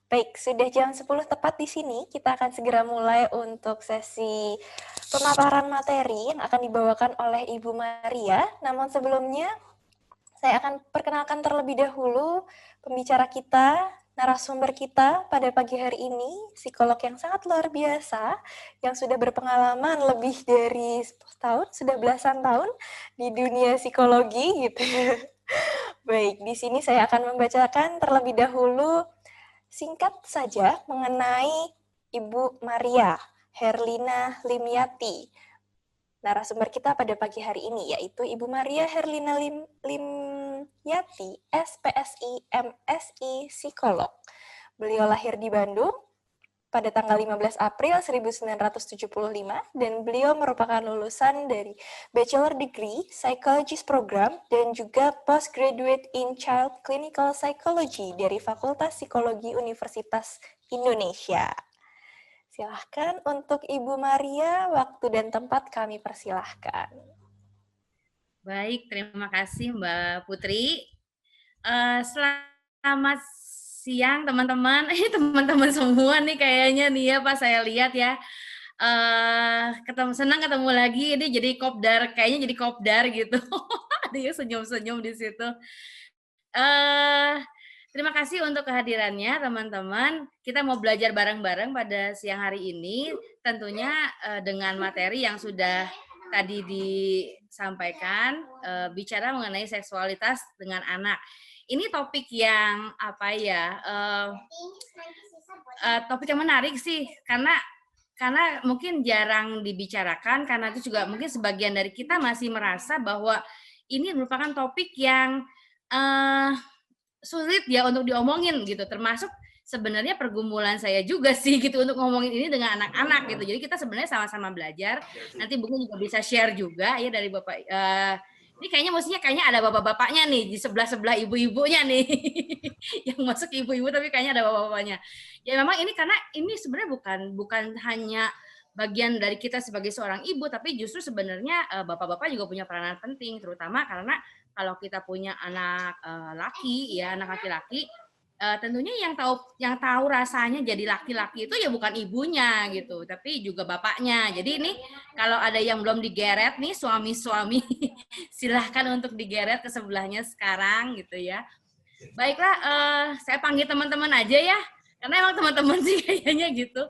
Baik, sudah jam 10 tepat di sini. Kita akan segera mulai untuk sesi pemaparan materi yang akan dibawakan oleh Ibu Maria. Namun sebelumnya, saya akan perkenalkan terlebih dahulu pembicara kita, narasumber kita pada pagi hari ini, psikolog yang sangat luar biasa, yang sudah berpengalaman lebih dari 10 tahun, sudah belasan tahun di dunia psikologi gitu. Baik, di sini saya akan membacakan terlebih dahulu singkat saja mengenai Ibu Maria Herlina Limyati. Narasumber kita pada pagi hari ini yaitu Ibu Maria Herlina Limyati, SPSI, MSI, Psikolog. Beliau lahir di Bandung pada tanggal 15 April 1975 dan beliau merupakan lulusan dari Bachelor Degree Psychologist Program dan juga Postgraduate in Child Clinical Psychology dari Fakultas Psikologi Universitas Indonesia. Silahkan untuk Ibu Maria, waktu dan tempat kami persilahkan. Baik, terima kasih Mbak Putri. Selamat siang teman-teman. Teman-teman semua nih kayaknya nih ya pas saya lihat ya. Senang ketemu lagi. Ini jadi kopdar, kayaknya jadi kopdar gitu. Dia senyum-senyum di situ. Terima kasih untuk kehadirannya teman-teman. Kita mau belajar bareng-bareng pada siang hari ini, tentunya dengan materi yang sudah tadi disampaikan, bicara mengenai seksualitas dengan anak. Ini topik yang apa ya? Topik yang menarik sih, karena mungkin jarang dibicarakan, karena itu juga mungkin sebagian dari kita masih merasa bahwa ini merupakan topik yang sulit ya untuk diomongin gitu, termasuk sebenarnya pergumulan saya juga sih gitu untuk ngomongin ini dengan anak-anak gitu. Jadi kita sebenarnya sama-sama belajar. Nanti mungkin juga bisa share juga ya dari Bapak. Ini kayaknya ada bapak-bapaknya nih di sebelah-sebelah ibu-ibunya nih yang masuk ibu-ibu tapi kayaknya ada bapak-bapaknya. Ya memang ini karena ini sebenarnya bukan hanya bagian dari kita sebagai seorang ibu, tapi justru sebenarnya bapak-bapak juga punya peranan penting, terutama karena kalau kita punya anak laki ya, anak laki-laki, tentunya yang tahu rasanya jadi laki-laki itu ya bukan ibunya gitu, tapi juga bapaknya. Jadi ini kalau ada yang belum digeret nih suami-suami, silahkan untuk digeret ke sebelahnya sekarang gitu ya. Baiklah, saya panggil teman-teman aja ya, karena emang teman-teman sih kayaknya gitu.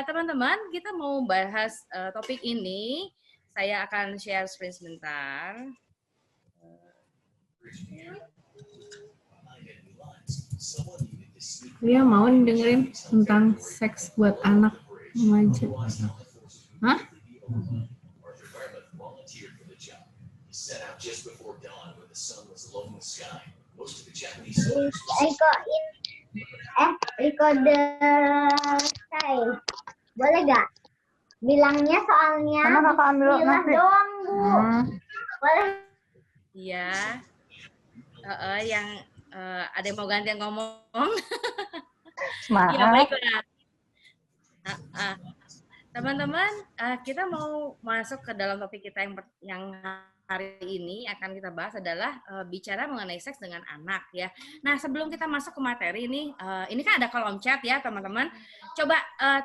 Teman-teman, kita mau bahas topik ini. Saya akan share screen sebentar. Dia mau dengerin tentang seks buat anak remaja. Hah? Boleh gak? Bilangnya soalnya Karena kakak ambil nasi doang, Bu. Boleh? Iya. Yang ada yang mau gantian ngomong. Ya baiklah. Teman-teman, kita mau masuk ke dalam topik kita yang hari ini akan kita bahas adalah bicara mengenai seks dengan anak ya. Nah sebelum kita masuk ke materi ini kan ada kolom chat ya teman-teman. Coba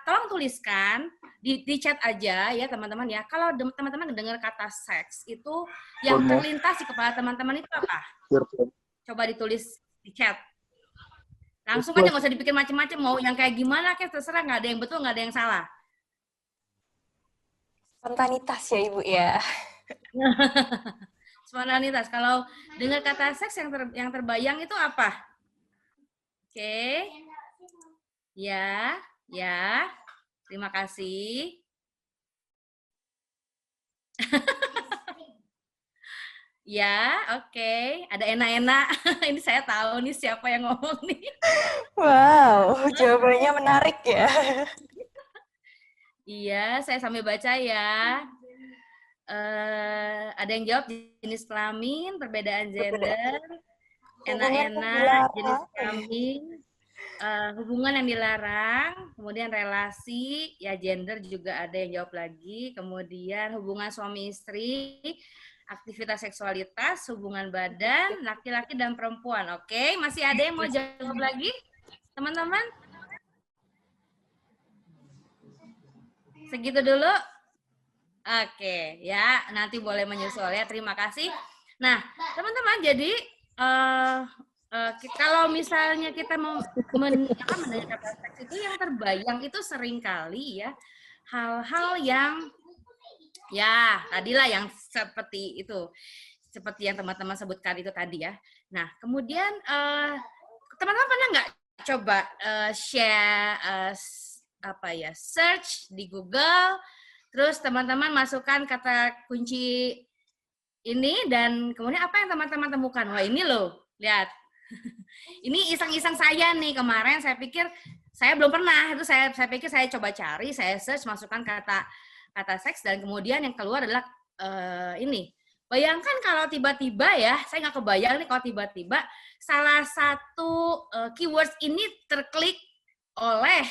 tolong tuliskan di chat aja ya teman-teman ya. Kalau teman-teman mendengar kata seks itu yang terlintas di kepala teman-teman itu apa? Coba ditulis di chat. Langsung aja, nggak usah dipikir macam-macam. Mau yang kayak gimana kayak terserah, nggak ada yang betul, nggak ada yang salah. Spontanitas ya Ibu ya. Spontanitas. Kalau dengar kata seks yang terbayang itu apa? Oke. Ya. Terima kasih. Ya, oke. Ada enak-enak. Ini saya tahu nih siapa yang ngomong nih. Wow, jawabannya menarik ya. Iya, saya sambil baca ya. Ada yang jawab jenis kelamin, perbedaan gender, enak-enak, jenis kelamin, hubungan yang dilarang, kemudian relasi, ya gender juga ada yang jawab lagi, kemudian hubungan suami istri, aktivitas seksualitas, hubungan badan, laki-laki dan perempuan. Oke, masih ada yang mau jawab lagi? Teman-teman? Segitu dulu. Oke, ya nanti boleh menyusul ya. Terima kasih. Nah, teman-teman, jadi kalau misalnya kita mau mendengar kata seks itu yang terbayang itu seringkali ya hal-hal yang ya tadilah yang seperti itu, seperti yang teman-teman sebutkan itu tadi ya. Nah, kemudian teman-teman pernah nggak coba share search di Google, terus teman-teman masukkan kata kunci ini dan kemudian apa yang teman-teman temukan? Wah, ini loh, lihat. Ini iseng-iseng saya nih, kemarin saya pikir saya belum pernah, itu saya pikir saya coba cari, saya search, masukkan kata seks dan kemudian yang keluar adalah ini. Bayangkan kalau tiba-tiba ya, saya nggak kebayang nih kalau tiba-tiba salah satu keywords ini terklik oleh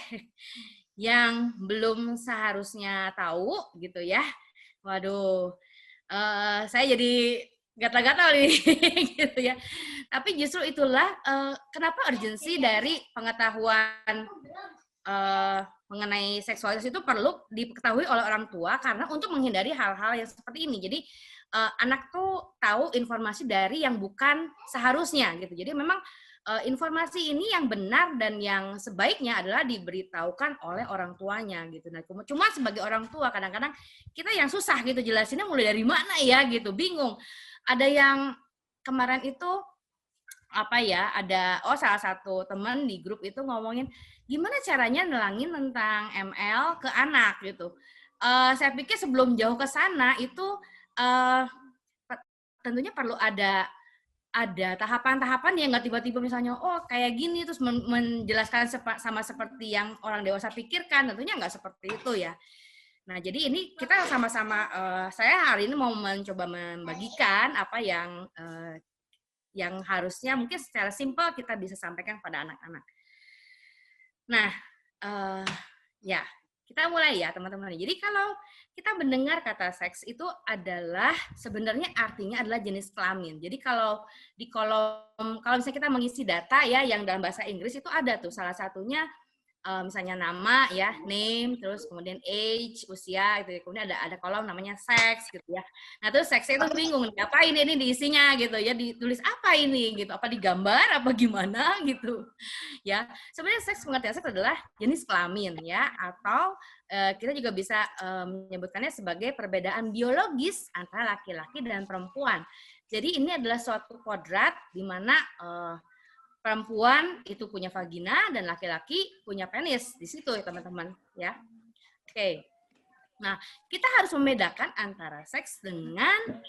yang belum seharusnya tahu gitu ya. Waduh, saya jadi gatal-gatal nih gitu ya. Tapi justru itulah kenapa urgensi dari pengetahuan mengenai seksualitas itu perlu diketahui oleh orang tua karena untuk menghindari hal-hal yang seperti ini. Jadi anak tuh tahu informasi dari yang bukan seharusnya gitu. Jadi memang informasi ini yang benar dan yang sebaiknya adalah diberitahukan oleh orang tuanya gitu. Nah, cuma sebagai orang tua kadang-kadang kita yang susah gitu jelasinnya mulai dari mana ya gitu, bingung. Ada yang kemarin itu ada salah satu teman di grup itu ngomongin gimana caranya nelangin tentang ML ke anak gitu. Saya pikir sebelum jauh ke sana itu tentunya perlu ada tahapan-tahapan yang nggak tiba-tiba misalnya kayak gini terus menjelaskan sama seperti yang orang dewasa pikirkan, tentunya nggak seperti itu ya. Nah, jadi ini kita sama-sama saya hari ini mau mencoba membagikan apa yang harusnya mungkin secara simpel kita bisa sampaikan pada anak-anak. Nah, ya kita mulai ya teman-teman. Jadi kalau kita mendengar kata seks itu adalah sebenarnya artinya adalah jenis kelamin. Jadi kalau di kolom, kalau misalnya kita mengisi data ya yang dalam bahasa Inggris itu ada tuh salah satunya misalnya nama ya, name, terus kemudian age, usia gitu ya. Kemudian ada kolom namanya seks gitu ya. Nah, terus seksnya itu bingung nih, apa ini diisinya gitu ya, ditulis apa ini gitu, apa digambar apa gimana gitu. Ya. Sebenarnya seks, pengertian seks adalah jenis kelamin ya, atau kita juga bisa menyebutkannya sebagai perbedaan biologis antara laki-laki dan perempuan. Jadi ini adalah suatu kodrat di mana perempuan itu punya vagina dan laki-laki punya penis di situ ya teman-teman ya. Oke. Nah, kita harus membedakan antara seks dengan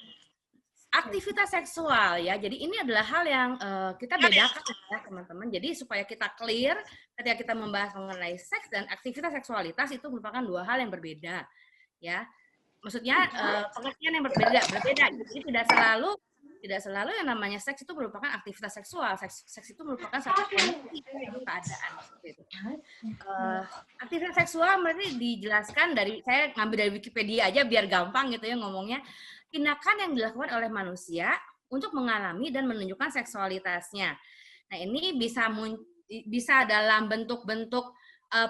aktivitas seksual ya. Jadi ini adalah hal yang kita bedakan ya teman-teman. Jadi supaya kita clear ketika kita membahas mengenai seks dan aktivitas seksualitas itu merupakan dua hal yang berbeda ya. Maksudnya pengertian yang berbeda. Jadi tidak selalu yang namanya seks itu merupakan aktivitas seksual. Seks itu merupakan satu kondisi keadaan seperti itu. Aktivitas seksual berarti dijelaskan saya ngambil dari Wikipedia aja biar gampang gitu ya ngomongnya. Tindakan yang dilakukan oleh manusia untuk mengalami dan menunjukkan seksualitasnya. Nah, ini bisa dalam bentuk-bentuk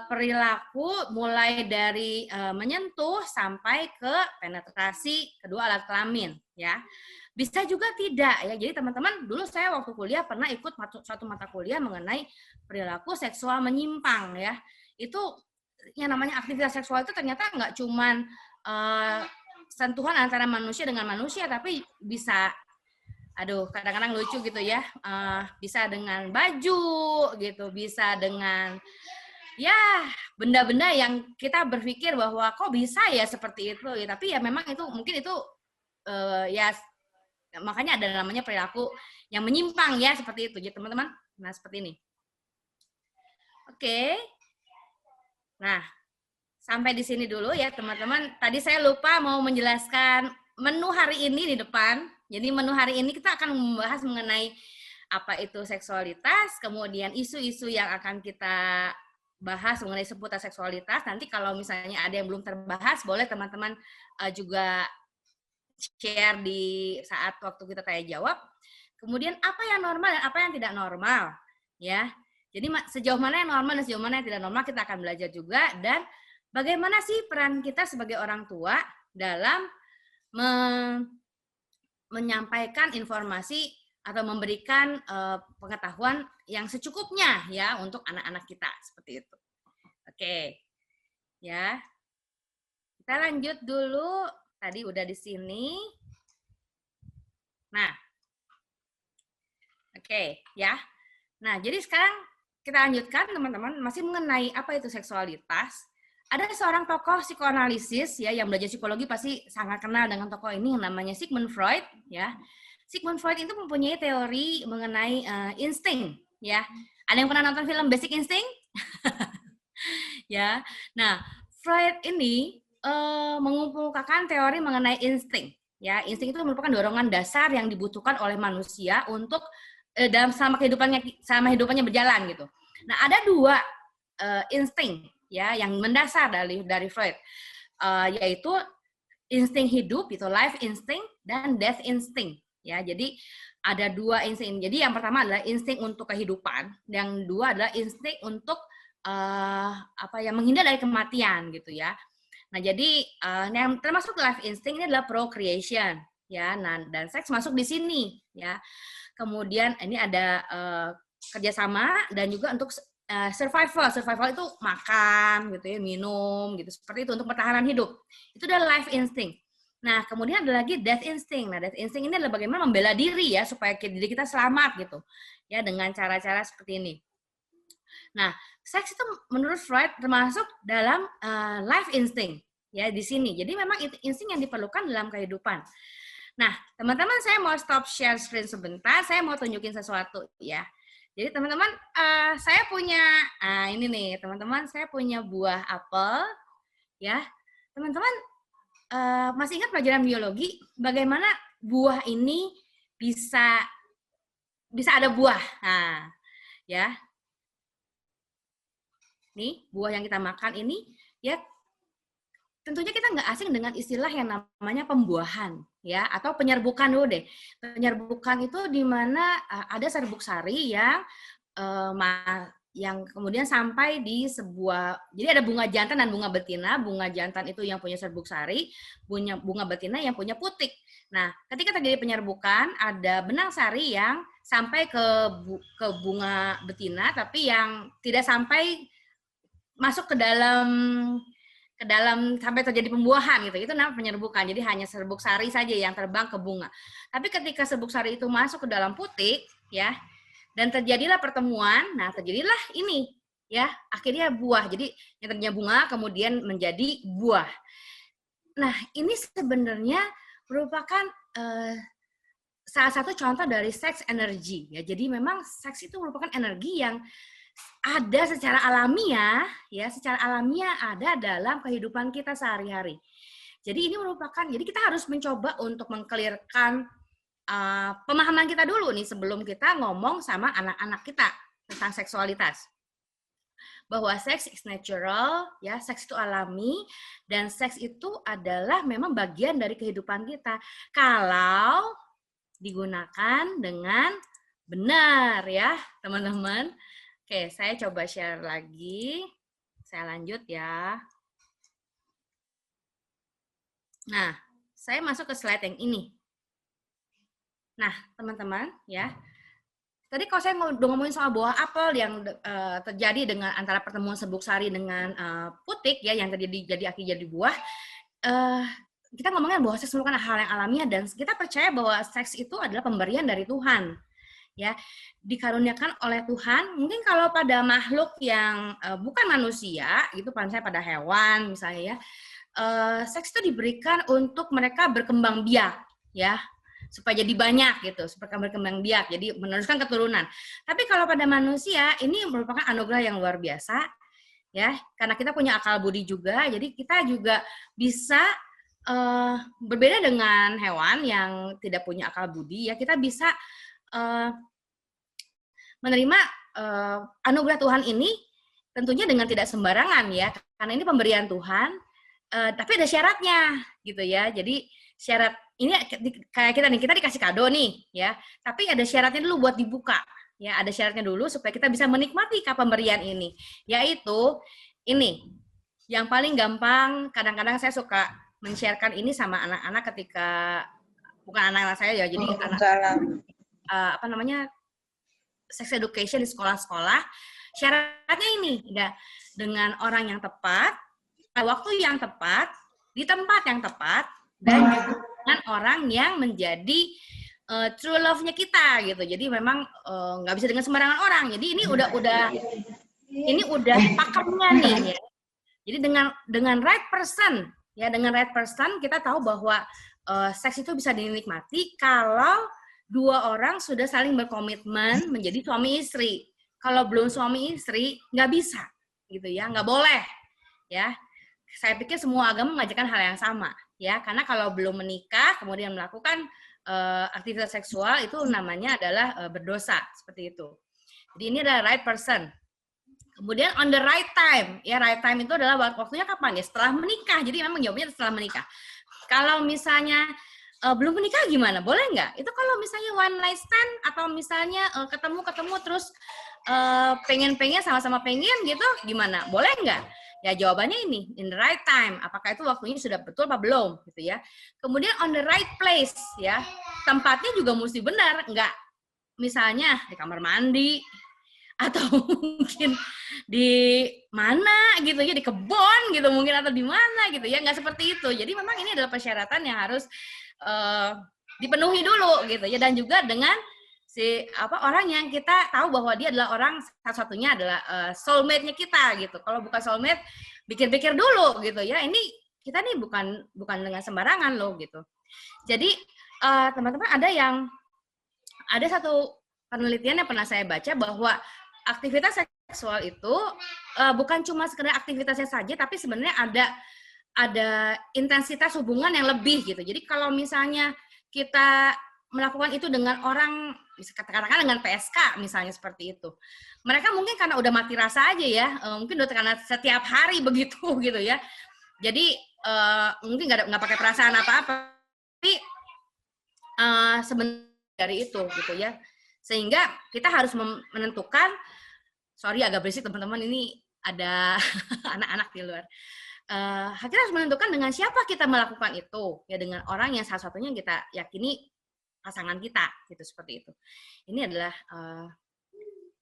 perilaku mulai dari menyentuh sampai ke penetrasi kedua alat kelamin ya. Bisa juga tidak ya. Jadi teman-teman, dulu saya waktu kuliah pernah ikut suatu mata kuliah mengenai perilaku seksual menyimpang ya. Itu yang namanya aktivitas seksual itu ternyata nggak cuman sentuhan antara manusia dengan manusia, tapi bisa kadang-kadang lucu gitu ya. Bisa dengan baju gitu, bisa dengan ya benda-benda yang kita berpikir bahwa kok bisa ya seperti itu ya. Tapi ya memang itu mungkin itu ya makanya ada namanya perilaku yang menyimpang ya seperti itu ya teman-teman. Nah seperti ini. Oke. Nah sampai di sini dulu ya teman-teman. Tadi saya lupa mau menjelaskan menu hari ini di depan. Jadi menu hari ini kita akan membahas mengenai apa itu seksualitas, kemudian isu-isu yang akan kita bahas mengenai seputar seksualitas. Nanti kalau misalnya ada yang belum terbahas, boleh teman-teman juga share di saat waktu kita tanya jawab. Kemudian apa yang normal dan apa yang tidak normal, ya. Jadi sejauh mana yang normal dan sejauh mana yang tidak normal kita akan belajar juga, dan bagaimana sih peran kita sebagai orang tua dalam menyampaikan informasi atau memberikan pengetahuan yang secukupnya ya untuk anak-anak kita, seperti itu. Oke. Ya. Kita lanjut dulu. Tadi udah di sini. Nah. Oke, ya. Nah, jadi sekarang kita lanjutkan teman-teman, masih mengenai apa itu seksualitas. Ada seorang tokoh psikoanalisis ya yang belajar psikologi pasti sangat kenal dengan tokoh ini, yang namanya Sigmund Freud ya. Sigmund Freud itu mempunyai teori mengenai insting ya. Ada yang pernah nonton film Basic Instinct? Ya. Nah, Freud ini mengumpulkan teori mengenai insting ya. Insting itu merupakan dorongan dasar yang dibutuhkan oleh manusia untuk dalam selama hidupannya berjalan gitu. Nah, ada dua insting ya yang mendasar dari Freud, yaitu insting hidup itu life instinct dan death instinct ya. Jadi ada dua insting. Jadi yang pertama adalah insting untuk kehidupan, yang kedua adalah insting untuk menghindar dari kematian gitu ya. Nah, jadi yang termasuk life instinct ini adalah procreation ya. Nah, dan seks masuk di sini ya. Kemudian ini ada kerjasama dan juga untuk survival. Survival itu makan gitu ya, minum gitu, seperti itu untuk pertahanan hidup. Itu adalah life instinct. Nah, kemudian ada lagi death instinct. Nah, death instinct ini adalah bagaimana membela diri ya supaya diri kita selamat gitu. Ya, dengan cara-cara seperti ini. Nah, seks itu menurut Freud termasuk dalam life instinct ya di sini. Jadi memang itu insting yang diperlukan dalam kehidupan. Nah, teman-teman, saya mau stop share screen sebentar. Saya mau tunjukin sesuatu ya. Jadi teman-teman, saya punya ini nih, teman-teman, saya punya buah apel ya. Teman-teman masih ingat pelajaran biologi bagaimana buah ini bisa ada buah. Nah, ya. Nih, buah yang kita makan ini ya tentunya kita nggak asing dengan istilah yang namanya pembuahan ya, atau penyerbukan dulu deh. Penyerbukan itu di mana ada serbuk sari yang kemudian sampai di sebuah, jadi ada bunga jantan dan bunga betina. Bunga jantan itu yang punya serbuk sari, bunga betina yang punya putik. Nah, ketika terjadi penyerbukan, ada benang sari yang sampai ke bunga betina, tapi yang tidak sampai masuk ke dalam sampai terjadi pembuahan gitu. Itu namanya penyerbukan. Jadi hanya serbuk sari saja yang terbang ke bunga. Tapi ketika serbuk sari itu masuk ke dalam putik ya, dan terjadilah pertemuan, nah terjadilah ini ya, akhirnya buah. Jadi yang tadinya bunga kemudian menjadi buah. Nah, ini sebenarnya merupakan salah satu contoh dari sex energy ya. Jadi memang seks itu merupakan energi yang ada secara alamiah ya, secara alamiah ada dalam kehidupan kita sehari-hari. Jadi ini merupakan, jadi kita harus mencoba untuk mengkelirkan pemahaman kita dulu nih sebelum kita ngomong sama anak-anak kita tentang seksualitas. Bahwa seks is natural, ya, seks itu alami, dan seks itu adalah memang bagian dari kehidupan kita. Kalau digunakan dengan benar ya, teman-teman. Oke, saya coba share lagi. Saya lanjut ya. Nah, saya masuk ke slide yang ini. Nah, teman-teman, ya. Tadi kalau saya udah ngomongin soal buah apel yang terjadi dengan antara pertemuan serbuk sari dengan putik, ya, yang terjadi jadi buah. Kita ngomongin bahwa seks merupakan hal yang alamiah dan kita percaya bahwa seks itu adalah pemberian dari Tuhan. Ya, dikaruniakan oleh Tuhan. Mungkin kalau pada makhluk yang bukan manusia, itu misalnya pada hewan misalnya ya, seks itu diberikan untuk mereka berkembang biak, ya, supaya jadi banyak gitu, supaya berkembang biak, jadi meneruskan keturunan. Tapi kalau pada manusia ini merupakan anugerah yang luar biasa, ya, karena kita punya akal budi juga, jadi kita juga bisa berbeda dengan hewan yang tidak punya akal budi, ya, kita bisa menerima anugerah Tuhan ini tentunya dengan tidak sembarangan ya, karena ini pemberian Tuhan, tapi ada syaratnya gitu ya. Jadi syarat ini kayak kita nih, kita dikasih kado nih ya, tapi ada syaratnya dulu buat dibuka Ya, ada syaratnya dulu supaya kita bisa menikmati pemberian ini. Yaitu ini, yang paling gampang, kadang-kadang saya suka men-sharekan ini sama anak-anak ketika, bukan anak-anak saya ya, jadi anak apa namanya, sex education di sekolah-sekolah, syaratnya ini, ya, dengan orang yang tepat, waktu yang tepat, di tempat yang tepat, dan juga dengan orang yang menjadi true love-nya kita gitu. Jadi memang nggak bisa dengan sembarangan orang. Jadi ini udah pakemnya nih ya. Jadi dengan right person ya, dengan right person kita tahu bahwa seks itu bisa dinikmati kalau dua orang sudah saling berkomitmen menjadi suami istri. Kalau belum suami istri nggak bisa gitu ya, nggak boleh ya. Saya pikir semua agama mengajarkan hal yang sama ya, karena kalau belum menikah kemudian melakukan aktivitas seksual itu namanya adalah berdosa seperti itu. Jadi ini adalah right person. Kemudian on the right time, ya right time itu adalah waktunya kapan ya? Setelah menikah. Jadi memang jawabannya setelah menikah. Kalau misalnya belum menikah gimana? Boleh nggak? Itu kalau misalnya one night stand atau misalnya ketemu terus pengen sama-sama pengen gitu, gimana? Boleh nggak? Ya jawabannya ini, in the right time. Apakah itu waktunya sudah betul apa belum gitu ya. Kemudian on the right place ya. Tempatnya juga mesti benar, nggak misalnya di kamar mandi atau mungkin di mana gitu ya, di kebun gitu mungkin, atau di mana gitu ya, nggak seperti itu. Jadi memang ini adalah persyaratan yang harus dipenuhi dulu gitu ya, dan juga dengan orang yang kita tahu bahwa dia adalah orang satu-satunya adalah soulmate-nya kita gitu. Kalau bukan soulmate, pikir-pikir dulu gitu ya. Ini kita nih bukan dengan sembarangan loh gitu. Jadi teman-teman, ada satu penelitian yang pernah saya baca bahwa aktivitas seksual itu bukan cuma sekedar aktivitasnya saja, tapi sebenarnya ada intensitas hubungan yang lebih gitu. Jadi kalau misalnya kita melakukan itu dengan orang, katakanlah dengan PSK misalnya seperti itu. Mereka mungkin karena udah mati rasa aja ya, mungkin udah karena setiap hari begitu gitu ya. Jadi mungkin nggak pakai perasaan apa-apa, tapi sebenarnya dari itu gitu ya. Sehingga kita harus menentukan, sorry agak berisik teman-teman, ini ada anak-anak di luar. Kita harus menentukan dengan siapa kita melakukan itu, ya dengan orang yang salah satunya kita yakini pasangan kita gitu, seperti itu. Ini adalah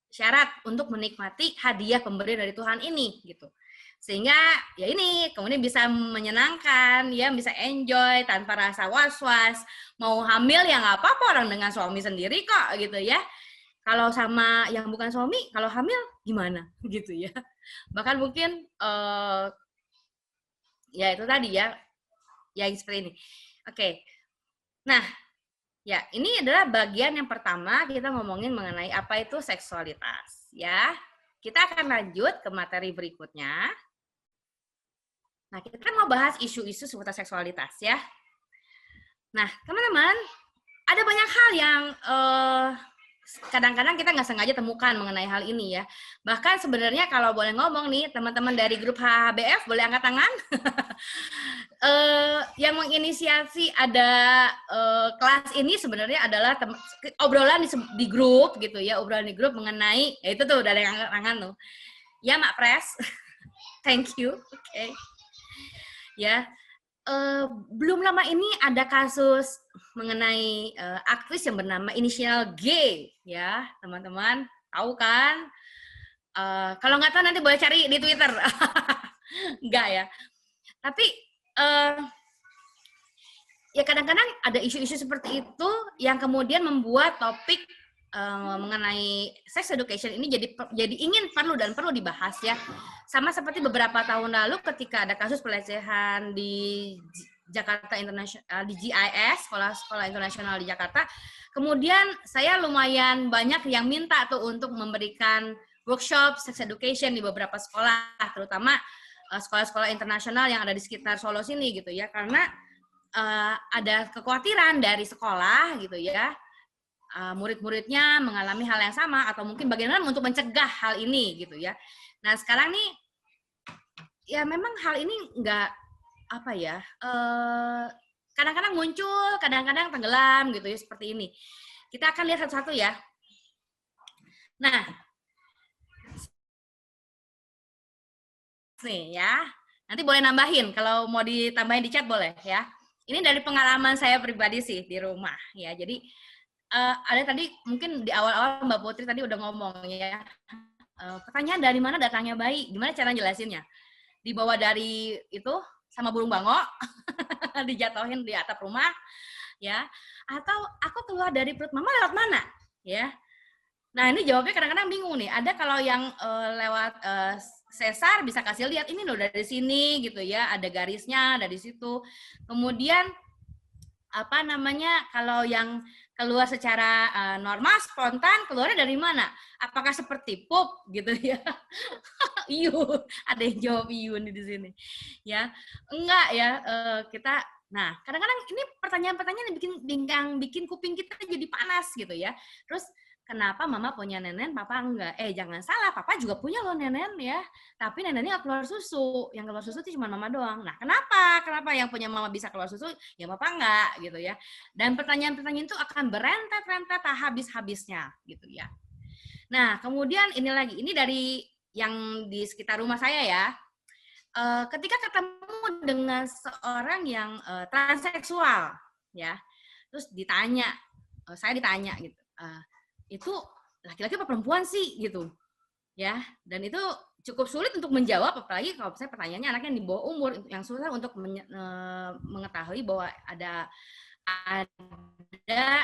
syarat untuk menikmati hadiah pemberian dari Tuhan ini gitu. Sehingga ya ini kemudian bisa menyenangkan ya, bisa enjoy tanpa rasa was-was. Mau hamil ya nggak apa-apa, orang dengan suami sendiri kok gitu ya. Kalau sama yang bukan suami, kalau hamil gimana gitu ya. Bahkan mungkin ya itu tadi ya seperti ini. Oke. Nah, ya, ini adalah bagian yang pertama kita ngomongin mengenai apa itu seksualitas, ya. Kita akan lanjut ke materi berikutnya. Nah, kita mau bahas isu-isu seputar seksualitas, ya. Nah, teman-teman, ada banyak hal yang kadang-kadang kita nggak sengaja temukan mengenai hal ini, ya. Bahkan sebenarnya kalau boleh ngomong nih, teman-teman dari grup HHBF boleh angkat tangan. Yang menginisiasi ada kelas ini sebenarnya adalah obrolan di grup gitu ya, obrolan di grup mengenai, ya itu tuh udah ada yang angkat tangan tuh. Ya, Mak Pres. Thank you. Oke. Ya. Belum lama ini ada kasus mengenai aktris yang bernama inisial G, ya teman-teman tahu kan? Kalau nggak tahu nanti boleh cari di Twitter. Enggak ya. Tapi ya kadang-kadang ada isu-isu seperti itu yang kemudian membuat topik mengenai sex education ini jadi perlu dibahas ya. Sama seperti beberapa tahun lalu ketika ada kasus pelecehan di Jakarta International, di GIS, sekolah internasional di Jakarta. Kemudian saya lumayan banyak yang minta tuh untuk memberikan workshop sex education di beberapa sekolah, terutama sekolah-sekolah internasional yang ada di sekitar Solo sini gitu ya, karena ada kekhawatiran dari sekolah gitu ya, murid-muridnya mengalami hal yang sama atau mungkin bagaimana untuk mencegah hal ini gitu ya. Nah sekarang nih ya memang hal ini nggak apa ya, kadang-kadang muncul, kadang-kadang tenggelam gitu ya, seperti ini. Kita akan lihat satu-satu ya. Nah, nih ya. Nanti boleh nambahin, kalau mau ditambahin di chat boleh ya. Ini dari pengalaman saya pribadi sih di rumah ya. Jadi ada tadi mungkin di awal-awal Mbak Putri tadi udah ngomong ya. Pertanyaan dari mana datangnya bayi? Gimana cara jelasinnya? Dibawa dari itu sama burung bangau, dijatuhin di atap rumah ya. Atau aku keluar dari perut mama lewat mana? Ya. Nah, ini jawabnya kadang-kadang bingung nih. Ada kalau yang lewat sesar bisa kasih lihat ini loh dari sini gitu ya, ada garisnya dari situ. Kemudian apa namanya, kalau yang keluar secara normal spontan keluarnya dari mana? Apakah seperti pup gitu ya? Iyun, ada yang jawab iyun di sini. Ya, enggak ya, kita nah, kadang-kadang ini pertanyaan-pertanyaan yang bikin kuping kita jadi panas gitu ya. Terus kenapa mama punya nenen, papa enggak? Jangan salah, papa juga punya loh nenen ya. Tapi nenennya nggak keluar susu. Yang keluar susu itu cuma mama doang. Nah, kenapa? Kenapa yang punya mama bisa keluar susu, ya papa enggak gitu ya. Dan pertanyaan-pertanyaan itu akan berentet-rentet tak habis-habisnya gitu ya. Nah, kemudian ini lagi, ini dari yang di sekitar rumah saya ya. Ketika ketemu dengan seorang yang transseksual ya, terus ditanya, saya ditanya gitu, itu laki-laki apa perempuan sih gitu ya, dan itu cukup sulit untuk menjawab, apalagi kalau saya pertanyaannya anaknya di bawah umur, yang susah untuk mengetahui bahwa ada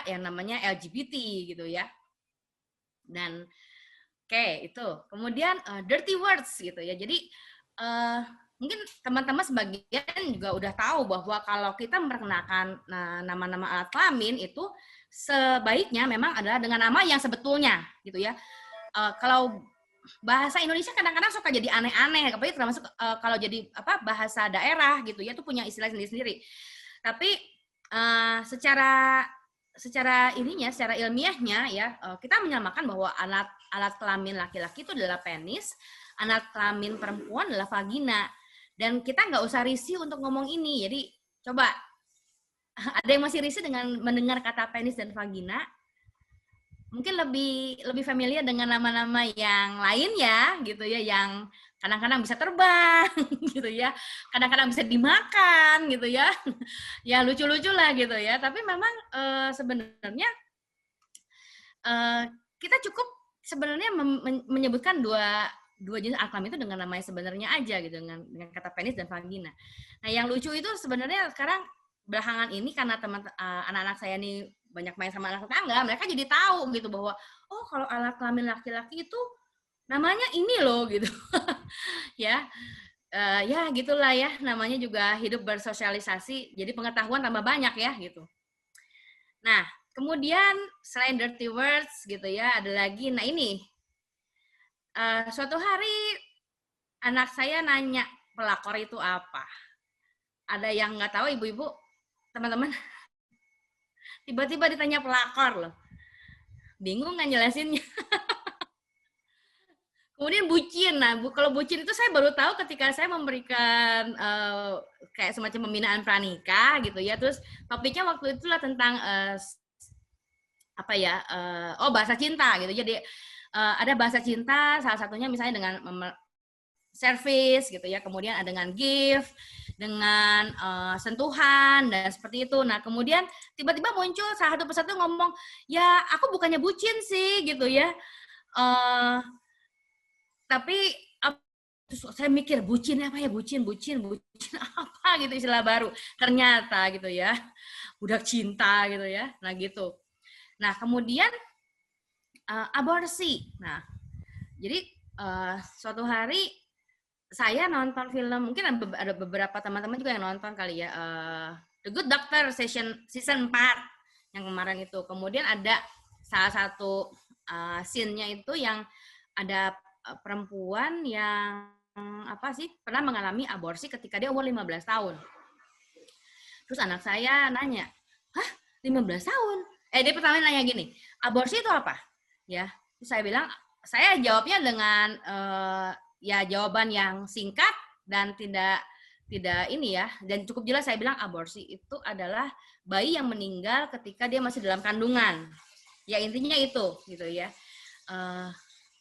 yang namanya LGBT gitu ya. Dan itu kemudian dirty words gitu ya. Jadi mungkin teman-teman sebagian juga udah tahu bahwa kalau kita memperkenalkan nama-nama alat kelamin itu sebaiknya memang adalah dengan nama yang sebetulnya gitu ya. Kalau bahasa Indonesia kadang-kadang suka jadi aneh-aneh, apalagi termasuk kalau jadi bahasa daerah gitu ya, itu punya istilah sendiri-sendiri. Tapi secara ilmiahnya ya, kita menyamakan bahwa alat kelamin laki-laki itu adalah penis, alat kelamin perempuan adalah vagina. Dan kita nggak usah risih untuk ngomong ini. Jadi coba, ada yang masih risih dengan mendengar kata penis dan vagina? Mungkin lebih familiar dengan nama-nama yang lain ya, gitu ya, yang kadang-kadang bisa terbang, gitu ya, kadang-kadang bisa dimakan, gitu ya, ya lucu-lucu lah gitu ya. Tapi memang sebenarnya kita cukup sebenarnya menyebutkan dua jenis alat kelamin itu dengan namanya sebenarnya aja gitu, dengan kata penis dan vagina. Nah, yang lucu itu sebenarnya sekarang belakangan ini karena anak-anak saya nih banyak main sama anak tetangga, mereka jadi tahu gitu bahwa oh, kalau alat kelamin laki-laki itu namanya ini loh gitu. Ya. Ya gitulah ya, namanya juga hidup bersosialisasi, jadi pengetahuan tambah banyak ya gitu. Nah, kemudian selain dirty words gitu ya, ada lagi, nah ini suatu hari anak saya nanya pelakor itu apa. Ada yang nggak tahu, ibu-ibu, teman-teman, tiba-tiba ditanya pelakor loh. Bingung nggak jelasinnya. Kemudian bucin. Nah, kalau bucin itu saya baru tahu ketika saya memberikan kayak semacam pembinaan pranikah gitu ya. Terus topiknya waktu itu lah tentang bahasa cinta gitu. Jadi ada bahasa cinta, salah satunya misalnya dengan service gitu ya, kemudian ada dengan gift, dengan sentuhan dan seperti itu. Nah, kemudian tiba-tiba muncul salah satu persatu ngomong, ya aku bukannya bucin sih gitu ya, tapi saya mikir bucin apa ya, bucin apa gitu, istilah baru ternyata gitu ya, budak cinta gitu ya. Nah gitu. Nah kemudian aborsi. Nah jadi suatu hari saya nonton film, mungkin ada beberapa teman-teman juga yang nonton kali ya, The Good Doctor season 4 yang kemarin itu. Kemudian ada salah satu scene-nya itu yang ada perempuan yang pernah mengalami aborsi ketika dia umur 15 tahun. Terus anak saya nanya, hah 15 tahun? Dia pertama nanya gini, aborsi itu apa? Ya, terus saya bilang, saya jawabnya dengan jawaban yang singkat dan tidak ini ya, dan cukup jelas. Saya bilang aborsi itu adalah bayi yang meninggal ketika dia masih dalam kandungan. Ya intinya itu gitu ya.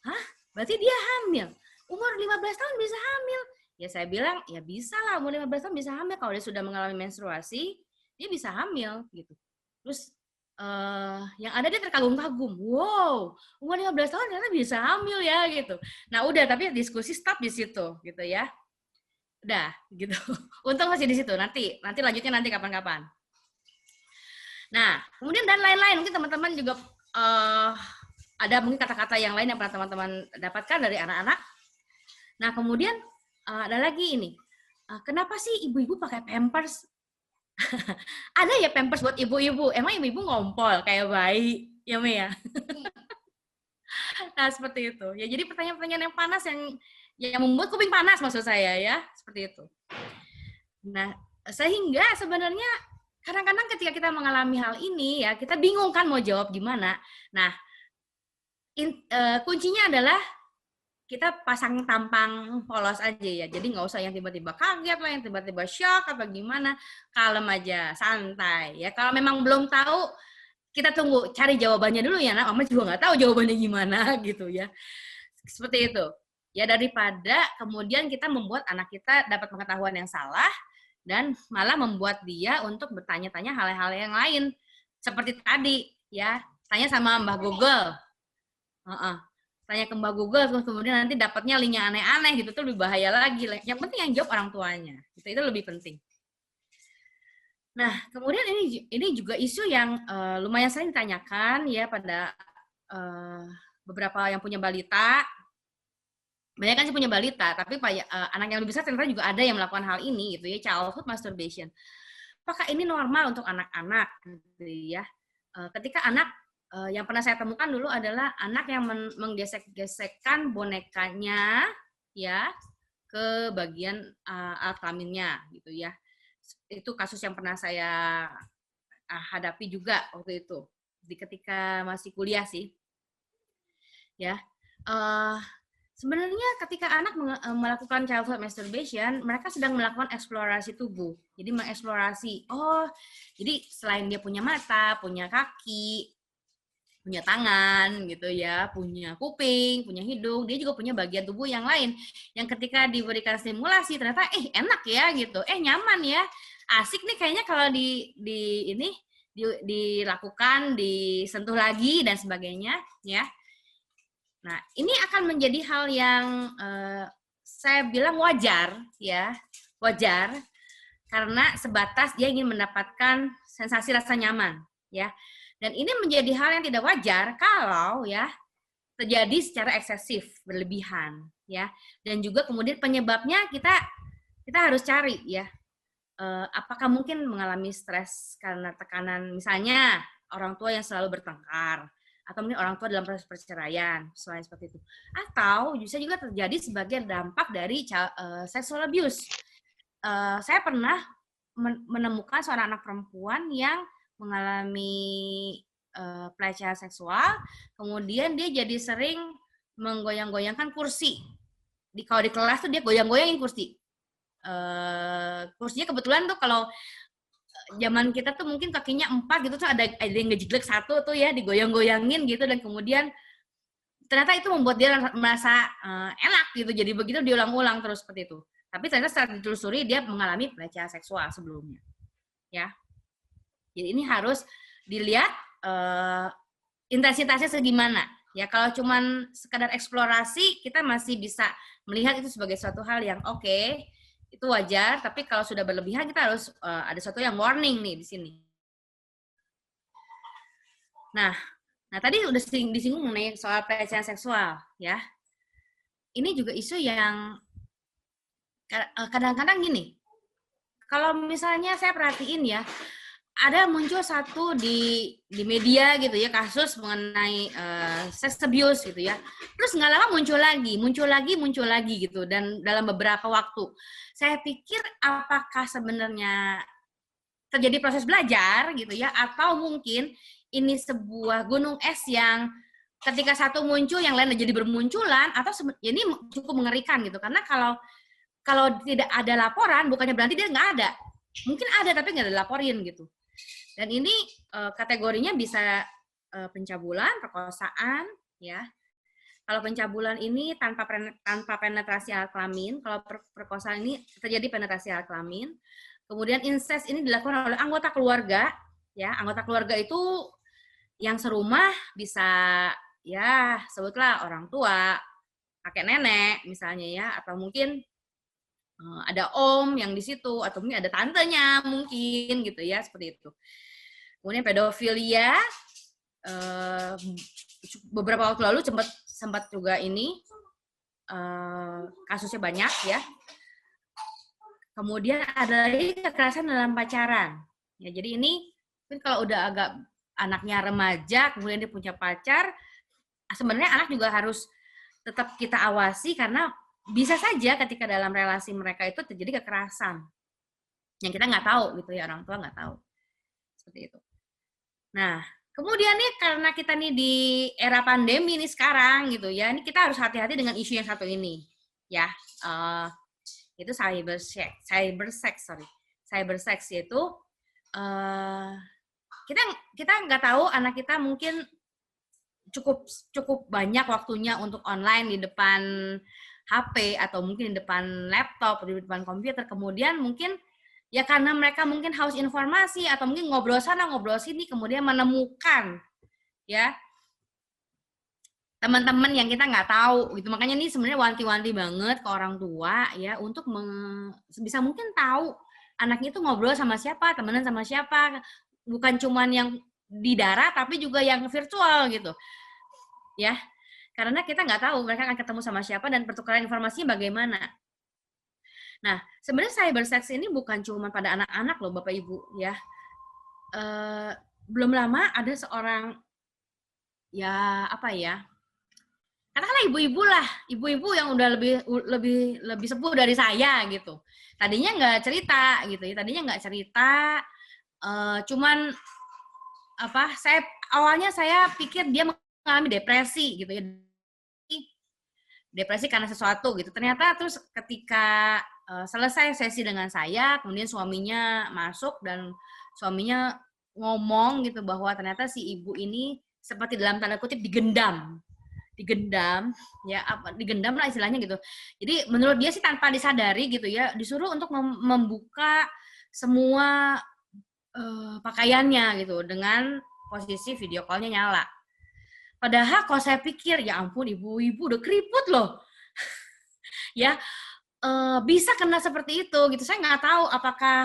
hah? Berarti dia hamil. Umur 15 tahun bisa hamil. Ya saya bilang, ya bisa lah, umur 15 tahun bisa hamil. Kalau dia sudah mengalami menstruasi, dia bisa hamil gitu. Terus yang ada dia terkagum-kagum. Wow, umur 15 tahun ternyata bisa hamil ya gitu. Nah udah, tapi diskusi stop di situ gitu ya. Udah gitu. Untung masih di situ. Nanti lanjutnya nanti kapan-kapan. Nah, kemudian dan lain-lain. Mungkin teman-teman juga ada mungkin kata-kata yang lain yang pernah teman-teman dapatkan dari anak-anak. Nah, kemudian ada lagi ini. Kenapa sih ibu-ibu pakai Pampers? Ada ya Pampers buat ibu-ibu. Emang ibu-ibu ngompol kayak bayi, ya Mia? Nah, seperti itu. Ya, jadi pertanyaan-pertanyaan yang panas yang membuat kuping panas maksud saya ya, seperti itu. Nah, sehingga sebenarnya kadang-kadang ketika kita mengalami hal ini ya, kita bingung kan mau jawab gimana. Nah, kuncinya adalah kita pasang tampang polos aja ya. Jadi nggak usah yang tiba-tiba kaget lah, yang tiba-tiba shock apa gimana. Kalem aja, santai. Ya kalau memang belum tahu, kita tunggu cari jawabannya dulu ya. Nah, Mama juga nggak tahu jawabannya gimana gitu ya. Seperti itu. Ya daripada kemudian kita membuat anak kita dapat pengetahuan yang salah dan malah membuat dia untuk bertanya-tanya hal-hal yang lain. Seperti tadi ya, tanya sama Mbah Google. Tanya ke Mbak Google, terus kemudian nanti dapatnya linknya aneh-aneh gitu, itu lebih bahaya lagi. Yang penting yang jawab orang tuanya, itu lebih penting. Nah, kemudian ini juga isu yang lumayan sering ditanyakan ya pada beberapa yang punya balita. Banyak kan sih punya balita, tapi anak yang lebih besar ternyata juga ada yang melakukan hal ini gitu ya, childhood masturbation. Apakah ini normal untuk anak-anak gitu ya? Ketika anak yang pernah saya temukan dulu adalah anak yang menggesek-gesekkan bonekanya ya ke bagian alat kelaminnya gitu ya. Itu kasus yang pernah saya hadapi juga waktu itu ketika masih kuliah sih. Ya. Sebenarnya ketika anak melakukan childhood masturbation, mereka sedang melakukan eksplorasi tubuh. Jadi mengeksplorasi, jadi selain dia punya mata, punya kaki, punya tangan gitu ya, punya kuping, punya hidung, dia juga punya bagian tubuh yang lain yang ketika diberikan stimulasi ternyata enak ya gitu, nyaman ya, asik nih kayaknya kalau dilakukan, disentuh lagi dan sebagainya ya. Nah, ini akan menjadi hal yang saya bilang wajar ya, wajar karena sebatas dia ingin mendapatkan sensasi rasa nyaman ya. Dan ini menjadi hal yang tidak wajar kalau ya terjadi secara eksesif, berlebihan ya. Dan juga kemudian penyebabnya kita harus cari ya. Apakah mungkin mengalami stres karena tekanan misalnya orang tua yang selalu bertengkar atau mungkin orang tua dalam proses perceraian, selain seperti itu. Atau bisa juga terjadi sebagai dampak dari sexual abuse. Saya pernah menemukan seorang anak perempuan yang mengalami pelecehan seksual, kemudian dia jadi sering menggoyang-goyangkan kursi. Kalau di kelas tuh dia goyang-goyangin kursi. Kursinya kebetulan tuh kalau zaman kita tuh mungkin kakinya 4 gitu tuh ada yang ngejiglek 1 tuh ya digoyang-goyangin gitu dan kemudian ternyata itu membuat dia merasa enak gitu. Jadi begitu diulang-ulang terus seperti itu. Tapi ternyata setelah ditelusuri dia mengalami pelecehan seksual sebelumnya. Ya. Jadi ini harus dilihat intensitasnya segimana. Ya kalau cuman sekadar eksplorasi kita masih bisa melihat itu sebagai suatu hal yang oke, itu wajar. Tapi kalau sudah berlebihan kita harus ada suatu yang warning nih di sini. Nah tadi udah disinggung mengenai soal pelecehan seksual, ya. Ini juga isu yang kadang-kadang gini. Kalau misalnya saya perhatiin ya. Ada muncul satu di media gitu ya kasus mengenai sex abuse gitu ya. Terus nggak lama muncul lagi gitu dan dalam beberapa waktu. Saya pikir apakah sebenarnya terjadi proses belajar gitu ya atau mungkin ini sebuah gunung es yang ketika satu muncul yang lain jadi bermunculan atau ini cukup mengerikan gitu karena kalau tidak ada laporan bukannya berarti dia nggak ada. Mungkin ada tapi nggak dilaporin gitu. Dan ini kategorinya bisa pencabulan, perkosaan, ya. Kalau pencabulan ini tanpa penetrasi alat kelamin, kalau perkosaan ini terjadi penetrasi alat kelamin. Kemudian incest ini dilakukan oleh anggota keluarga, ya. Anggota keluarga itu yang serumah bisa ya sebutlah orang tua, kakek nenek misalnya ya, atau mungkin ada om yang di situ, atau mungkin ada tantenya mungkin gitu ya, seperti itu. Kemudian pedofilia, beberapa waktu lalu sempat juga ini kasusnya banyak ya. Kemudian ada lagi kekerasan dalam pacaran. Ya, jadi ini mungkin kalau udah agak anaknya remaja, kemudian dia punya pacar, sebenarnya anak juga harus tetap kita awasi karena bisa saja ketika dalam relasi mereka itu terjadi kekerasan yang kita nggak tahu gitu ya, orang tua nggak tahu seperti itu. Nah, kemudian nih karena kita nih di era pandemi nih sekarang gitu ya, ini kita harus hati-hati dengan isu yang satu ini ya, itu cybersex yaitu kita nggak tahu anak kita mungkin cukup banyak waktunya untuk online di depan HP atau mungkin di depan laptop, di depan komputer, kemudian mungkin ya karena mereka mungkin haus informasi atau mungkin ngobrol sana ngobrol sini, kemudian menemukan ya teman-teman yang kita nggak tahu gitu. Makanya ini sebenarnya wanti-wanti banget ke orang tua ya untuk sebisa mungkin tahu anaknya itu ngobrol sama siapa, temenan sama siapa, bukan cuman yang di darat tapi juga yang virtual gitu ya. Karena kita nggak tahu mereka akan ketemu sama siapa dan pertukaran informasinya bagaimana. Nah, sebenarnya cybersex ini bukan cuma pada anak-anak loh, Bapak Ibu ya. Belum lama ada seorang ya apa ya? Katakanlah ibu-ibu lah, ibu-ibu yang udah lebih sepuh dari saya gitu. Tadinya nggak cerita gitu ya, cuman apa? Awalnya saya pikir dia mengalami depresi gitu ya. Depresi karena sesuatu gitu. Ternyata terus ketika selesai sesi dengan saya, kemudian suaminya masuk dan suaminya ngomong gitu bahwa ternyata si ibu ini seperti dalam tanda kutip digendam ya, digendam lah istilahnya gitu. Jadi menurut dia sih tanpa disadari gitu ya, disuruh untuk membuka semua pakaiannya gitu dengan posisi video call-nya nyala. Padahal kalau saya pikir, ya ampun ibu-ibu udah keriput loh. Ya, bisa kena seperti itu gitu. Saya nggak tahu apakah,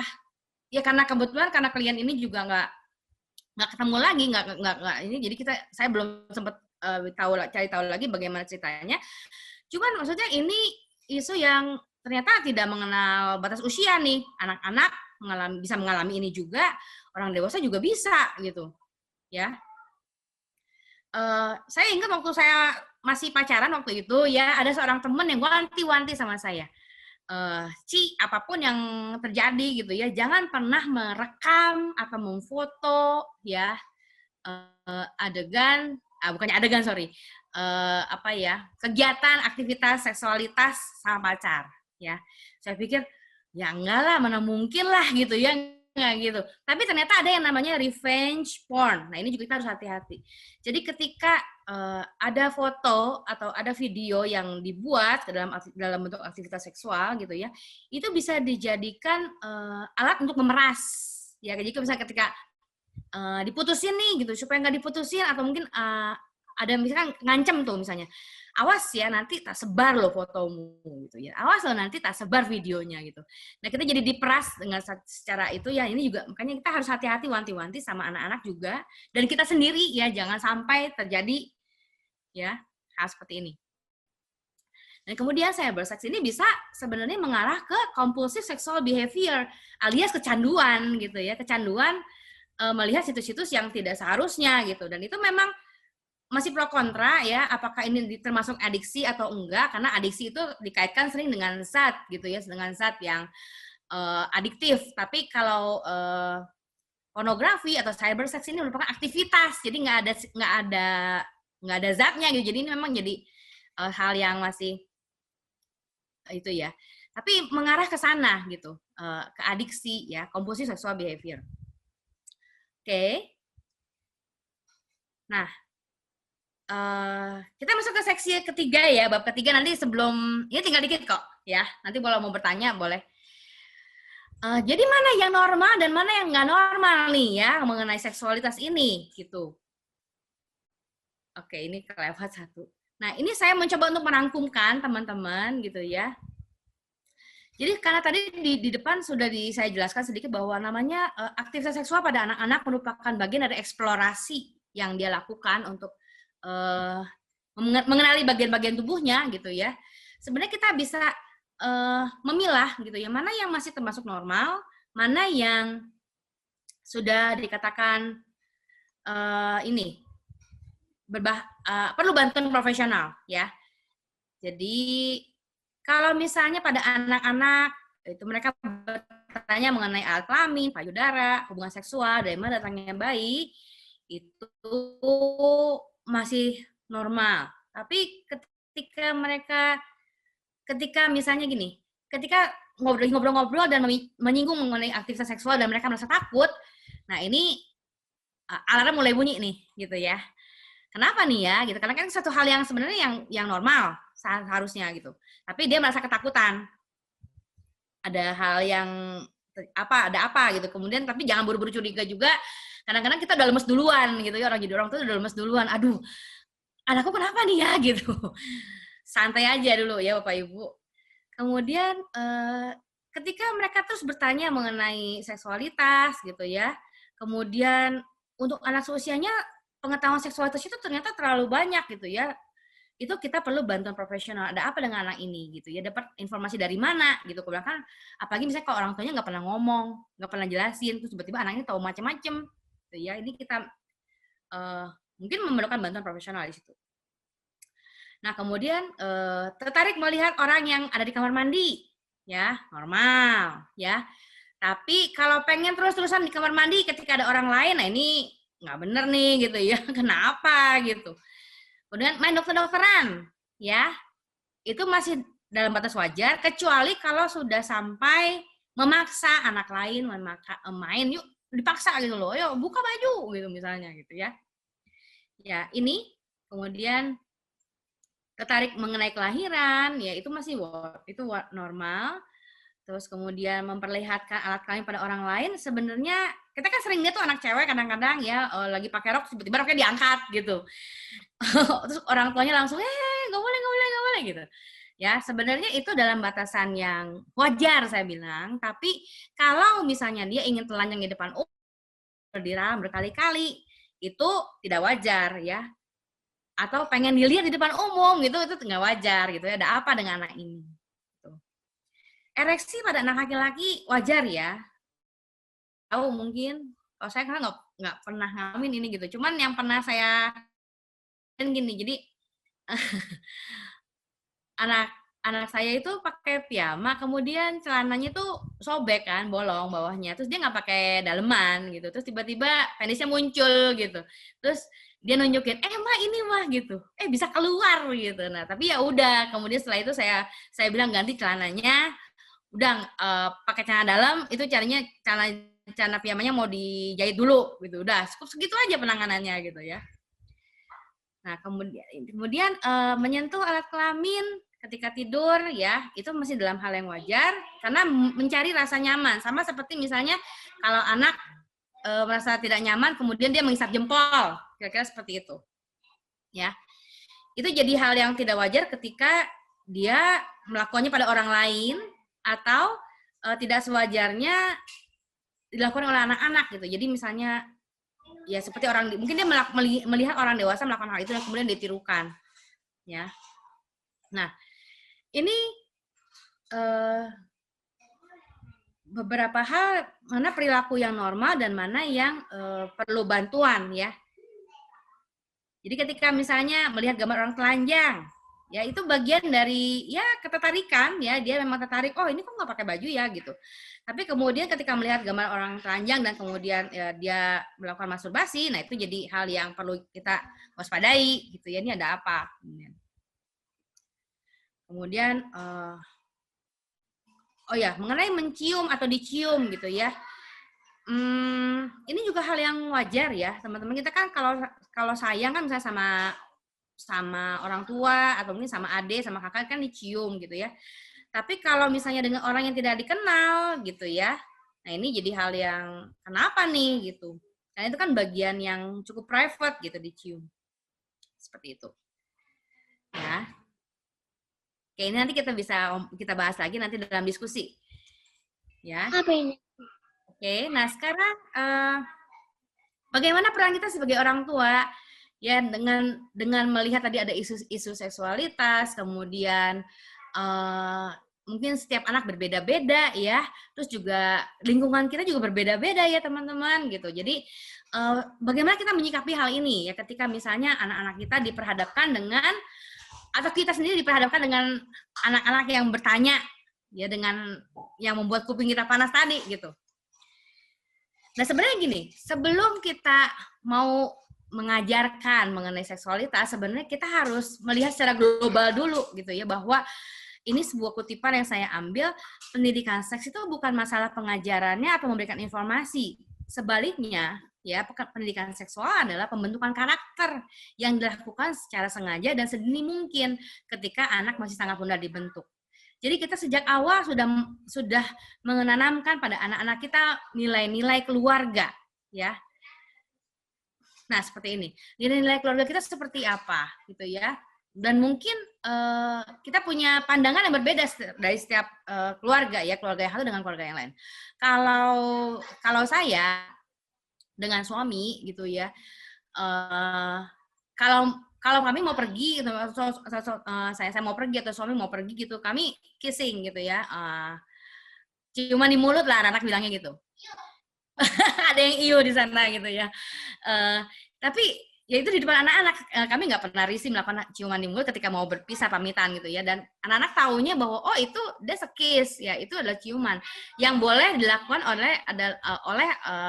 ya karena kebetulan karena klien ini juga nggak ketemu lagi, nggak ini, jadi saya belum sempat cari tahu lagi bagaimana ceritanya. Cuman maksudnya ini isu yang ternyata tidak mengenal batas usia nih. Anak-anak bisa mengalami ini juga, orang dewasa juga bisa gitu. Ya. Saya ingat waktu saya masih pacaran waktu itu ya, ada seorang teman yang wanti-wanti sama saya, Ci, apapun yang terjadi gitu ya, jangan pernah merekam atau memfoto ya kegiatan aktivitas seksualitas sama pacar ya. Saya pikir ya enggak lah, mana mungkin lah gitu ya, nggak gitu. Tapi ternyata ada yang namanya revenge porn. Nah, ini juga kita harus hati-hati. Jadi ketika ada foto atau ada video yang dibuat dalam bentuk aktivitas seksual gitu ya, itu bisa dijadikan alat untuk memeras. Ya, jadi misalnya ketika diputusin nih gitu, supaya nggak diputusin atau mungkin ada misalkan ngancem tuh misalnya, awas ya nanti tak sebar loh fotomu gitu ya, awas loh nanti tak sebar videonya gitu. Nah, kita jadi diperas dengan secara itu ya. Ini juga makanya kita harus hati-hati, wanti-wanti sama anak-anak juga dan kita sendiri ya, jangan sampai terjadi ya hal seperti ini. Dan kemudian cybersex ini bisa sebenarnya mengarah ke compulsive sexual behavior alias kecanduan gitu ya, kecanduan melihat situs-situs yang tidak seharusnya gitu. Dan itu memang masih pro kontra ya, apakah ini termasuk adiksi atau enggak, karena adiksi itu dikaitkan sering dengan zat gitu ya, dengan zat yang adiktif. Tapi kalau pornografi atau cybersex ini merupakan aktivitas, jadi nggak ada zatnya gitu. Jadi ini memang jadi hal yang masih itu ya, tapi mengarah ke sana gitu, ke adiksi ya, compulsive sexual behavior. Oke. Nah, kita masuk ke seksi ketiga ya, bab ketiga nanti sebelum, ini tinggal dikit kok ya, nanti kalau mau bertanya boleh. Jadi mana yang normal dan mana yang nggak normal nih ya mengenai seksualitas ini gitu. Oke, ini kelewat satu. Nah, ini saya mencoba untuk merangkumkan teman-teman gitu ya. Jadi karena tadi di depan sudah saya jelaskan sedikit bahwa namanya aktivitas seksual pada anak-anak merupakan bagian dari eksplorasi yang dia lakukan untuk mengenali bagian-bagian tubuhnya gitu ya. Sebenarnya kita bisa memilah gitu ya, mana yang masih termasuk normal, mana yang sudah dikatakan perlu bantuan profesional ya. Jadi kalau misalnya pada anak-anak itu mereka bertanya mengenai alat kelamin, payudara, hubungan seksual, dari mana datangnya bayi, itu masih normal. Tapi ketika misalnya gini, ketika ngobrol-ngobrol dan menyinggung mengenai aktivitas seksual dan mereka merasa takut, nah ini alarm mulai bunyi nih, gitu ya. Kenapa nih ya? Gitu. Karena kan satu hal yang sebenarnya yang normal seharusnya gitu. Tapi dia merasa ketakutan. Ada hal yang ada apa gitu. Kemudian tapi jangan buru-buru curiga juga. Kadang-kadang kita udah lemes duluan gitu ya, orang tuh udah lemes duluan. Aduh, anakku kenapa nih ya gitu. Santai aja dulu ya Bapak Ibu. Kemudian ketika mereka terus bertanya mengenai seksualitas gitu ya. Kemudian untuk anak seusianya pengetahuan seksualitas itu ternyata terlalu banyak gitu ya. Itu kita perlu bantuan profesional. Ada apa dengan anak ini gitu ya? Dapat informasi dari mana gitu. Kebanyakan apalagi misalnya kalau orang tuanya nggak pernah ngomong, nggak pernah jelasin, terus tiba-tiba anak ini tahu macam-macam gitu ya. Ini kita mungkin memerlukan bantuan profesional di situ. Nah, kemudian tertarik melihat orang yang ada di kamar mandi, ya, normal, ya. Tapi kalau pengen terus-terusan di kamar mandi ketika ada orang lain, nah ini nggak bener nih gitu ya. Kenapa gitu. Kemudian main dokter-dokteran, ya, itu masih dalam batas wajar, kecuali kalau sudah sampai memaksa anak lain main, yuk dipaksa gitu loh, yuk buka baju gitu misalnya gitu ya. Ya ini kemudian tertarik mengenai kelahiran, ya itu masih normal. Terus kemudian memperlihatkan alat kelamin pada orang lain, sebenarnya kita kan sering lihat tuh anak cewek kadang-kadang ya lagi pakai rok tiba-tiba roknya diangkat gitu. Terus orang tuanya langsung nggak boleh gitu. Ya sebenarnya itu dalam batasan yang wajar saya bilang. Tapi kalau misalnya dia ingin telanjang di depan berdiri berkali-kali, itu tidak wajar ya. Atau pengen dilihat di depan umum gitu, itu nggak wajar gitu ya. Ada apa dengan anak ini? Ereksi pada anak laki-laki wajar ya. Tahu mungkin, kalau saya karena nggak pernah ngalamin ini gitu. Cuman yang pernah saya gini, jadi anak saya itu pakai piyama, kemudian celananya tuh sobek kan, bolong bawahnya. Terus dia nggak pakai daleman gitu. Terus tiba-tiba penisnya muncul gitu. Terus dia nunjukin, Mbak ini mah gitu. Bisa keluar gitu. Nah, tapi ya udah. Kemudian setelah itu saya bilang ganti celananya. Udah pakai celana dalam, itu caranya celana piyamanya mau dijahit dulu gitu. Udah cukup segitu aja penanganannya gitu ya. Nah, kemudian menyentuh alat kelamin ketika tidur ya, itu masih dalam hal yang wajar karena mencari rasa nyaman. Sama seperti misalnya kalau anak merasa tidak nyaman kemudian dia menghisap jempol, kira-kira seperti itu. Ya. Itu jadi hal yang tidak wajar ketika dia melakukannya pada orang lain atau tidak sewajarnya dilakukan oleh anak-anak gitu. Jadi misalnya ya seperti mungkin dia melihat orang dewasa melakukan hal itu dan kemudian ditirukan. Ya. Nah, ini beberapa hal mana perilaku yang normal dan mana yang perlu bantuan ya. Jadi ketika misalnya melihat gambar orang telanjang, ya itu bagian dari ya ketertarikan ya, dia memang tertarik, oh ini kok nggak pakai baju ya gitu. Tapi kemudian ketika melihat gambar orang telanjang dan kemudian ya, dia melakukan masturbasi, nah itu jadi hal yang perlu kita waspadai gitu ya, ini ada apa. Kemudian oh ya, mengenai mencium atau dicium gitu ya. Ini juga hal yang wajar ya, teman-teman. Kita kan kalau sayang kan misalnya sama sama orang tua atau mungkin sama adik, sama kakak kan dicium gitu ya. Tapi kalau misalnya dengan orang yang tidak dikenal gitu ya, nah ini jadi hal yang kenapa nih gitu. Karena itu kan bagian yang cukup private gitu dicium. Seperti itu. Ya. Oke, ini nanti kita bahas lagi nanti dalam diskusi. Ya. Apa ini? Oke, nah sekarang bagaimana peran kita sebagai orang tua ya dengan melihat tadi ada isu seksualitas, kemudian mungkin setiap anak berbeda-beda ya, terus juga lingkungan kita juga berbeda-beda ya teman-teman gitu. Jadi bagaimana kita menyikapi hal ini ya ketika misalnya anak-anak kita diperhadapkan dengan atau kita sendiri diperhadapkan dengan anak-anak yang bertanya ya dengan yang membuat kuping kita panas tadi gitu. Nah sebenarnya gini, sebelum kita mau mengajarkan mengenai seksualitas, sebenarnya kita harus melihat secara global dulu gitu ya, bahwa ini sebuah kutipan yang saya ambil, pendidikan seks itu bukan masalah pengajarannya atau memberikan informasi. Sebaliknya, ya pendidikan seksual adalah pembentukan karakter yang dilakukan secara sengaja dan sedini mungkin ketika anak masih sangat muda dibentuk. Jadi kita sejak awal sudah menanamkan pada anak-anak kita nilai-nilai keluarga, ya. Nah seperti ini, nilai-nilai keluarga kita seperti apa, gitu ya. Dan mungkin kita punya pandangan yang berbeda dari setiap keluarga, ya keluarga yang satu dengan keluarga yang lain. Kalau saya dengan suami, gitu ya, kalau kami mau pergi, gitu, saya mau pergi atau suami mau pergi gitu, kami kissing gitu ya, ciuman di mulut lah anak bilangnya gitu. Ada yang iyo di sana gitu ya. Tapi ya itu di depan anak-anak, kami nggak pernah risih melakukan ciuman di mulut ketika mau berpisah pamitan gitu ya. Dan anak-anak taunya bahwa oh itu that's a kiss ya, itu adalah ciuman yang boleh dilakukan oleh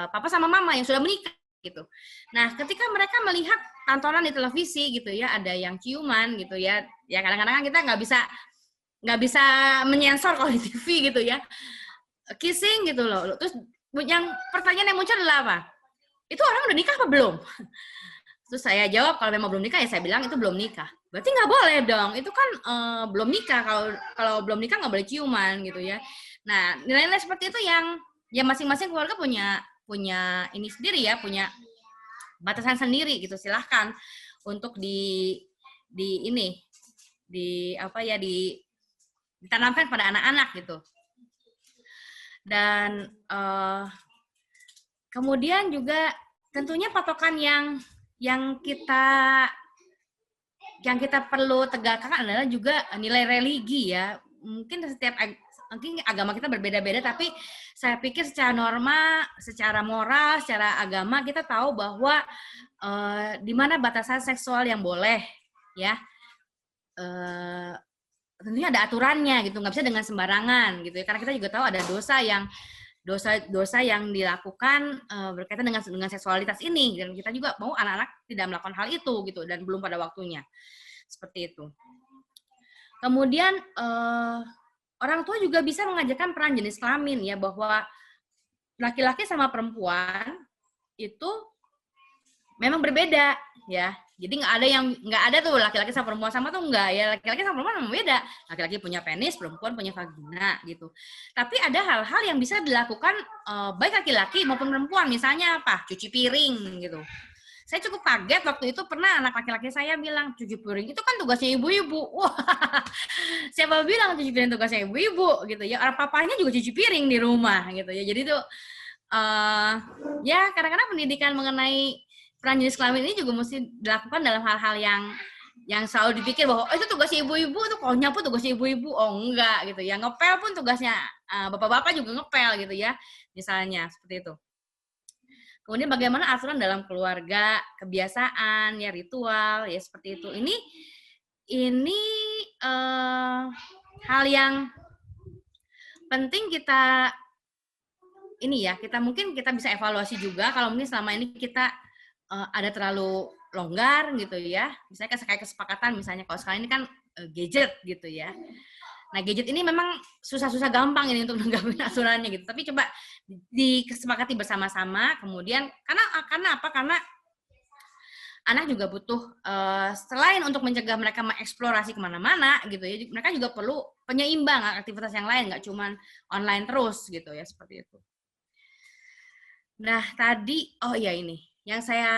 papa sama mama yang sudah menikah gitu. Nah ketika mereka melihat tontonan di televisi gitu ya, ada yang ciuman gitu ya, ya kadang-kadang kita nggak bisa menyensor kalau di TV gitu ya, kissing gitu loh. Terus yang pertanyaan yang muncul adalah apa? Itu orang udah nikah apa belum? Terus saya jawab kalau memang belum nikah ya saya bilang itu belum nikah. Berarti nggak boleh dong, itu kan belum nikah. Kalau belum nikah nggak boleh ciuman gitu ya. Nah nilai-nilai seperti itu yang ya masing-masing keluarga punya ini sendiri ya, punya batasan sendiri gitu. Silahkan untuk ditanamkan pada anak-anak gitu. Dan kemudian juga tentunya patokan yang kita perlu tegakkan adalah juga nilai religi ya. Mungkin agama kita berbeda-beda, tapi saya pikir secara norma, secara moral, secara agama kita tahu bahwa di mana batasan seksual yang boleh ya. Tentunya ada aturannya gitu, nggak bisa dengan sembarangan gitu ya. Karena kita juga tahu ada dosa yang dilakukan berkaitan dengan seksualitas ini, dan kita juga mau anak-anak tidak melakukan hal itu gitu, dan belum pada waktunya seperti itu. Kemudian orang tua juga bisa mengajarkan peran jenis kelamin ya, bahwa laki-laki sama perempuan itu memang berbeda ya. Jadi nggak ada tuh laki-laki sama perempuan sama tuh enggak ya. Laki-laki sama perempuan memang beda. Laki-laki punya penis, perempuan punya vagina gitu. Tapi ada hal-hal yang bisa dilakukan baik laki-laki maupun perempuan. Misalnya apa? Cuci piring gitu. Saya cukup kaget waktu itu pernah anak laki-laki saya bilang cuci piring itu kan tugasnya ibu-ibu. Wah, siapa bilang cuci piring tugasnya ibu-ibu gitu ya. Orang papanya juga cuci piring di rumah gitu ya. Jadi tuh ya kadang-kadang pendidikan mengenai peran jenis kelamin ini juga mesti dilakukan dalam hal-hal yang selalu dipikir bahwa itu tugasnya ibu-ibu, tuh kalau nyapu tugasnya ibu-ibu. Oh enggak gitu ya, ngepel pun tugasnya bapak-bapak juga ngepel gitu ya, misalnya seperti itu. Kemudian bagaimana aturan dalam keluarga, kebiasaan ya, ritual ya seperti itu. Ini hal yang penting kita mungkin kita bisa evaluasi juga kalau mungkin selama ini kita ada terlalu longgar gitu ya. Misalnya kayak kesepakatan, misalnya kalau sekarang ini kan gadget gitu ya. Nah gadget ini memang susah-susah gampang ini untuk menanggapi aturannya gitu. Tapi coba disepakati bersama-sama. Kemudian karena apa? Karena anak juga butuh selain untuk mencegah mereka mengeksplorasi kemana-mana gitu ya, mereka juga perlu penyeimbang aktivitas yang lain, nggak cuman online terus gitu ya, seperti itu. Nah tadi, oh ya ini yang saya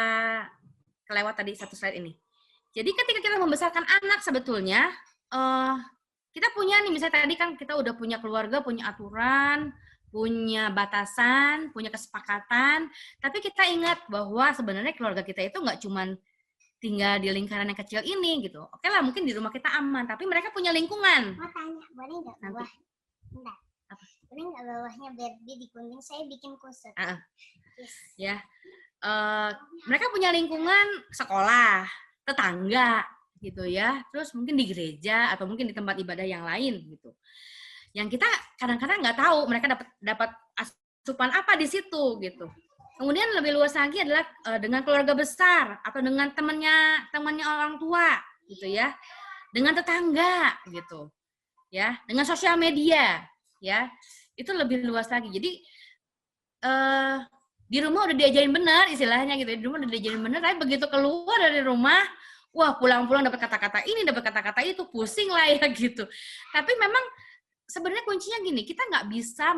kelewat tadi satu slide ini. Jadi ketika kita membesarkan anak sebetulnya kita punya nih, misalnya tadi kan kita udah punya keluarga, punya aturan, punya batasan, punya kesepakatan, tapi kita ingat bahwa sebenarnya keluarga kita itu nggak cuman tinggal di lingkaran yang kecil ini gitu. Oke lah, mungkin di rumah kita aman, tapi mereka punya lingkungan. Mau tanya, boleh nggak bawah? Bentar. Boleh nggak bawahnya biar dia digunting? Saya bikin kusut. Yes. Ya, mereka punya lingkungan sekolah, tetangga gitu ya, terus mungkin di gereja atau mungkin di tempat ibadah yang lain gitu. Yang kita kadang-kadang nggak tahu mereka dapat asupan apa di situ gitu. Kemudian lebih luas lagi adalah dengan keluarga besar atau dengan temannya orang tua gitu ya, dengan tetangga gitu ya, dengan sosial media ya, itu lebih luas lagi. Jadi di rumah udah diajarin benar istilahnya gitu, di rumah udah diajarin benar, tapi begitu keluar dari rumah, wah pulang-pulang dapat kata-kata ini, dapat kata-kata itu, pusing lah ya gitu. Tapi memang sebenarnya kuncinya gini, kita nggak bisa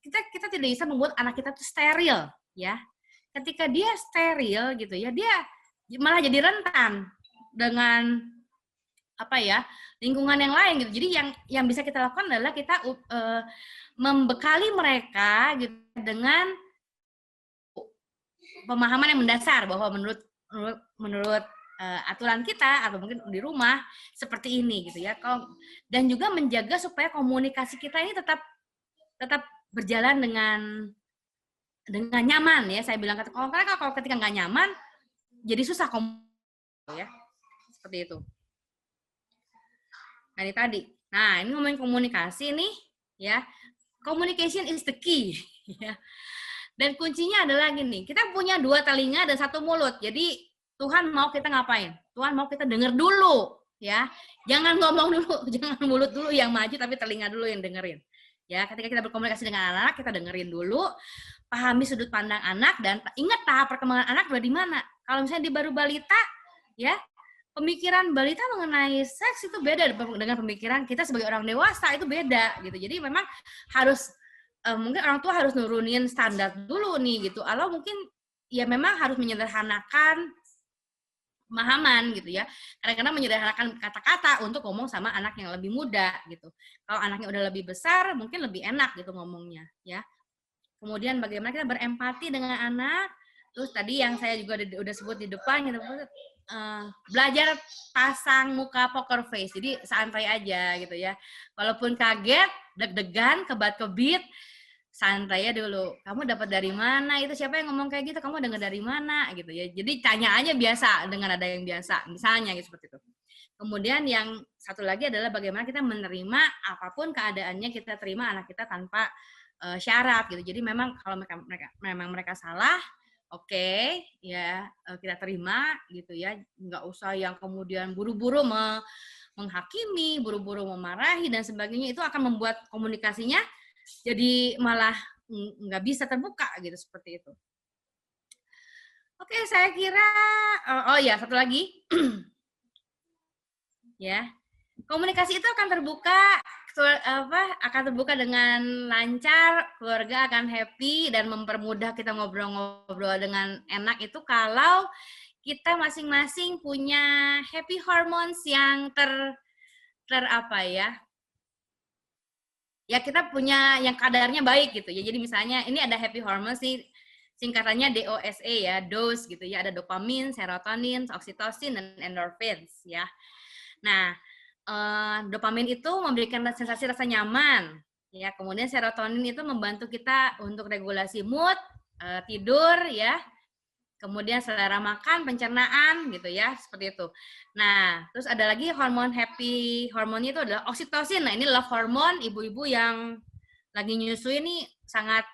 kita tidak bisa membuat anak kita tuh steril ya. Ketika dia steril gitu ya, dia malah jadi rentan dengan apa ya, lingkungan yang lain gitu. Jadi yang bisa kita lakukan adalah kita membekali mereka gitu dengan pemahaman yang mendasar bahwa menurut aturan kita atau mungkin di rumah seperti ini gitu ya. Dan juga menjaga supaya komunikasi kita ini tetap berjalan dengan nyaman ya. Saya bilang karena kalau ketika nggak nyaman jadi susah komunikasi ya. Seperti itu. Nah, ini tadi. Nah, ini ngomongin komunikasi nih ya. Communication is the key ya. Dan kuncinya adalah gini, kita punya 2 telinga dan 1 mulut. Jadi Tuhan mau kita ngapain? Tuhan mau kita dengar dulu, ya. Jangan ngomong dulu, jangan mulut dulu yang maju, tapi telinga dulu yang dengerin. Ya, ketika kita berkomunikasi dengan anak, kita dengerin dulu, pahami sudut pandang anak, dan ingat tahap perkembangan anak udah di mana. Kalau misalnya dia baru balita, ya, pemikiran balita mengenai seks itu beda dengan pemikiran kita sebagai orang dewasa, itu beda gitu. Jadi memang harus mungkin orang tua harus nurunin standar dulu nih gitu. Atau mungkin ya memang harus menyederhanakan pemahaman gitu ya. Kadang-kadang menyederhanakan kata-kata untuk ngomong sama anak yang lebih muda gitu. Kalau anaknya udah lebih besar, mungkin lebih enak gitu ngomongnya ya. Kemudian bagaimana kita berempati dengan anak. Terus tadi yang saya juga udah sebut di depan gitu, belajar pasang muka poker face. Jadi santai aja gitu ya. Walaupun kaget, deg-degan, kebat-kebit, santai ya dulu. Kamu dapat dari mana? Itu siapa yang ngomong kayak gitu? Kamu dengar dari mana? Gitu ya. Jadi tanya aja biasa dengan ada yang biasa. Misalnya gitu seperti itu. Kemudian yang satu lagi adalah bagaimana kita menerima apapun keadaannya, kita terima anak kita tanpa syarat gitu. Jadi memang kalau mereka salah, oke, ya kita terima gitu ya. Nggak usah yang kemudian buru-buru menghakimi, buru-buru memarahi dan sebagainya. Itu akan membuat komunikasinya jadi malah nggak bisa terbuka gitu, seperti itu. Oke, saya kira oh ya satu lagi ya, komunikasi itu akan terbuka dengan lancar, keluarga akan happy dan mempermudah kita ngobrol-ngobrol dengan enak itu kalau kita masing-masing punya happy hormones yang apa ya, kita punya yang kadarnya baik gitu ya. Jadi misalnya ini ada happy hormones sih, singkatannya DOSA ya, dose gitu ya. Ada dopamin, serotonin, oksitosin, dan endorphins ya. Nah, dopamin itu memberikan sensasi rasa nyaman ya. Kemudian serotonin itu membantu kita untuk regulasi mood, tidur ya. Kemudian selera makan, pencernaan gitu ya, seperti itu. Nah, terus ada lagi hormon happy, hormonnya itu adalah oksitosin. Nah, ini love hormone, ibu-ibu yang lagi nyusui ini sangat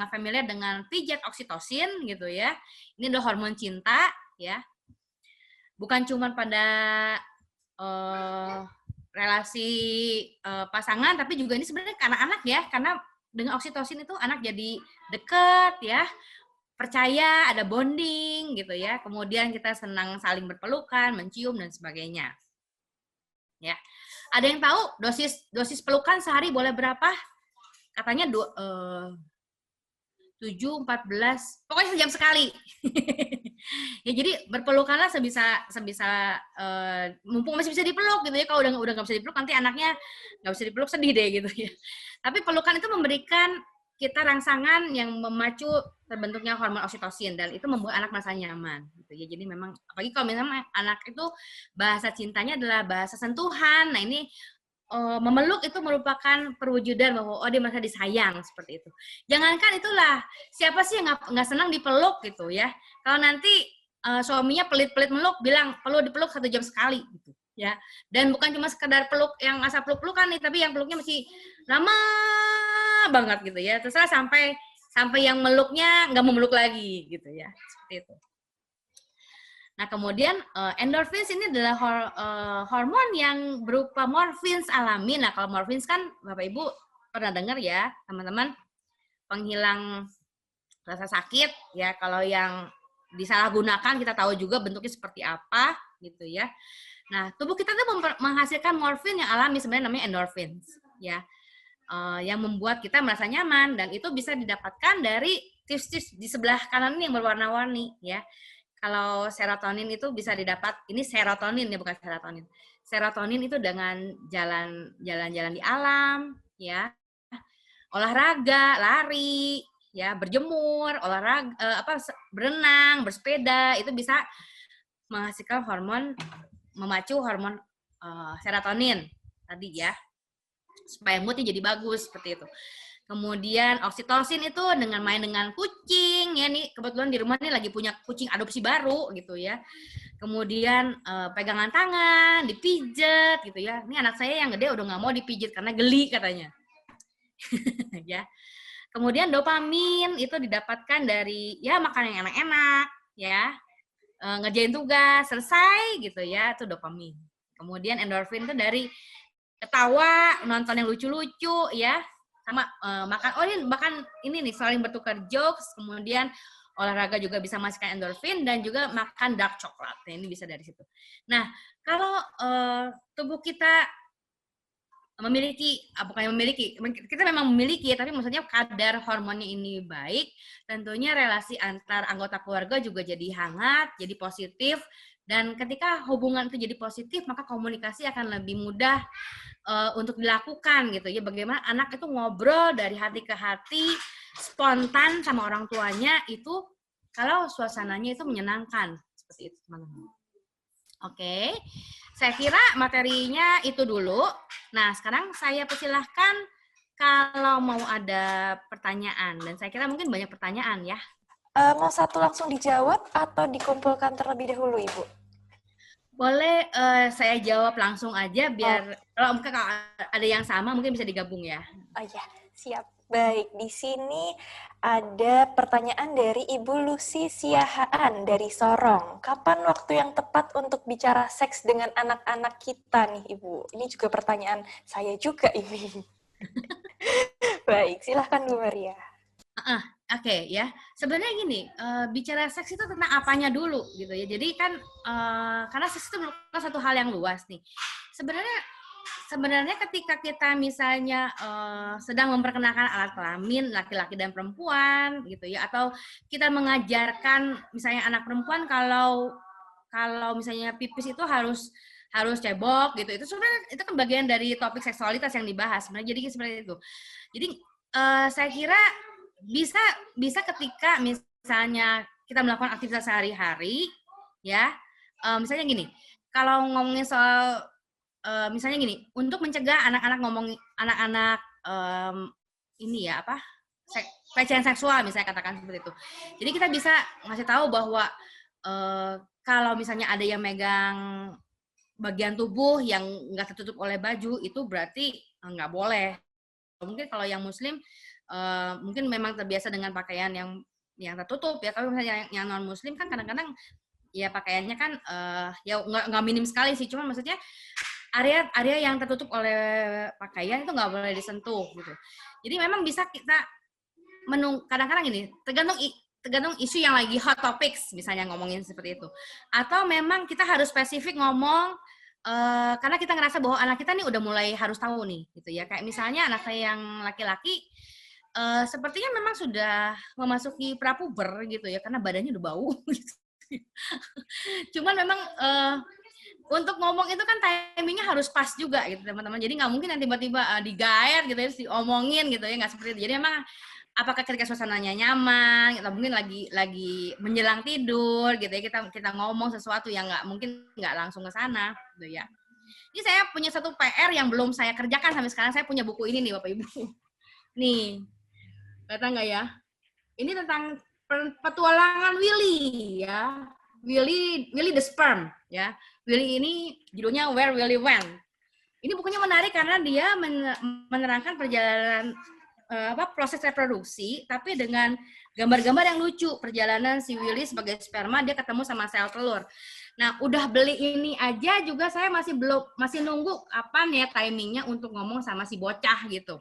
familiar dengan pijat oksitosin gitu ya. Ini adalah hormon cinta ya. Bukan cuma pada relasi pasangan, tapi juga ini sebenarnya ke anak-anak ya, karena dengan oksitosin itu anak jadi dekat ya. percaya, ada bonding gitu ya. Kemudian kita senang saling berpelukan, mencium dan sebagainya. Ya. Ada yang tahu dosis pelukan sehari boleh berapa? Katanya 7, 14, pokoknya sejam sekali. Ya jadi berpelukanlah sebisa mumpung masih bisa dipeluk gitu ya. Kalau udah nggak bisa dipeluk nanti anaknya nggak bisa dipeluk, sedih deh gitu ya. Tapi pelukan itu memberikan kita rangsangan yang memacu terbentuknya hormon oksitosin dan itu membuat anak merasa nyaman gitu ya. Jadi memang apalagi kalau misalnya anak itu bahasa cintanya adalah bahasa sentuhan. Nah, ini memeluk itu merupakan perwujudan bahwa dia merasa disayang seperti itu. Jangankan itulah, siapa sih yang nggak senang dipeluk gitu ya. Kalau nanti suaminya pelit-pelit meluk, bilang perlu dipeluk 1 jam sekali gitu ya. Dan bukan cuma sekedar peluk yang asal peluk-pelukan nih, tapi yang peluknya masih lama banget gitu ya. Terserah sampai yang meluknya nggak mau meluk lagi gitu ya. Seperti itu. Nah, kemudian endorfins ini adalah hormon yang berupa morfins alami. Nah, kalau morfins kan Bapak Ibu pernah dengar ya, teman-teman, penghilang rasa sakit ya. Kalau yang disalahgunakan kita tahu juga bentuknya seperti apa gitu ya. Nah, tubuh kita tuh menghasilkan morfin yang alami, sebenarnya namanya endorfins ya. Yang membuat kita merasa nyaman dan itu bisa didapatkan dari tips-tips di sebelah kanan ini yang berwarna-warni ya. Kalau serotonin itu bisa didapat, ini serotonin ya, bukan serotonin. Serotonin itu dengan jalan-jalan di alam, ya, olahraga, lari, ya, berjemur, olahraga, berenang, bersepeda, itu bisa menghasilkan hormon, memacu hormon serotonin tadi ya, supaya moodnya jadi bagus seperti itu. Kemudian oksitosin itu dengan main dengan kucing ya, nih kebetulan di rumah nih lagi punya kucing adopsi baru gitu ya. Kemudian pegangan tangan, dipijet gitu ya. Ini anak saya yang gede udah nggak mau dipijet karena geli katanya. Ya. Kemudian dopamin itu didapatkan dari ya makan yang enak-enak ya. Ngerjain tugas selesai gitu ya, itu dopamin. Kemudian endorfin itu dari ketawa, nonton yang lucu-lucu ya. Sama makan ini nih saling bertukar jokes, kemudian olahraga juga bisa menghasilkan endorfin dan juga makan dark coklat. Nah, ini bisa dari situ. Nah, kalau tubuh kita kita memang memiliki, tapi maksudnya kadar hormonnya ini baik, tentunya relasi antar anggota keluarga juga jadi hangat, jadi positif, dan ketika hubungan itu jadi positif, maka komunikasi akan lebih mudah untuk dilakukan gitu ya. Bagaimana anak itu ngobrol dari hati ke hati, spontan sama orang tuanya itu kalau suasananya itu menyenangkan. Seperti itu, teman-teman. Oke. Saya kira materinya itu dulu. Nah, sekarang saya persilahkan kalau mau ada pertanyaan. Dan saya kira mungkin banyak pertanyaan ya. Mau satu langsung dijawab atau dikumpulkan terlebih dahulu, Ibu? Boleh saya jawab langsung aja biar kalau mungkin ada yang sama mungkin bisa digabung ya. Oh ya, siap. Baik, di sini ada pertanyaan dari Ibu Lucy Siahaan dari Sorong. Kapan waktu yang tepat untuk bicara seks dengan anak-anak kita nih, Ibu? Ini juga pertanyaan saya juga ini. Baik, silahkan Bu Maria. Oke, ya. Sebenarnya gini, bicara seks itu tentang apanya dulu gitu ya. Jadi kan karena seks itu merupakan satu hal yang luas nih. Sebenarnya ketika kita misalnya sedang memperkenalkan alat kelamin laki-laki dan perempuan gitu ya, atau kita mengajarkan misalnya anak perempuan kalau misalnya pipis itu harus cebok gitu. Itu sebenarnya itu kan bagian dari topik seksualitas yang dibahas. Sebenarnya jadi seperti itu. Jadi saya kira bisa ketika misalnya kita melakukan aktivitas sehari-hari ya, misalnya gini, kalau ngomongin soal misalnya gini, untuk mencegah anak-anak ini ya pelecehan seksual misalnya katakan seperti itu. Jadi kita bisa ngasih tahu bahwa kalau misalnya ada yang megang bagian tubuh yang nggak tertutup oleh baju itu berarti nggak boleh. Mungkin kalau yang Muslim mungkin memang terbiasa dengan pakaian yang tertutup ya, tapi misalnya yang non Muslim kan kadang-kadang ya pakaiannya kan ya nggak minim sekali sih, cuma maksudnya area yang tertutup oleh pakaian itu nggak boleh disentuh gitu. Jadi memang bisa kita kadang-kadang ini tergantung tergantung isu yang lagi hot topics, misalnya ngomongin seperti itu. Atau memang kita harus spesifik ngomong, karena kita ngerasa bahwa anak kita nih udah mulai harus tahu nih, gitu ya. Kayak misalnya anak saya yang laki-laki, sepertinya memang sudah memasuki prapuber gitu ya, karena badannya udah bau. Gitu. Cuman memang untuk ngomong itu kan timingnya harus pas juga gitu teman-teman. Jadi nggak mungkin yang tiba-tiba digaet gitu ya, diomongin gitu ya, nggak seperti itu. Jadi memang apakah ketika suasananya nyaman, atau mungkin lagi menjelang tidur gitu ya, kita ngomong sesuatu yang nggak langsung ke sana gitu ya. Ini saya punya satu PR yang belum saya kerjakan sampai sekarang. Saya punya buku ini nih Bapak Ibu. Nih, kata nggak ya? Ini tentang petualangan Willy ya. Willy the Sperm ya. Willy ini judulnya Where Willy Went. Ini bukunya menarik karena dia menerangkan perjalanan proses reproduksi, tapi dengan gambar-gambar yang lucu, perjalanan si Willy sebagai sperma, dia ketemu sama sel telur. Nah, udah beli ini aja juga saya masih nunggu kapan ya timingnya untuk ngomong sama si bocah gitu.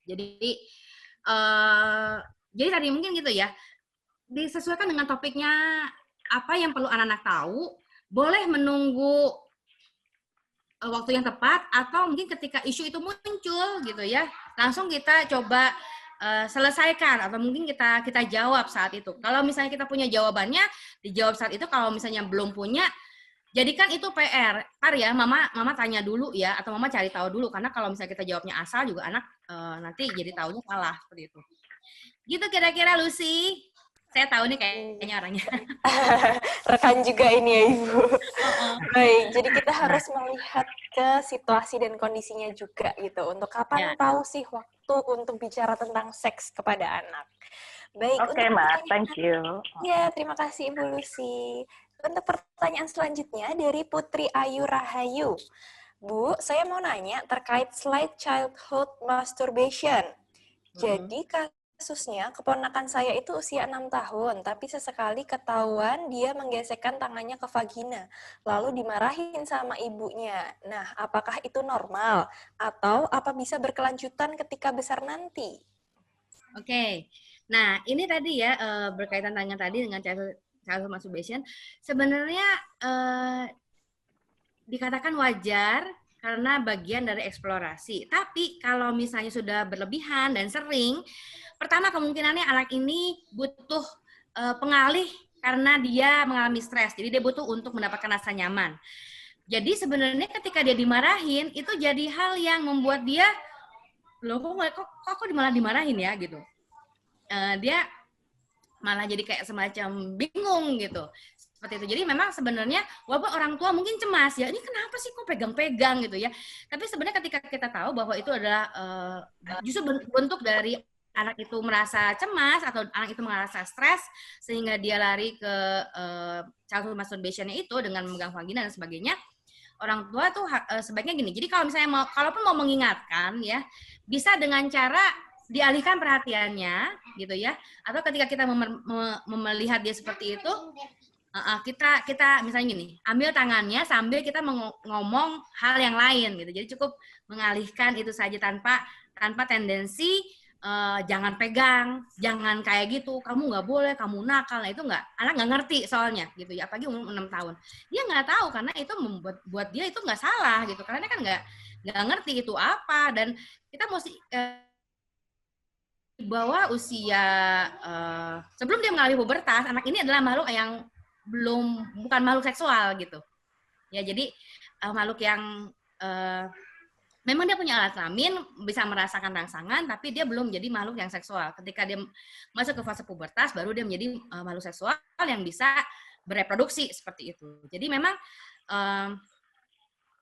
Jadi tadi mungkin gitu ya, disesuaikan dengan topiknya apa yang perlu anak-anak tahu, boleh menunggu waktu yang tepat, atau mungkin ketika isu itu muncul gitu ya, langsung kita coba selesaikan, atau mungkin kita jawab saat itu. Kalau misalnya kita punya jawabannya, dijawab saat itu. Kalau misalnya belum punya, jadikan itu PR. Ntar ya, mama tanya dulu ya, atau mama cari tahu dulu, karena kalau misalnya kita jawabnya asal juga anak nanti jadi taunya salah seperti itu. Gitu kira-kira Lucy. Saya tahu nih kayaknya orangnya. Rekan juga ini ya Ibu. Baik, jadi kita harus melihat ke situasi dan kondisinya juga gitu. Untuk kapan tahu sih waktu untuk bicara tentang seks kepada anak. Baik. Oke, Mas. Thank you. Ya, terima kasih Ibu Lucy. Untuk pertanyaan selanjutnya dari Putri Ayu Rahayu. Bu, saya mau nanya terkait slide childhood masturbation. Jadi kasusnya, keponakan saya itu usia 6 tahun, tapi sesekali ketahuan dia menggesekkan tangannya ke vagina, lalu dimarahin sama ibunya. Nah, apakah itu normal? Atau apa bisa berkelanjutan ketika besar nanti? Oke. Nah, ini tadi ya, berkaitan tanya tadi dengan childhood masturbation, sebenarnya dikatakan wajar karena bagian dari eksplorasi. Tapi kalau misalnya sudah berlebihan dan sering, pertama kemungkinannya anak ini butuh pengalih karena dia mengalami stres. Jadi dia butuh untuk mendapatkan rasa nyaman. Jadi sebenarnya ketika dia dimarahin, itu jadi hal yang membuat dia, loh kok malah dimarahin ya gitu. Dia malah jadi kayak semacam bingung gitu. Seperti itu. Jadi memang sebenarnya walaupun orang tua mungkin cemas ya, ini kenapa sih kok pegang-pegang gitu ya. Tapi sebenarnya ketika kita tahu bahwa itu adalah justru bentuk dari anak itu merasa cemas atau anak itu merasa stres sehingga dia lari ke childhood masturbation-nya itu dengan memegang vagina dan sebagainya. Orang tua tuh sebaiknya gini. Jadi kalau misalnya kalaupun mau mengingatkan ya, bisa dengan cara dialihkan perhatiannya gitu ya. Atau ketika kita melihat dia seperti itu, kita misalnya gini, ambil tangannya sambil kita ngomong hal yang lain gitu. Jadi cukup mengalihkan itu saja tanpa tendensi jangan pegang, jangan kayak gitu, kamu nggak boleh, kamu nakal. Nah itu anak nggak ngerti soalnya gitu ya, apalagi umur 6 tahun. Dia nggak tahu karena itu buat dia itu nggak salah gitu, karena dia kan nggak ngerti itu apa. Dan kita mesti bahwa usia sebelum dia mengalami pubertas, anak ini adalah makhluk yang bukan makhluk seksual gitu ya. Jadi makhluk yang memang dia punya alat kelamin, bisa merasakan rangsangan, tapi dia belum jadi makhluk yang seksual. Ketika dia masuk ke fase pubertas, baru dia menjadi makhluk seksual yang bisa bereproduksi seperti itu. Jadi memang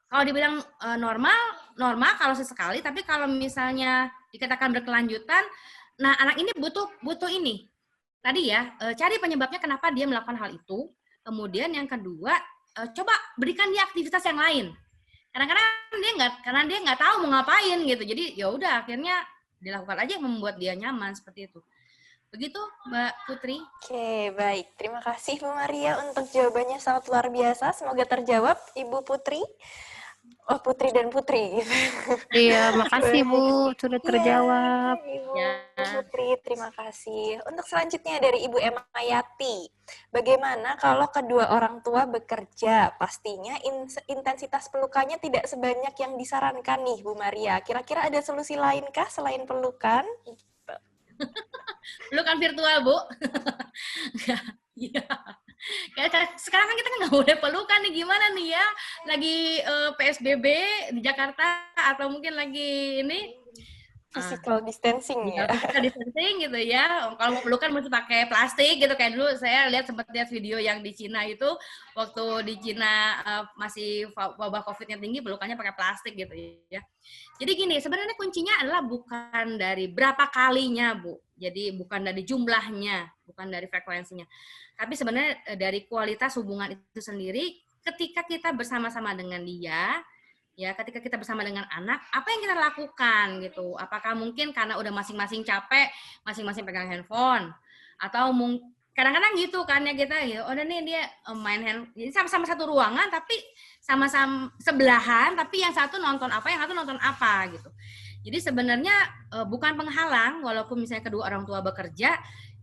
kalau dibilang normal kalau sesekali, tapi kalau misalnya dikatakan berkelanjutan, nah anak ini butuh ini. Tadi ya, cari penyebabnya kenapa dia melakukan hal itu. Kemudian yang kedua, coba berikan dia aktivitas yang lain. Karena dia nggak tahu mau ngapain gitu. Jadi ya udah akhirnya dilakukan aja yang membuat dia nyaman seperti itu. Begitu Mbak Putri. Oke, baik. Terima kasih Bu Maria untuk jawabannya sangat luar biasa. Semoga terjawab Ibu Putri. Oh, Putri dan Putri. Iya, makasih Bu, sudah terjawab. Ibu Ya. Putri, terima kasih. Untuk selanjutnya dari Ibu Emayati, bagaimana kalau kedua orang tua bekerja? Pastinya intensitas pelukannya tidak sebanyak yang disarankan nih, Bu Maria. Kira-kira ada solusi lainkah selain pelukan? Pelukan virtual, Bu. Iya. Sekarang kan kita nggak boleh pelukan nih, gimana nih ya? Lagi PSBB di Jakarta atau mungkin lagi ini Physical distancing ya. Physical distancing gitu ya. Kalau mau pelukan mesti pakai plastik gitu. Kayak dulu saya sempat lihat video yang di Cina itu, waktu di Cina masih wabah COVID-nya tinggi, pelukannya pakai plastik gitu ya. Jadi gini, sebenarnya kuncinya adalah bukan dari berapa kalinya, Bu. Jadi bukan dari jumlahnya, bukan dari frekuensinya. Tapi sebenarnya dari kualitas hubungan itu sendiri, ketika kita bersama-sama dengan dia, ya ketika kita bersama dengan anak, apa yang kita lakukan gitu? Apakah mungkin karena udah masing-masing capek, masing-masing pegang handphone, atau kadang-kadang gitu kan ya kita ya, udah nih dia main handphone, jadi sama-sama satu ruangan tapi sama-sama sebelahan, tapi yang satu nonton apa, yang satu nonton apa gitu. Jadi sebenarnya bukan penghalang, walaupun misalnya kedua orang tua bekerja,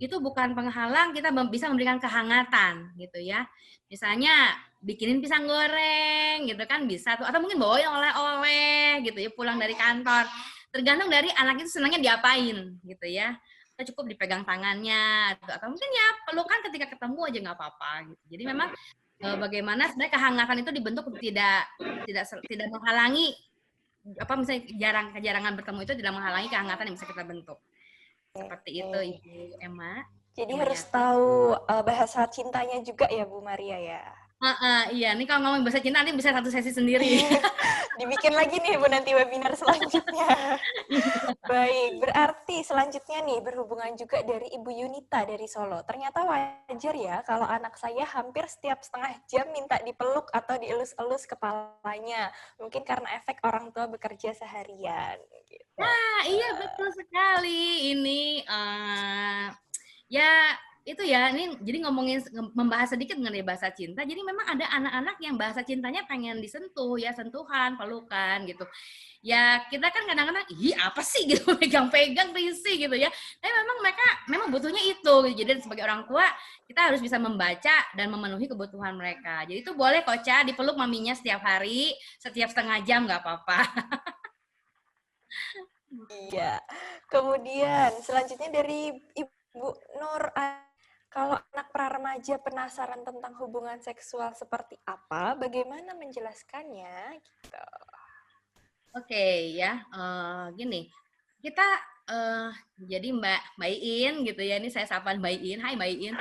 itu bukan penghalang kita bisa memberikan kehangatan gitu ya. Misalnya bikinin pisang goreng gitu kan bisa tuh, atau mungkin bawain oleh-oleh gitu ya pulang dari kantor. Tergantung dari anak itu senangnya diapain gitu ya. Kita cukup dipegang tangannya atau mungkin ya pelukan ketika ketemu aja nggak apa-apa gitu. Jadi memang bagaimana sebenarnya kehangatan itu dibentuk tidak menghalangi apa misalnya kejarangan bertemu itu tidak menghalangi kehangatan yang bisa kita bentuk. Seperti itu Ibu Emma. Jadi harus tahu bahasa cintanya juga ya Bu Maria ya. Iya, nih kalau ngomong bahasa cinta nanti bisa satu sesi sendiri. Dibikin lagi nih Bu nanti webinar selanjutnya. Baik, berarti selanjutnya nih berhubungan juga dari Ibu Yunita dari Solo. Ternyata wajar ya kalau anak saya hampir setiap setengah jam minta dipeluk atau dielus-elus kepalanya. Mungkin karena efek orang tua bekerja seharian. Gitu. Nah, iya betul sekali. Ini ya itu ya, ini jadi membahas sedikit mengenai bahasa cinta. Jadi memang ada anak-anak yang bahasa cintanya pengen disentuh ya, sentuhan, pelukan gitu. Ya kita kan kadang-kadang, apa sih gitu, pegang-pegang risih gitu ya. Tapi memang mereka memang butuhnya itu. Jadi sebagai orang tua kita harus bisa membaca dan memenuhi kebutuhan mereka. Jadi itu boleh kok Ca, dipeluk maminya setiap hari, setiap setengah jam nggak apa-apa. Iya. Kemudian selanjutnya dari Ibu Nur, kalau anak pra-remaja penasaran tentang hubungan seksual seperti apa, bagaimana menjelaskannya? Gitu. Oke, ya, gini, kita jadi Mbak Iin gitu ya, ini saya sapa Mbak Iin, hai Mbak Iin.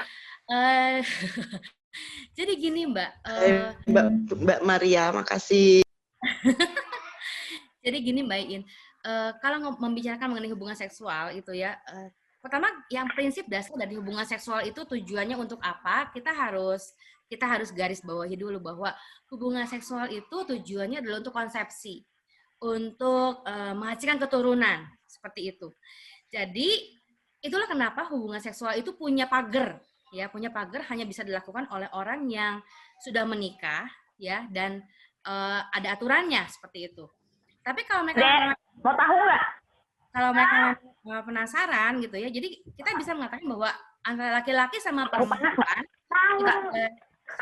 Jadi gini Mbak. Mbak Maria, makasih. Jadi gini Mbak Iin, kalau membicarakan mengenai hubungan seksual itu ya, pertama yang prinsip dasar dari hubungan seksual itu tujuannya untuk apa, kita harus garis bawahi dulu bahwa hubungan seksual itu tujuannya adalah untuk konsepsi, untuk menghasilkan keturunan, seperti itu. Jadi itulah kenapa hubungan seksual itu punya pagar, ya, punya pagar hanya bisa dilakukan oleh orang yang sudah menikah, ya, dan ada aturannya seperti itu. Tapi kalau mereka mau tahu nggak? Kalau mereka penasaran gitu ya, jadi kita bisa mengatakan bahwa antara laki-laki sama perempuan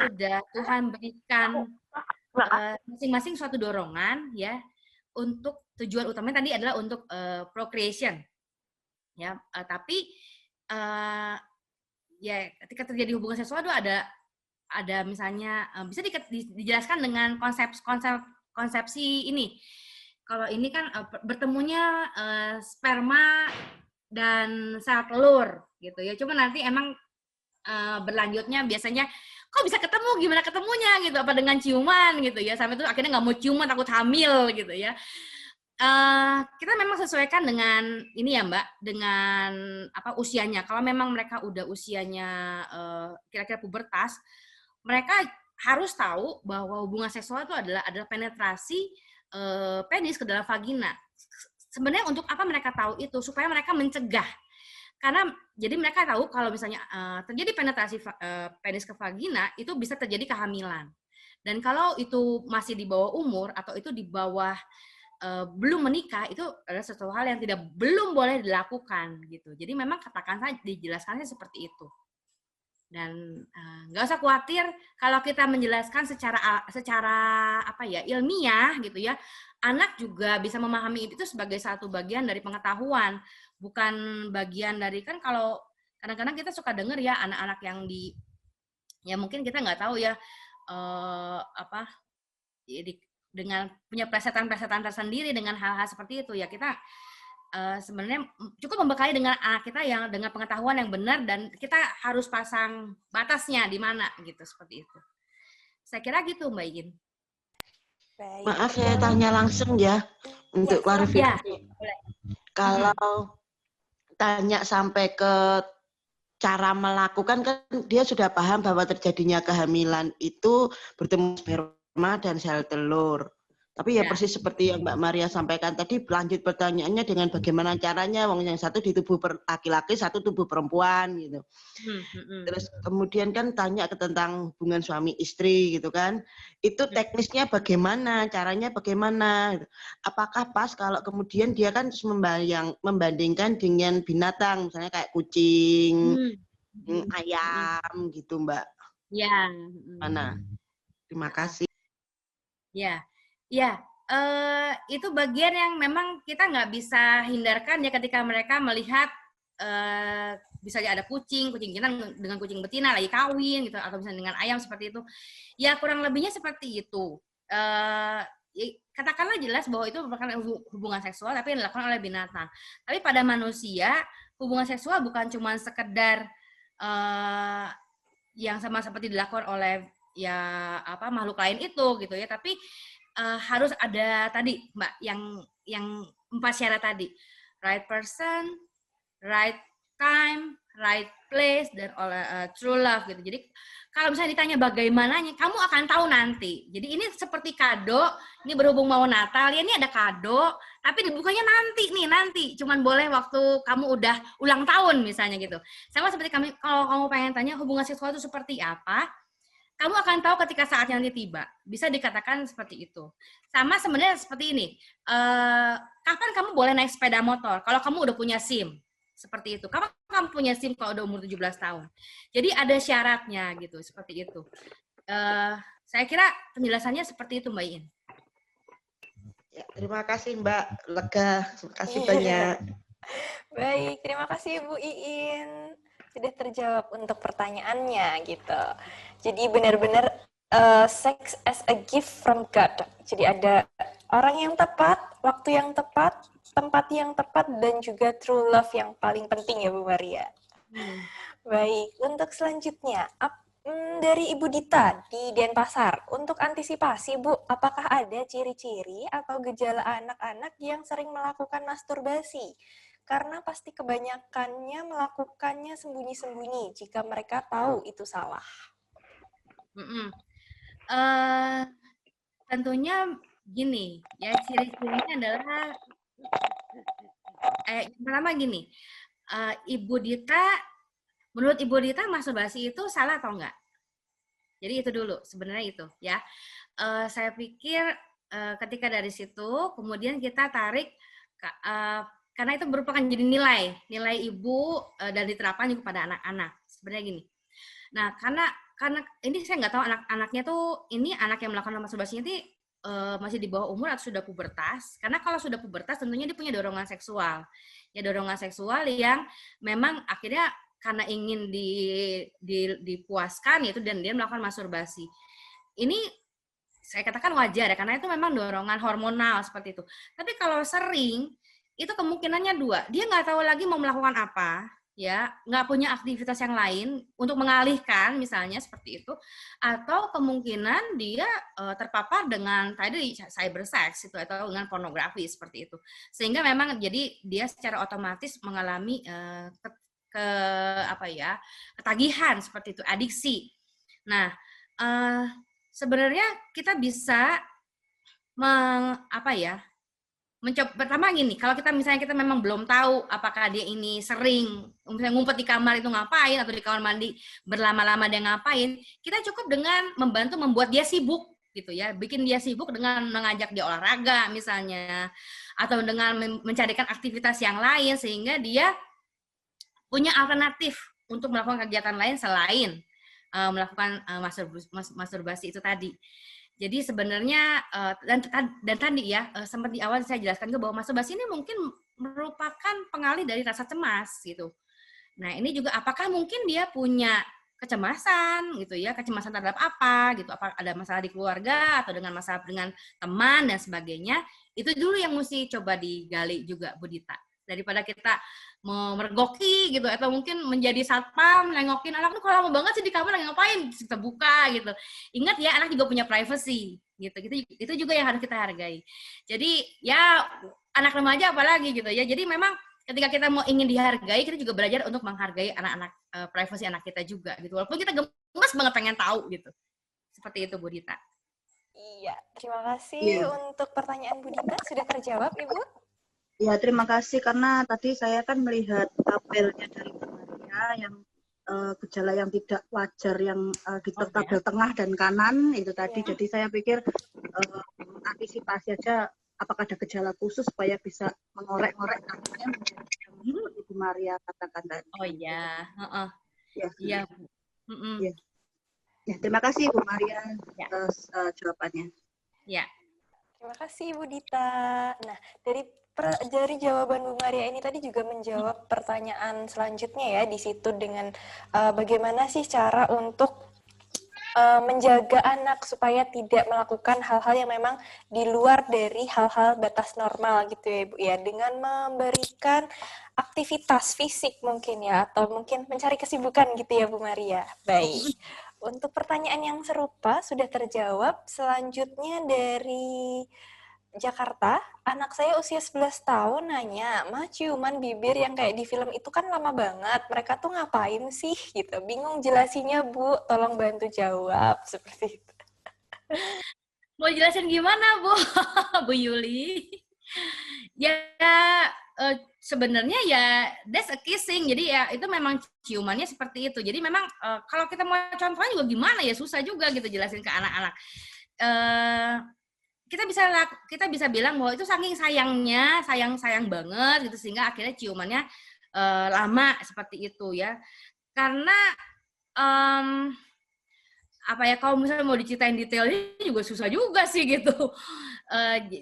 sudah Tuhan berikan masing-masing suatu dorongan ya, untuk tujuan utamanya tadi adalah untuk procreation ya, tapi ya ketika terjadi hubungan seksual itu ada misalnya bisa dijelaskan dengan konsepsi ini. Kalau ini kan bertemunya sperma dan sel telur gitu ya. Cuma nanti emang berlanjutnya biasanya kok bisa ketemu, gimana ketemunya gitu, apa dengan ciuman gitu ya, sampai itu akhirnya nggak mau ciuman, takut hamil gitu ya. Kita memang sesuaikan dengan ini ya Mbak, dengan apa usianya. Kalau memang mereka udah usianya kira-kira pubertas, mereka harus tahu bahwa hubungan seksual itu adalah penetrasi penis ke dalam vagina. Sebenarnya untuk apa mereka tahu itu? Supaya mereka mencegah. Karena jadi mereka tahu kalau misalnya terjadi penetrasi penis ke vagina, itu bisa terjadi kehamilan. Dan kalau itu masih di bawah umur atau itu di bawah belum menikah, itu adalah sesuatu hal yang belum boleh dilakukan gitu. Jadi memang katakan saja, dijelaskannya seperti itu. Dan nggak usah khawatir kalau kita menjelaskan secara apa ya, ilmiah gitu ya. Anak juga bisa memahami itu sebagai satu bagian dari pengetahuan, bukan bagian dari, kan kalau kadang-kadang kita suka dengar ya anak-anak yang ya mungkin kita nggak tahu ya dengan punya plesetan-plesetan tersendiri dengan hal-hal seperti itu ya, kita sebenarnya cukup membekali dengan anak kita yang dengan pengetahuan yang benar, dan kita harus pasang batasnya di mana gitu, seperti itu. Saya kira gitu Mbak Iin. Maaf saya tanya langsung ya untuk klarifikasi. Kalau tanya sampai ke cara melakukan, kan dia sudah paham bahwa terjadinya kehamilan itu bertemu sperma dan sel telur. Tapi ya persis seperti yang Mbak Maria sampaikan tadi, lanjut pertanyaannya dengan bagaimana caranya, yang satu di tubuh laki-laki, satu tubuh perempuan gitu. Terus kemudian kan tanya tentang hubungan suami istri gitu kan, itu teknisnya bagaimana, caranya bagaimana, apakah pas kalau kemudian dia kan terus membandingkan dengan binatang, misalnya kayak kucing, ayam gitu Mbak. Ya. Mana? Terima kasih. Ya. Ya, itu bagian yang memang kita nggak bisa hindarkan ya, ketika mereka melihat misalnya ada kucing jantan dengan kucing betina lagi kawin gitu, atau misalnya dengan ayam seperti itu. Ya kurang lebihnya seperti itu. Katakanlah jelas bahwa itu merupakan hubungan seksual tapi yang dilakukan oleh binatang. Tapi pada manusia hubungan seksual bukan cuma sekedar yang sama seperti dilakukan oleh ya makhluk lain itu gitu ya, tapi harus ada tadi Mbak yang 4 syarat tadi, right person, right time, right place, dan true love gitu. Jadi kalau misalnya ditanya bagaimananya, kamu akan tahu nanti. Jadi ini seperti kado, ini berhubung mau Natal, ya ini ada kado, tapi dibukanya nanti. Cuman boleh waktu kamu udah ulang tahun misalnya gitu. Sama seperti kalau kamu pengen tanya hubungan seksual itu seperti apa, kamu akan tahu ketika saatnya nanti tiba. Bisa dikatakan seperti itu. Sama sebenarnya seperti ini. Kapan kamu boleh naik sepeda motor? Kalau kamu udah punya SIM. Seperti itu. Kapan kamu punya SIM kalau udah umur 17 tahun? Jadi ada syaratnya gitu. Seperti itu. Saya kira penjelasannya seperti itu Mbak Iin. Ya, terima kasih Mbak. Lega. Terima kasih banyak. Baik, terima kasih Bu Iin. Sudah terjawab untuk pertanyaannya gitu. Jadi benar-benar sex as a gift from God. Jadi ada orang yang tepat, waktu yang tepat, tempat yang tepat, dan juga true love yang paling penting ya Bu Maria. Baik, untuk selanjutnya dari Ibu Dita di Denpasar. Untuk antisipasi Bu, apakah ada ciri-ciri atau gejala anak-anak yang sering melakukan masturbasi? Karena pasti kebanyakannya melakukannya sembunyi-sembunyi jika mereka tahu itu salah. Tentunya gini, ya ciri-cirinya adalah yang pertama gini, Ibu Dita, menurut Ibu Dita masturbasi itu salah atau enggak? Jadi itu dulu sebenarnya itu ya. Saya pikir ketika dari situ kemudian kita tarik karena itu merupakan jadi nilai ibu dan diterapkan juga pada anak-anak. Sebenarnya gini. Nah, karena ini saya nggak tahu anak-anaknya tuh, ini anak yang melakukan masturbasinya itu masih di bawah umur atau sudah pubertas. Karena kalau sudah pubertas tentunya dia punya dorongan seksual. Ya dorongan seksual yang memang akhirnya karena ingin dipuaskan yaitu, dan dia melakukan masturbasi. Ini saya katakan wajar ya, karena itu memang dorongan hormonal seperti itu. Tapi kalau sering, itu kemungkinannya 2. Dia nggak tahu lagi mau melakukan apa, ya, nggak punya aktivitas yang lain untuk mengalihkan, misalnya seperti itu, atau kemungkinan dia terpapar dengan tadi cybersex itu atau dengan pornografi seperti itu, sehingga memang jadi dia secara otomatis mengalami ketagihan seperti itu, adiksi. Nah, sebenarnya kita bisa pertama gini, kalau kita memang belum tahu apakah dia ini sering misalnya ngumpet di kamar itu ngapain, atau di kamar mandi berlama-lama dia ngapain, kita cukup dengan membantu membuat dia sibuk gitu ya, bikin dia sibuk dengan mengajak dia olahraga misalnya, atau dengan mencarikan aktivitas yang lain sehingga dia punya alternatif untuk melakukan kegiatan lain selain melakukan masturbasi itu tadi. Jadi sebenarnya dan tadi ya sempat di awal saya jelaskan juga bahwa masturbasi ini mungkin merupakan pengalih dari rasa cemas gitu. Nah, ini juga apakah mungkin dia punya kecemasan gitu ya, kecemasan terhadap apa gitu, apa ada masalah di keluarga atau dengan masalah dengan teman dan sebagainya, itu dulu yang mesti coba digali juga Bu Dita. Daripada kita mau mergoki gitu atau mungkin menjadi satpam nengokin anak tuh kalau lama banget sih di kamar lagi ngapain, kita buka gitu. Ingat ya, anak juga punya privacy gitu. Itu juga yang harus kita hargai. Jadi ya anak remaja apalagi gitu ya. Jadi memang ketika kita mau ingin dihargai, kita juga belajar untuk menghargai anak-anak, privasi anak kita juga gitu. Walaupun kita gemes banget pengen tahu gitu. Seperti itu Bu Dita. Iya, terima kasih untuk pertanyaan Bu Dita. Sudah terjawab Ibu? Ya, terima kasih karena tadi saya kan melihat tabelnya dari Bu Maria yang gejala yang tidak wajar yang di tabel tengah dan kanan itu tadi. Jadi saya pikir antisipasi aja apakah ada gejala khusus supaya bisa mengorek-ngorek anaknya menjadi Ibu Maria katakan tadi. Oh iya, Ya. Iya. Ya. Ya, terima kasih Bu Maria atas jawabannya. Ya. Terima kasih Bu Dita. Nah, dari jawaban Bu Maria ini tadi juga menjawab pertanyaan selanjutnya ya di situ dengan bagaimana sih cara untuk menjaga anak supaya tidak melakukan hal-hal yang memang di luar dari hal-hal batas normal gitu ya Ibu ya, dengan memberikan aktivitas fisik mungkin ya, atau mungkin mencari kesibukan gitu ya Bu Maria. Baik, untuk pertanyaan yang serupa sudah terjawab. Selanjutnya dari Jakarta, anak saya usia 11 tahun nanya, "Ma, ciuman bibir yang kayak di film itu kan lama banget, mereka tuh ngapain sih?" gitu. Bingung jelasinnya Bu, tolong bantu jawab, seperti itu. Mau jelasin gimana Bu? Bu Yuli? Ya sebenarnya ya that's a kissing, jadi ya itu memang ciumannya seperti itu. Jadi memang kalau kita mau contohnya juga gimana ya, susah juga gitu jelasin ke anak-anak. Kita bisa bilang bahwa itu saking sayangnya, sayang banget gitu sehingga akhirnya ciumannya lama seperti itu ya. Karena apa ya, kalau misalnya mau diceritain detailnya juga susah juga sih gitu.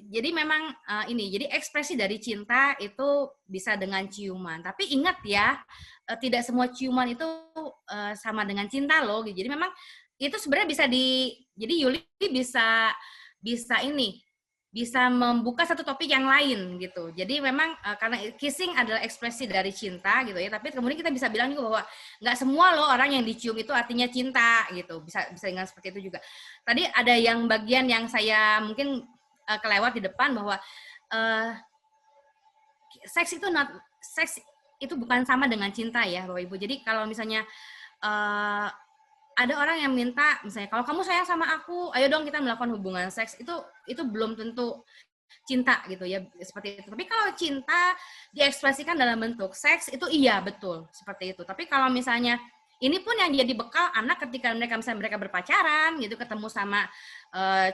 Jadi memang jadi ekspresi dari cinta itu bisa dengan ciuman. Tapi ingat ya, tidak semua ciuman itu sama dengan cinta loh. Jadi memang itu sebenarnya jadi Yuli bisa membuka satu topik yang lain gitu. Jadi memang karena kissing adalah ekspresi dari cinta gitu ya, tapi kemudian kita bisa bilang juga bahwa nggak semua loh orang yang dicium itu artinya cinta gitu. Bisa dengan seperti itu juga. Tadi ada yang bagian yang saya mungkin kelewat di depan bahwa seks itu bukan sama dengan cinta ya Bapak Ibu. Jadi kalau misalnya ada orang yang minta misalnya, kalau kamu sayang sama aku, ayo dong kita melakukan hubungan seks, itu belum tentu cinta gitu ya, seperti itu. Tapi kalau cinta diekspresikan dalam bentuk seks, itu iya betul seperti itu. Tapi kalau misalnya ini pun yang jadi bekal anak ketika mereka berpacaran gitu, ketemu sama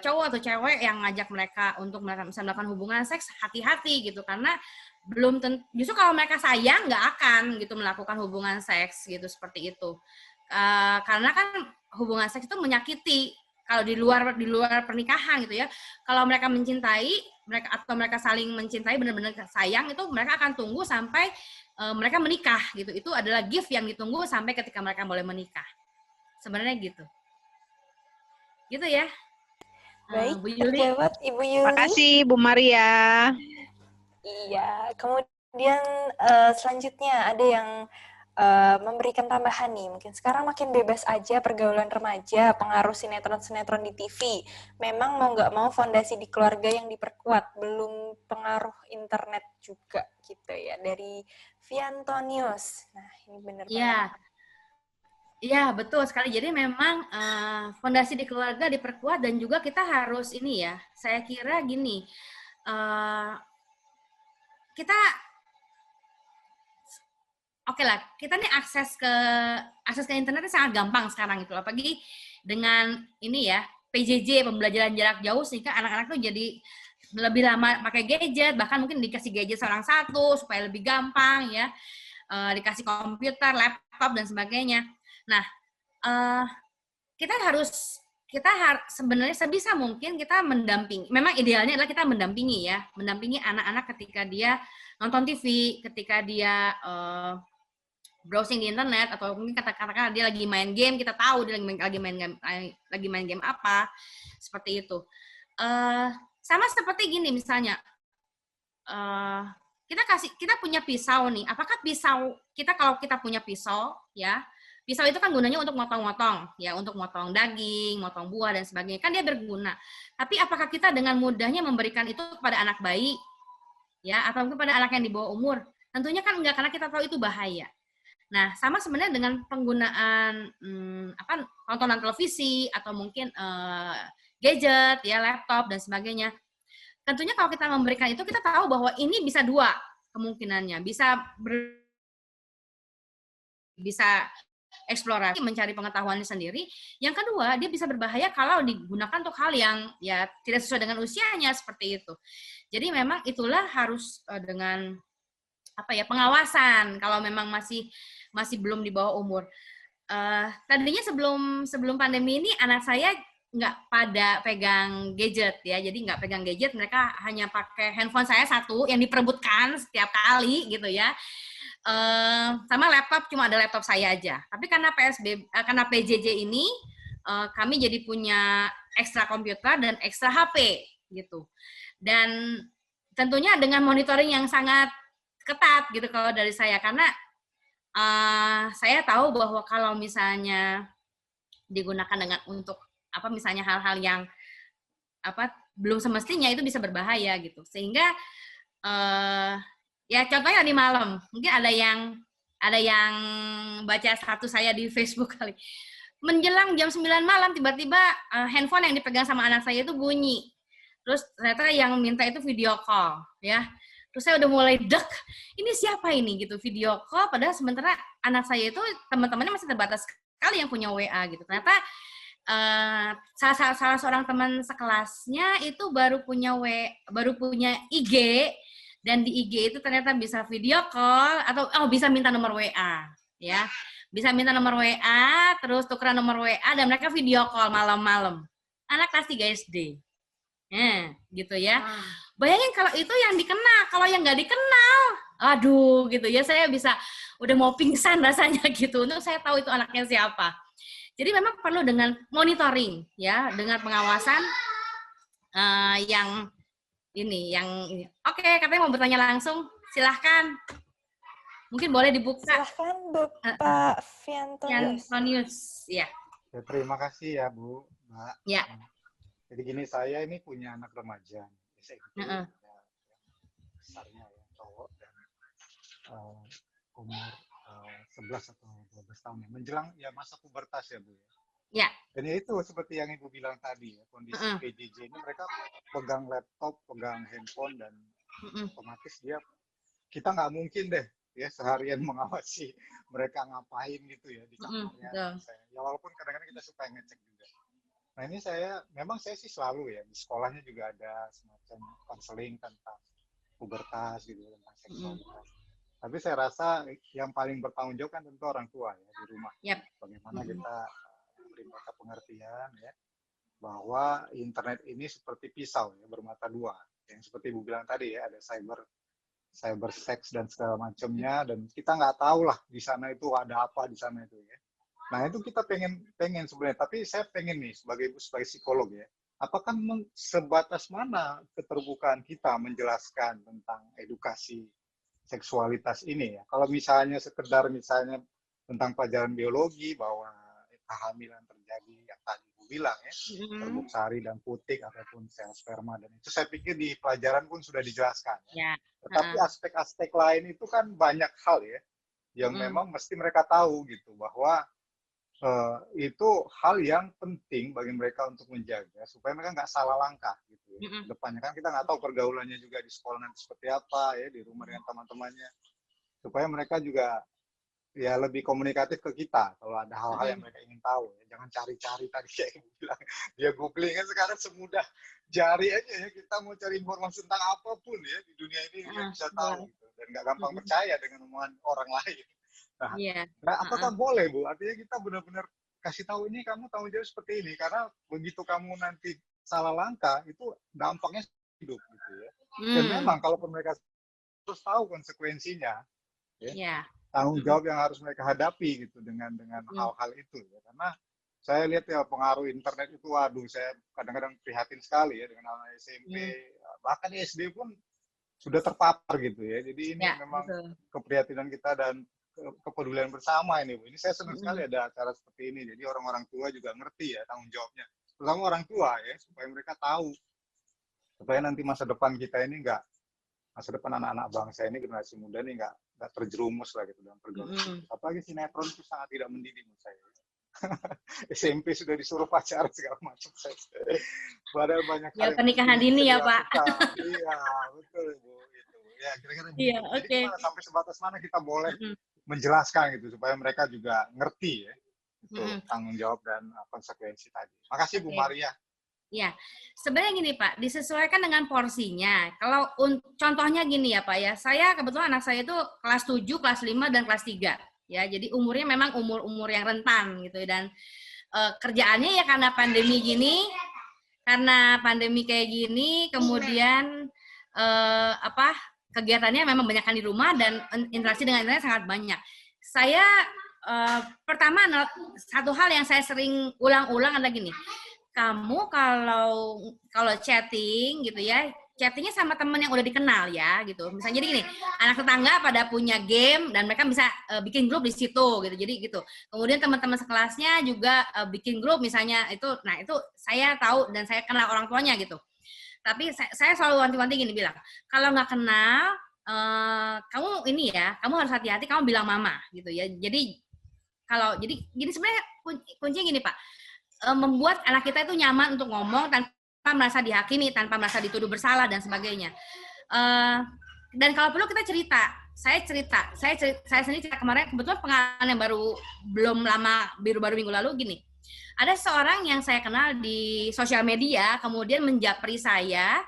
cowok atau cewek yang ngajak mereka untuk melakukan hubungan seks, hati-hati gitu, karena belum tentu, justru kalau mereka sayang nggak akan gitu melakukan hubungan seks gitu, seperti itu. Karena kan hubungan seks itu menyakiti kalau di luar pernikahan gitu ya. Kalau mereka mencintai, mereka saling mencintai, benar-benar sayang, itu mereka akan tunggu sampai mereka menikah gitu. Itu adalah gift yang ditunggu sampai ketika mereka boleh menikah. Sebenarnya gitu. Gitu ya. Baik, Bu Yuli. terjawab Ibu Yuli. Terima kasih Bu Maria. Iya, kemudian selanjutnya ada yang memberikan tambahan nih, mungkin sekarang makin bebas aja pergaulan remaja, pengaruh sinetron-sinetron di TV. Memang mau nggak mau fondasi di keluarga yang diperkuat, belum pengaruh internet juga gitu ya, dari Viantonius. Nah, ini benar banget. Iya, betul sekali. Jadi memang fondasi di keluarga diperkuat dan juga kita harus ini ya, saya kira gini, Oke lah, kita nih akses ke internetnya sangat gampang sekarang itu, apalagi dengan ini ya, PJJ, pembelajaran jarak jauh, sehingga anak-anak tuh jadi lebih lama pakai gadget, bahkan mungkin dikasih gadget seorang satu supaya lebih gampang ya, dikasih komputer, laptop dan sebagainya. Nah, sebenarnya sebisa mungkin kita mendampingi. Memang idealnya adalah kita mendampingi anak-anak ketika dia nonton TV, ketika dia browsing di internet, atau mungkin katakan dia lagi main game, kita tahu dia lagi main game apa, seperti itu. Sama seperti gini misalnya, kita punya pisau nih. Apakah kalau kita punya pisau, ya, pisau itu kan gunanya untuk motong-motong, ya, untuk motong daging, motong buah dan sebagainya, kan dia berguna. Tapi apakah kita dengan mudahnya memberikan itu kepada anak bayi, ya, atau kepada anak yang di bawah umur? Tentunya kan enggak, karena kita tahu itu bahaya. Nah, sama sebenarnya dengan penggunaan tontonan televisi atau mungkin gadget, ya, laptop dan sebagainya. Tentunya kalau kita memberikan itu, kita tahu bahwa ini bisa dua kemungkinannya, bisa eksplorasi, mencari pengetahuannya sendiri. Yang kedua, dia bisa berbahaya kalau digunakan untuk hal yang ya tidak sesuai dengan usianya, seperti itu. Jadi memang itulah harus dengan pengawasan kalau memang masih belum di bawah umur. Tadinya sebelum pandemi ini anak saya nggak pada pegang gadget, ya, jadi nggak pegang gadget, mereka hanya pakai handphone saya satu yang diperebutkan setiap kali gitu ya. Sama laptop, cuma ada laptop saya aja. Tapi karena PJJ ini kami jadi punya ekstra komputer dan ekstra HP gitu. Dan tentunya dengan monitoring yang sangat ketat gitu kalau dari saya, karena saya tahu bahwa kalau misalnya digunakan untuk misalnya hal-hal yang belum semestinya, itu bisa berbahaya gitu. Sehingga ya contohnya di malam, mungkin ada yang baca status saya di Facebook kali. Menjelang jam 9 malam tiba-tiba handphone yang dipegang sama anak saya itu bunyi. Terus ternyata yang minta itu video call, ya. Terus saya udah mulai dek, ini siapa ini gitu, video call, padahal sementara anak saya itu teman-temannya masih terbatas sekali yang punya WA gitu. Ternyata salah seorang teman sekelasnya itu baru punya IG, dan di IG itu ternyata bisa video call atau bisa minta nomor WA, ya. Bisa minta nomor WA, terus tukeran nomor WA, dan mereka video call malam-malam. Anak kelas 3 SD. Gitu ya. Bayangin kalau itu yang dikenal, kalau yang nggak dikenal, aduh gitu ya, saya udah mau pingsan rasanya gitu. Untuk saya tahu itu anaknya siapa. Jadi memang perlu dengan monitoring, ya, dengan pengawasan yang ini. Oke, katanya mau bertanya langsung, silahkan. Mungkin boleh dibuka. Silahkan Bapak Fiantonius. Ya. Terima kasih ya Bu, Mbak. Ya. Jadi gini, saya ini punya anak remaja, besarnya ya, cowok, dan umur 11 atau 12 tahun, menjelang ya masa pubertas ya Bu. Ya. Dan ya itu seperti yang Ibu bilang tadi ya, kondisi PJJ ini mereka pegang laptop, pegang handphone, dan otomatis kita nggak mungkin deh ya seharian mengawasi mereka ngapain gitu ya di kamarnya. Ya walaupun kadang-kadang kita suka ngecek juga. Nah ini saya sih selalu ya, di sekolahnya juga ada semacam konseling tentang pubertas gitu, tentang seksualitas. Tapi saya rasa yang paling bertanggung jawab kan tentu orang tua ya di rumah. Yep. Bagaimana kita beri mereka pengertian ya, bahwa internet ini seperti pisau ya, bermata dua. Yang seperti Ibu bilang tadi ya, ada cyber sex dan segala macamnya, dan kita nggak tahu lah di sana itu ada apa di sana itu ya. Nah itu kita pengen sebenarnya, tapi saya pengen nih sebagai psikolog ya, apakah sebatas mana keterbukaan kita menjelaskan tentang edukasi seksualitas ini ya? Kalau misalnya sekedar tentang pelajaran biologi, bahwa kehamilan terjadi yang tadi Ibu bilang ya, terbuk sari dan putik ataupun sel sperma, dan itu saya pikir di pelajaran pun sudah dijelaskan. Ya. Tetapi aspek-aspek lain itu kan banyak hal ya, yang memang mesti mereka tahu gitu, bahwa itu hal yang penting bagi mereka untuk menjaga supaya mereka nggak salah langkah gitu ya. Depannya kan kita nggak tahu pergaulannya juga di sekolah nanti seperti apa ya, di rumah dengan teman-temannya, supaya mereka juga ya lebih komunikatif ke kita kalau ada hal-hal yang mereka ingin tahu. Ya. Jangan cari-cari tadi kayak ibu bilang. Dia googling kan sekarang semudah jari aja ya, kita mau cari informasi tentang apapun ya di dunia ini dia bisa tahu gitu. Dan nggak gampang percaya dengan omongan orang lain. Nah, apakah boleh Bu? Artinya kita benar-benar kasih tahu ini kamu tanggung jawab seperti ini karena begitu kamu nanti salah langkah itu dampaknya hidup gitu ya. Dan memang kalau mereka terus tahu konsekuensinya ya. Tanggung jawab yang harus mereka hadapi gitu dengan hal-hal itu ya. Karena saya lihat ya pengaruh internet itu waduh saya kadang-kadang prihatin sekali ya dengan anak SMP bahkan di SD pun sudah terpapar gitu ya. Jadi ini memang keprihatinan kita dan kepedulian bersama ini Bu. Ini saya senang sekali ada acara seperti ini. Jadi orang-orang tua juga ngerti ya tanggung jawabnya. Terutama orang tua ya supaya mereka tahu supaya nanti masa depan kita ini masa depan anak-anak bangsa ini generasi muda ini nggak terjerumus lah gitu dalam pergaulan. Apalagi sinetron itu sangat tidak mendidik menurut saya. SMP sudah disuruh pacaran segala macam. Padahal banyak ya pernikahan dini ya Pak. Iya betul Bu. Gitu. Ya kira-kira iya, jadi sampai sebatas mana kita boleh menjelaskan gitu supaya mereka juga ngerti ya itu tanggung jawab dan konsekuensi tadi. Makasih Bu Maria. Ya, sebenarnya gini Pak, disesuaikan dengan porsinya. Kalau contohnya gini ya Pak ya, saya kebetulan anak saya itu kelas 7, kelas 5, dan kelas 3. Ya, jadi umurnya memang umur-umur yang rentan gitu. Dan kerjaannya ya karena pandemi kayak gini, kemudian kegiatannya memang banyakkan di rumah dan interaksi dengan internet sangat banyak. Saya pertama satu hal yang saya sering ulang-ulang adalah gini. Kamu kalau chatting gitu ya, chattingnya sama teman yang udah dikenal ya gitu. Misalnya jadi gini, anak tetangga pada punya game dan mereka bisa bikin grup di situ gitu. Jadi gitu. Kemudian teman-teman sekelasnya juga bikin grup misalnya itu. Nah itu saya tahu dan saya kenal orang tuanya gitu. Tapi saya selalu wanti-wanti gini bilang, kalau nggak kenal, kamu ini ya, kamu harus hati-hati, kamu bilang mama gitu ya. Jadi sebenarnya kuncinya gini Pak. Membuat anak kita itu nyaman untuk ngomong tanpa merasa dihakimi, tanpa merasa dituduh bersalah dan sebagainya. Dan kalau perlu kita cerita. Saya sendiri cerita kemarin kebetulan pengalaman yang baru minggu lalu gini. Ada seorang yang saya kenal di sosial media kemudian menjapri saya.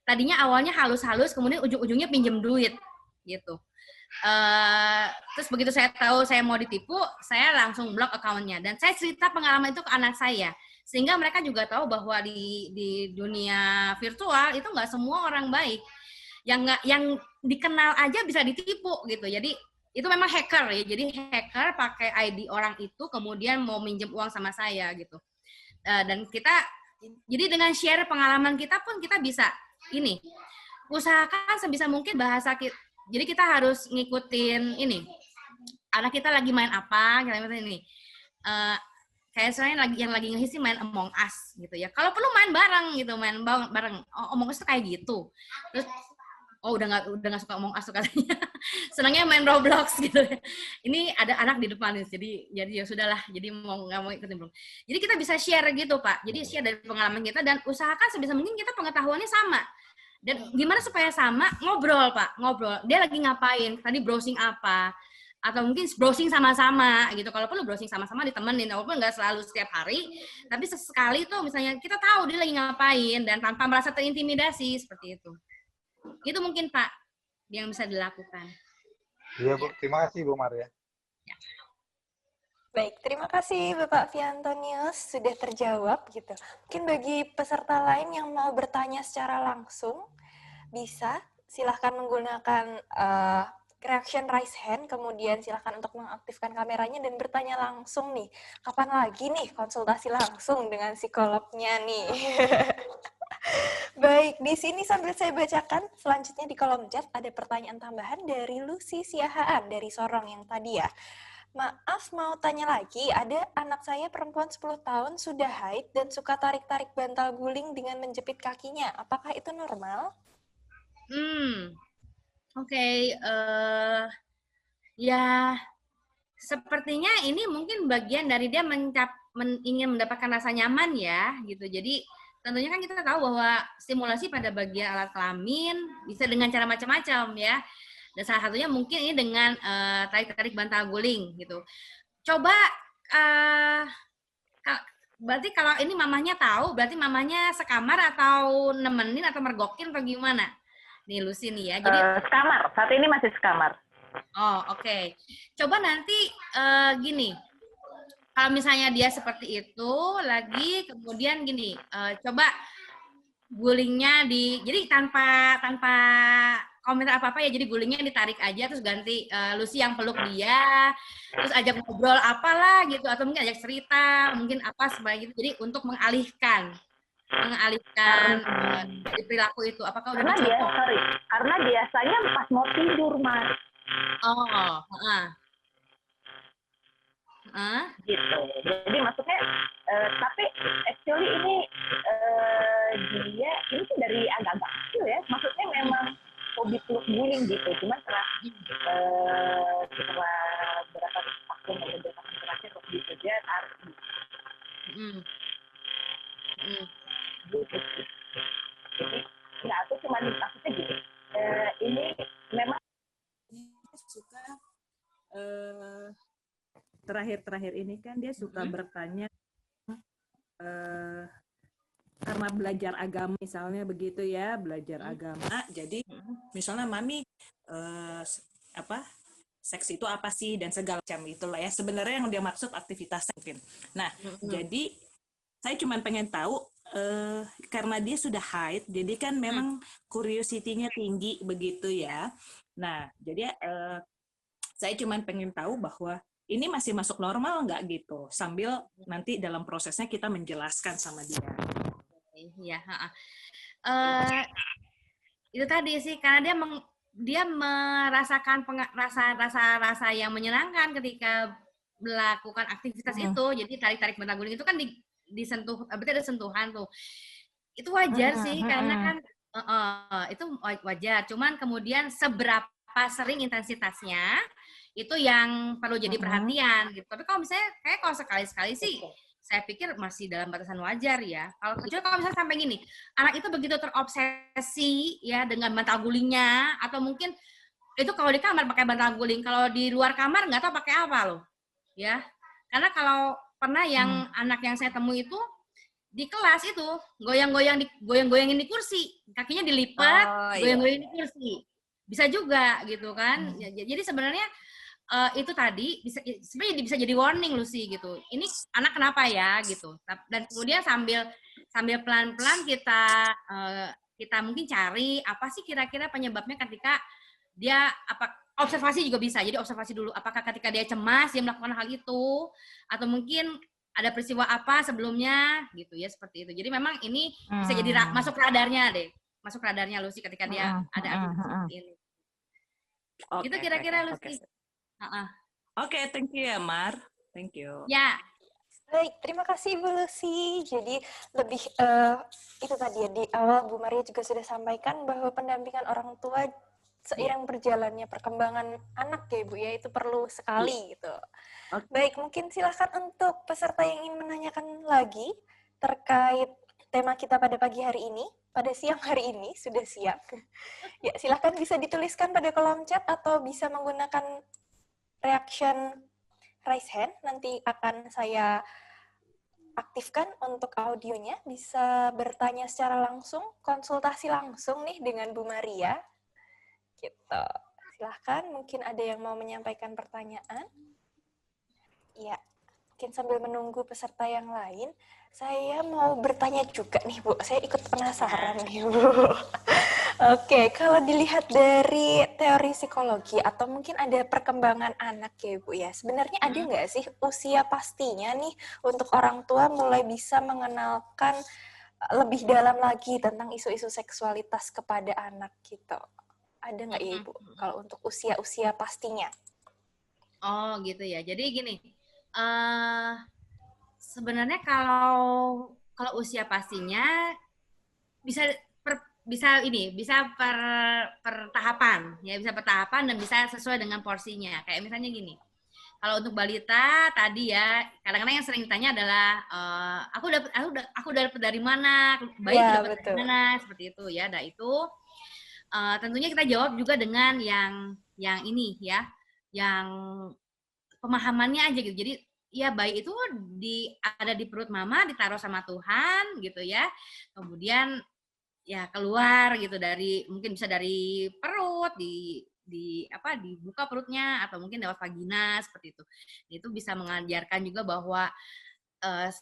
Tadinya awalnya halus-halus kemudian ujung-ujungnya pinjam duit gitu. Terus begitu saya tahu saya mau ditipu, saya langsung blok akunnya dan saya cerita pengalaman itu ke anak saya sehingga mereka juga tahu bahwa di dunia virtual itu nggak semua orang baik, yang dikenal aja bisa ditipu gitu. Jadi itu memang hacker ya, jadi hacker pakai ID orang itu kemudian mau minjem uang sama saya gitu. Dan kita jadi dengan share pengalaman kita pun kita bisa ini usahakan sebisa mungkin bahasa kita. Jadi kita harus ngikutin ini. Anak kita lagi main apa, kita ini. Kayak sebenarnya yang lagi ngehits sih main Among Us gitu ya. Kalau perlu main bareng gitu, main bareng. Among Us tuh kayak gitu. Terus udah nggak suka Among Us tuh katanya. Senangnya main Roblox gitu. Ini ada anak di depan nih. Jadi ya sudahlah. Jadi nggak mau ikutin belum. Jadi kita bisa share gitu Pak. Jadi share dari pengalaman kita dan usahakan sebisa mungkin kita pengetahuannya sama. Dan gimana supaya sama? Ngobrol, Pak. Ngobrol. Dia lagi ngapain? Tadi browsing apa? Atau mungkin browsing sama-sama gitu. Kalau perlu browsing sama-sama ditemenin. Walaupun nggak selalu setiap hari. Tapi sesekali tuh misalnya kita tahu dia lagi ngapain. Dan tanpa merasa terintimidasi. Seperti itu. Itu mungkin, Pak, yang bisa dilakukan. Iya, Bu. Terima kasih, Bu Maria. Ya. Baik, terima kasih Bapak Viantonius sudah terjawab gitu. Mungkin bagi peserta lain yang mau bertanya secara langsung, bisa silahkan menggunakan reaction raise hand, kemudian silahkan untuk mengaktifkan kameranya dan bertanya langsung nih. Kapan lagi nih konsultasi langsung dengan psikolognya nih? Baik, di sini sambil saya bacakan, selanjutnya di kolom chat ada pertanyaan tambahan dari Lucy Siahaan dari Sorong yang tadi ya. Maaf, mau tanya lagi, ada anak saya perempuan 10 tahun sudah haid dan suka tarik-tarik bantal guling dengan menjepit kakinya. Apakah itu normal? Oke. Ya, sepertinya ini mungkin bagian dari dia ingin mendapatkan rasa nyaman ya, gitu. Jadi tentunya kan kita tahu bahwa stimulasi pada bagian alat kelamin bisa dengan cara macam-macam ya. Dan salah satunya mungkin ini dengan tarik-tarik bantal guling gitu. Coba berarti kalau ini mamahnya tahu, berarti mamahnya sekamar atau nemenin atau mergokin atau gimana? Nih Lucy nih ya. Jadi sekamar. Saat ini masih sekamar. Oh, oke. Coba nanti gini. Kalau misalnya dia seperti itu lagi, kemudian gini, coba gulingnya jadi tanpa komentar apa-apa ya, jadi gulingnya ditarik aja, terus ganti Lucy yang peluk dia, terus ajak ngobrol apalah gitu, atau mungkin ajak cerita, mungkin apa sebagai gitu, jadi untuk mengalihkan dari perilaku itu. Apakah udah dicoba? Karena biasanya pas mau tidur, Mas. Oh, gitu. Jadi maksudnya, tapi actually ini dia ini tuh dari agak-agak kecil ya. Maksudnya memang hobi peluk guling gitu. Cuma setelah berapa tahun atau beberapa tahun terakhir waktu itu dia tarik. Gitu. Jadi nggak, aku cuma maksudnya gitu. Ini memang suka terakhir-terakhir ini kan dia suka bertanya karena belajar agama misalnya begitu ya, belajar agama. Jadi misalnya mami seks itu apa sih dan segala macam itulah ya. Sebenarnya yang dia maksud aktivitas mungkin. Nah, jadi saya cuma pengen tahu karena dia sudah haid, jadi kan memang curiosity-nya tinggi begitu ya. Nah, jadi saya cuma pengen tahu bahwa ini masih masuk normal nggak gitu, sambil nanti dalam prosesnya kita menjelaskan sama dia. Iya, itu tadi sih, karena dia merasakan rasa yang menyenangkan ketika melakukan aktivitas itu. Jadi tarik-tarik bantal guling itu kan disentuh, berarti ada sentuhan tuh. Itu wajar sih, karena kan itu wajar. Cuman kemudian seberapa sering intensitasnya itu yang perlu jadi perhatian gitu. Tapi kalau misalnya kalau sekali-sekali sih saya pikir masih dalam batasan wajar ya. Kalau misalnya sampai gini, anak itu begitu terobsesi ya dengan bantal gulingnya, atau mungkin itu kalau di kamar pakai bantal guling, kalau di luar kamar nggak tahu pakai apa loh. Ya. Karena kalau pernah yang anak yang saya temui itu di kelas itu goyang-goyangin di kursi, kakinya dilipat, goyang-goyangin di kursi. Bisa juga gitu kan. Jadi sebenarnya itu tadi sebenarnya bisa jadi warning Lucy gitu. Ini anak kenapa ya gitu. Dan kemudian sambil pelan-pelan kita mungkin cari apa sih kira-kira penyebabnya ketika dia observasi juga bisa. Jadi observasi dulu apakah ketika dia cemas dia melakukan hal itu, atau mungkin ada peristiwa apa sebelumnya gitu ya, seperti itu. Jadi memang ini bisa jadi masuk radarnya Lucy ketika dia ada aktivitas seperti ini. Itu kira-kira Lucy. Oke, thank you ya Mar. Thank you. Ya. Baik, terima kasih Ibu Lucy. Jadi lebih itu tadi ya, di awal Bu Maria juga sudah sampaikan bahwa pendampingan orang tua seiring berjalannya perkembangan anak ya Ibu ya, itu perlu sekali gitu. Baik, mungkin silakan untuk peserta yang ingin menanyakan lagi terkait tema kita pada pagi hari ini, pada siang hari ini sudah siap. Ya, silakan bisa dituliskan pada kolom chat atau bisa menggunakan reaction raise hand, nanti akan saya aktifkan untuk audionya, bisa bertanya secara langsung, konsultasi langsung nih dengan Bu Maria. Gitu. Silahkan, mungkin ada yang mau menyampaikan pertanyaan. Ya, mungkin sambil menunggu peserta yang lain, saya mau bertanya juga nih Bu, saya ikut penasaran nih Bu. Oke, kalau dilihat dari teori psikologi atau mungkin ada perkembangan anak ya Bu ya, sebenarnya ada nggak sih usia pastinya nih untuk orang tua mulai bisa mengenalkan lebih dalam lagi tentang isu-isu seksualitas kepada anak gitu? Ada nggak ya Ibu kalau untuk usia-usia pastinya? Oh gitu ya, jadi gini, sebenarnya kalau usia pastinya bisa per tahapan ya, bisa per tahapan dan bisa sesuai dengan porsinya. Kayak misalnya gini, kalau untuk balita tadi ya, kadang-kadang yang sering ditanya adalah aku dapat dari mana, bayi dapat dari mana, seperti itu ya. Nah itu tentunya kita jawab juga dengan yang ini ya, yang pemahamannya aja gitu. Jadi ya bayi itu ada di perut mama, ditaruh sama Tuhan gitu ya. Kemudian ya keluar gitu dari, mungkin bisa dari perut, dibuka perutnya, atau mungkin lewat vagina seperti itu. Itu bisa mengajarkan juga bahwa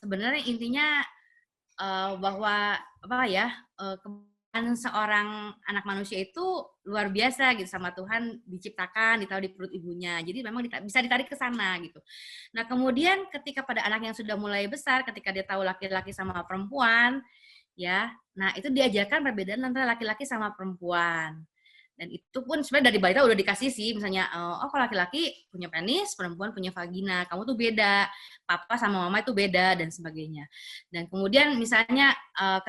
sebenarnya intinya bahwa seorang anak manusia itu luar biasa gitu, sama Tuhan diciptakan, ditaruh di perut ibunya. Jadi memang bisa ditarik ke sana gitu. Nah, kemudian ketika pada anak yang sudah mulai besar, ketika dia tahu laki-laki sama perempuan, ya, nah itu diajarkan perbedaan antara laki-laki sama perempuan. Dan itu pun sebenarnya dari balita udah dikasih sih, misalnya, oh kalau laki-laki punya penis, perempuan punya vagina, kamu tuh beda, papa sama mama itu beda, dan sebagainya. Dan kemudian misalnya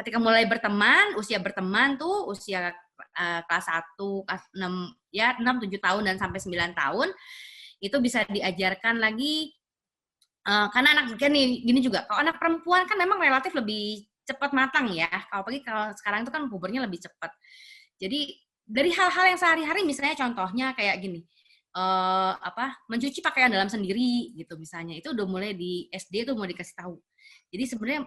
ketika mulai berteman, usia berteman tuh, usia kelas 1, kelas 6, ya 6, 7 tahun, dan sampai 9 tahun, itu bisa diajarkan lagi, karena anak gini juga, kalau anak perempuan kan memang relatif lebih cepat matang ya, apalagi kalau sekarang itu kan pubernya lebih cepat. Jadi dari hal-hal yang sehari-hari, misalnya contohnya kayak gini, mencuci pakaian dalam sendiri gitu misalnya, itu udah mulai di SD itu mau dikasih tahu. Jadi sebenarnya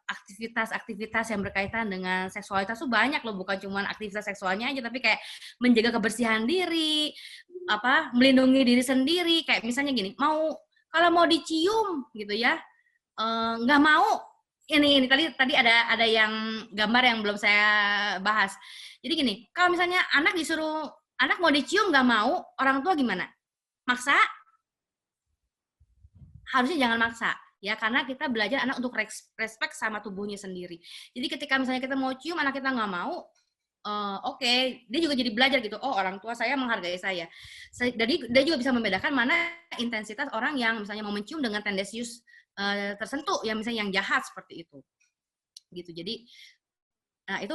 aktivitas-aktivitas yang berkaitan dengan seksualitas tuh banyak loh, bukan cuma aktivitas seksualnya aja, tapi kayak menjaga kebersihan diri, melindungi diri sendiri, kayak misalnya gini, kalau mau dicium gitu ya, nggak mau. Ini tadi ada yang gambar yang belum saya bahas. Jadi gini, kalau misalnya anak mau dicium nggak mau, orang tua gimana? Maksa? Harusnya jangan maksa, ya, karena kita belajar anak untuk respect sama tubuhnya sendiri. Jadi ketika misalnya kita mau cium, anak kita nggak mau, oke, dia juga jadi belajar gitu. Oh, orang tua saya menghargai saya. Jadi dia juga bisa membedakan mana intensitas orang yang misalnya mau mencium dengan tendensius tersentuh, yang misalnya yang jahat seperti itu, gitu. Jadi, nah itu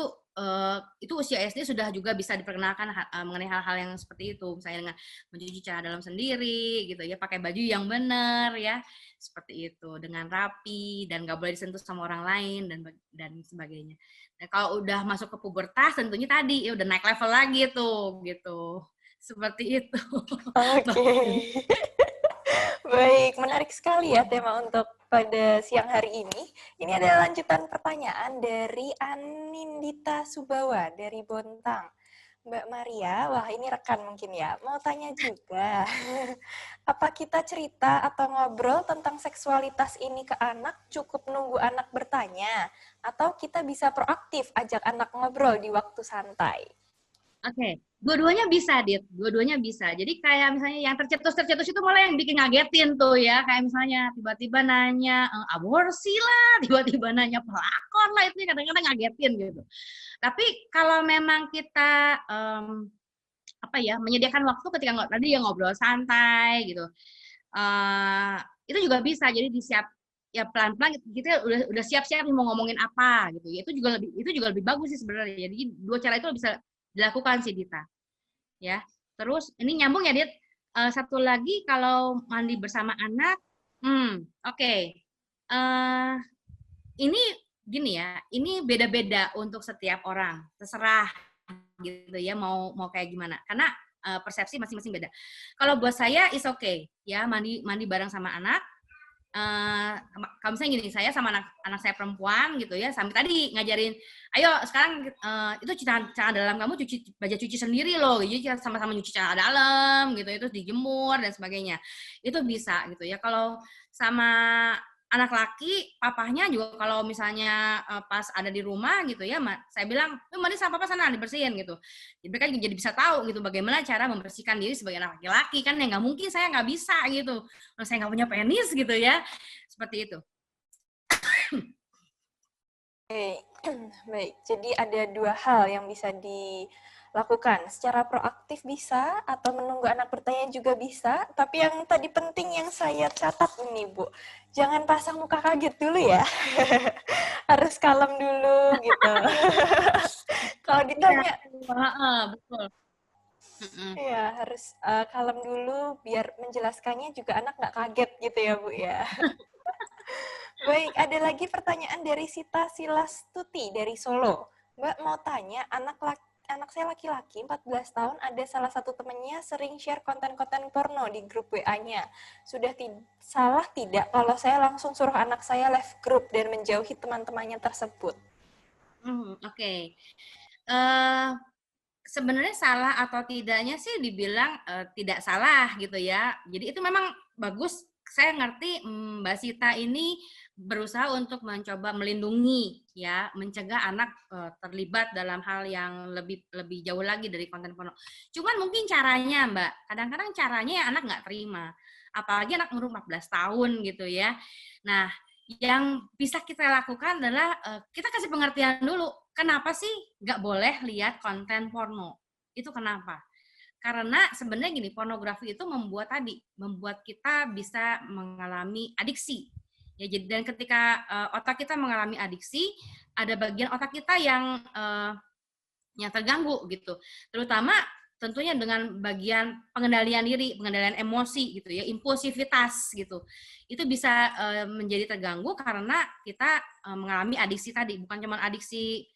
usia SD sudah juga bisa diperkenalkan mengenai hal-hal yang seperti itu, misalnya dengan mencuci celana dalam sendiri, gitu ya, pakai baju yang benar ya, seperti itu, dengan rapi dan nggak boleh disentuh sama orang lain dan sebagainya. Nah, kalau udah masuk ke pubertas, tentunya tadi ya udah naik level lagi tuh, gitu, seperti itu. Oke. Baik, menarik sekali ya tema untuk pada siang hari ini. Ini adalah lanjutan pertanyaan dari Anindita Subawa dari Bontang. Mbak Maria, wah ini rekan mungkin ya, mau tanya juga. Apa kita cerita atau ngobrol tentang seksualitas ini ke anak cukup nunggu anak bertanya? Atau kita bisa proaktif ajak anak ngobrol di waktu santai? Oke, dua-duanya bisa, Dit. Dua-duanya bisa. Jadi kayak misalnya yang tercetus itu malah yang bikin ngagetin tuh ya. Kayak misalnya tiba-tiba nanya aborsi lah, tiba-tiba nanya pelakor lah, itu kadang-kadang ngagetin gitu. Tapi kalau memang kita menyediakan waktu ketika tadi yang ngobrol santai gitu, itu juga bisa. Jadi ya pelan-pelan kita udah siap-siap mau ngomongin apa gitu. Itu juga lebih bagus sih sebenarnya. Jadi dua cara itu bisa dilakukan sih, Dita. Ya. Terus ini nyambung ya, Dit. Satu lagi kalau mandi bersama anak, oke. Ini gini ya, ini beda-beda untuk setiap orang. Terserah gitu ya, mau kayak gimana. Karena persepsi masing-masing beda. Kalau buat saya is okay ya, mandi bareng sama anak. Kalau misalnya gini, saya sama anak saya perempuan gitu ya, sampai tadi ngajarin, ayo sekarang itu celana dalam kamu cuci sendiri loh, jadi sama-sama nyuci celana dalam gitu, itu dijemur dan sebagainya, itu bisa gitu ya. Kalau sama anak laki, papahnya juga kalau misalnya pas ada di rumah gitu ya, saya bilang, mandi sama papa sana dibersihin gitu. Jadi mereka jadi bisa tahu gitu bagaimana cara membersihkan diri sebagai anak laki-laki, kan ya nggak mungkin saya nggak bisa gitu, saya nggak punya penis gitu ya, seperti itu. Baik, jadi ada dua hal yang bisa dilakukan. Secara proaktif bisa, atau menunggu anak bertanya juga bisa. Tapi yang tadi penting yang saya catat ini, Bu, jangan pasang muka kaget dulu ya. Harus kalem dulu gitu. Kalau ditanya, betul. Ya, harus kalem dulu biar menjelaskannya juga anak nggak kaget gitu ya, Bu ya. Baik, ada lagi pertanyaan dari Sita Silastuti dari Solo. Mbak mau tanya, anak saya laki-laki 14 tahun, ada salah satu temannya sering share konten-konten porno di grup WA-nya. Sudah salah tidak kalau saya langsung suruh anak saya left group dan menjauhi teman-temannya tersebut? Oke. Sebenarnya salah atau tidaknya sih dibilang tidak salah gitu ya. Jadi itu memang bagus. Saya ngerti Mbak Sita ini berusaha untuk mencoba melindungi ya, mencegah anak terlibat dalam hal yang lebih jauh lagi dari konten porno. Cuman mungkin caranya Mbak, kadang-kadang caranya ya anak nggak terima. Apalagi anak umur 14 tahun gitu ya. Nah, yang bisa kita lakukan adalah kita kasih pengertian dulu. Kenapa sih nggak boleh lihat konten porno? Itu kenapa? Karena sebenarnya gini, pornografi itu membuat kita bisa mengalami adiksi. Ya, jadi dan ketika otak kita mengalami adiksi, ada bagian otak kita yang terganggu gitu. Terutama tentunya dengan bagian pengendalian diri, pengendalian emosi gitu ya, impulsivitas gitu. Itu bisa menjadi terganggu karena kita mengalami adiksi tadi, bukan cuma adiksi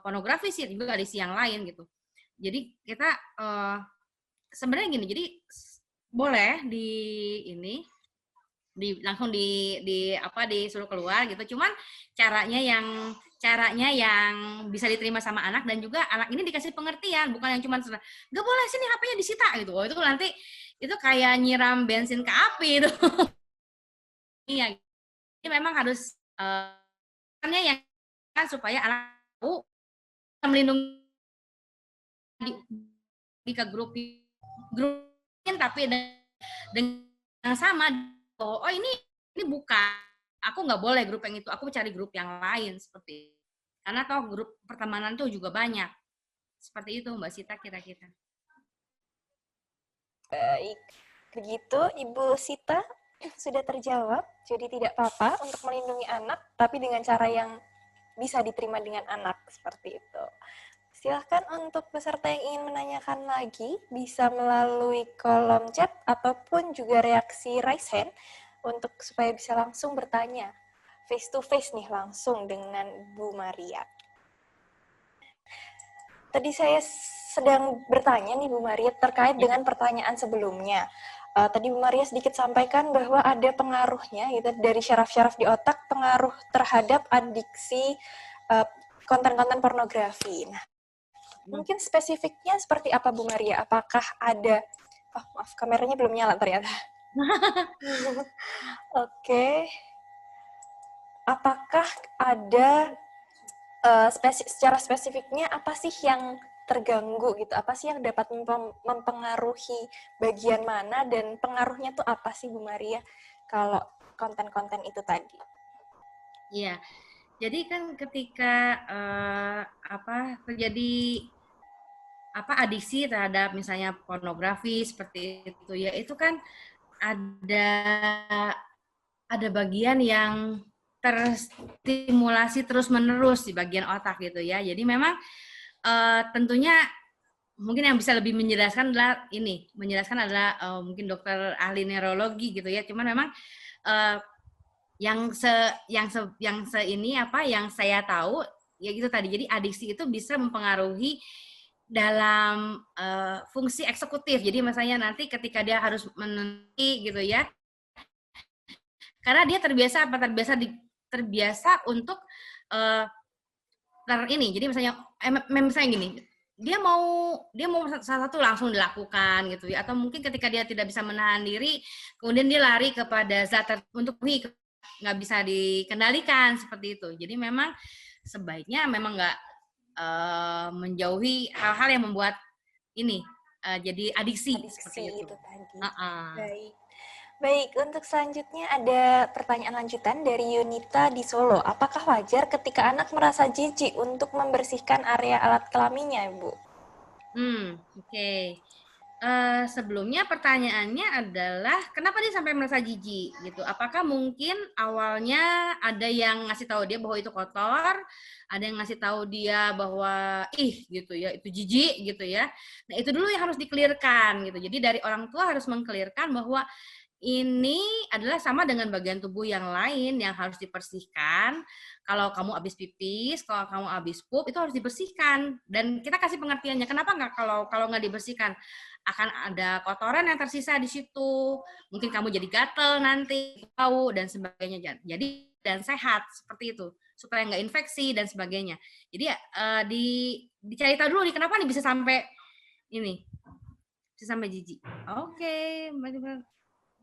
pornografi sih, juga adiksi yang lain gitu. Jadi kita sebenarnya gini, jadi boleh langsung disuruh keluar gitu. Cuman caranya yang bisa diterima sama anak, dan juga anak ini dikasih pengertian, bukan yang cuma nggak boleh sini HP-nya disita gitu. Oh, itu nanti itu kayak nyiram bensin ke api itu. Iya, ini memang harus yang supaya anak tahu melindungi ke grupin, tapi dengan sama ini bukan, aku nggak boleh grup yang itu, aku cari grup yang lain seperti itu. Karena toh grup pertemanan tuh juga banyak. Seperti itu Mbak Sita kira-kira. Baik, begitu Ibu Sita sudah terjawab. Jadi tidak apa-apa untuk melindungi anak, tapi dengan cara yang bisa diterima dengan anak seperti itu. Silahkan untuk peserta yang ingin menanyakan lagi, bisa melalui kolom chat ataupun juga reaksi raise hand untuk supaya bisa langsung bertanya face to face nih langsung dengan Bu Maria. Tadi saya sedang bertanya nih Bu Maria terkait dengan pertanyaan sebelumnya. Tadi Bu Maria sedikit sampaikan bahwa ada pengaruhnya gitu dari syaraf-syaraf di otak, pengaruh terhadap adiksi konten-konten pornografi. Nah, mungkin spesifiknya seperti apa Bu Maria? Apakah ada, maaf kameranya belum nyala ternyata. Oke. Apakah ada secara spesifiknya apa sih yang terganggu gitu? Apa sih yang dapat mempengaruhi bagian mana, dan pengaruhnya tuh apa sih Bu Maria kalau konten-konten itu tadi? Iya. Jadi kan ketika terjadi adiksi terhadap misalnya pornografi seperti itu ya, itu kan ada bagian yang terstimulasi terus-menerus di bagian otak gitu ya. Jadi memang tentunya mungkin yang bisa lebih menjelaskan adalah mungkin dokter ahli neurologi gitu ya. Cuman memang yang saya tahu ya gitu tadi. Jadi adiksi itu bisa mempengaruhi dalam fungsi eksekutif. Jadi misalnya nanti ketika dia harus meneliti gitu ya, karena dia terbiasa untuk jadi misalnya gini, dia mau salah satu langsung dilakukan gitu ya, atau mungkin ketika dia tidak bisa menahan diri, kemudian dia lari kepada zat untuk nggak bisa dikendalikan seperti itu. Jadi memang sebaiknya memang nggak menjauhi hal-hal yang membuat jadi adiksi seperti itu. Baik, untuk selanjutnya ada pertanyaan lanjutan dari Yunita di Solo. Apakah wajar ketika anak merasa jijik untuk membersihkan area alat kelaminnya, Ibu? Oke. Sebelumnya pertanyaannya adalah kenapa dia sampai merasa jijik gitu? Apakah mungkin awalnya ada yang ngasih tahu dia bahwa itu kotor, ada yang ngasih tahu dia bahwa gitu ya, itu jijik gitu ya. Nah, itu dulu yang harus di-clear-kan gitu. Jadi dari orang tua harus meng-clear-kan bahwa ini adalah sama dengan bagian tubuh yang lain yang harus dibersihkan. Kalau kamu habis pipis, kalau kamu habis pup, itu harus dibersihkan. Dan kita kasih pengertiannya, kenapa nggak kalau nggak dibersihkan? Akan ada kotoran yang tersisa di situ. Mungkin kamu jadi gatel nanti, bau, dan sebagainya. Jadi, dan sehat, seperti itu. Supaya nggak infeksi, dan sebagainya. Jadi, dicari tahu dulu nih, kenapa nih bisa sampai ini? Bisa sampai jijik. Oke,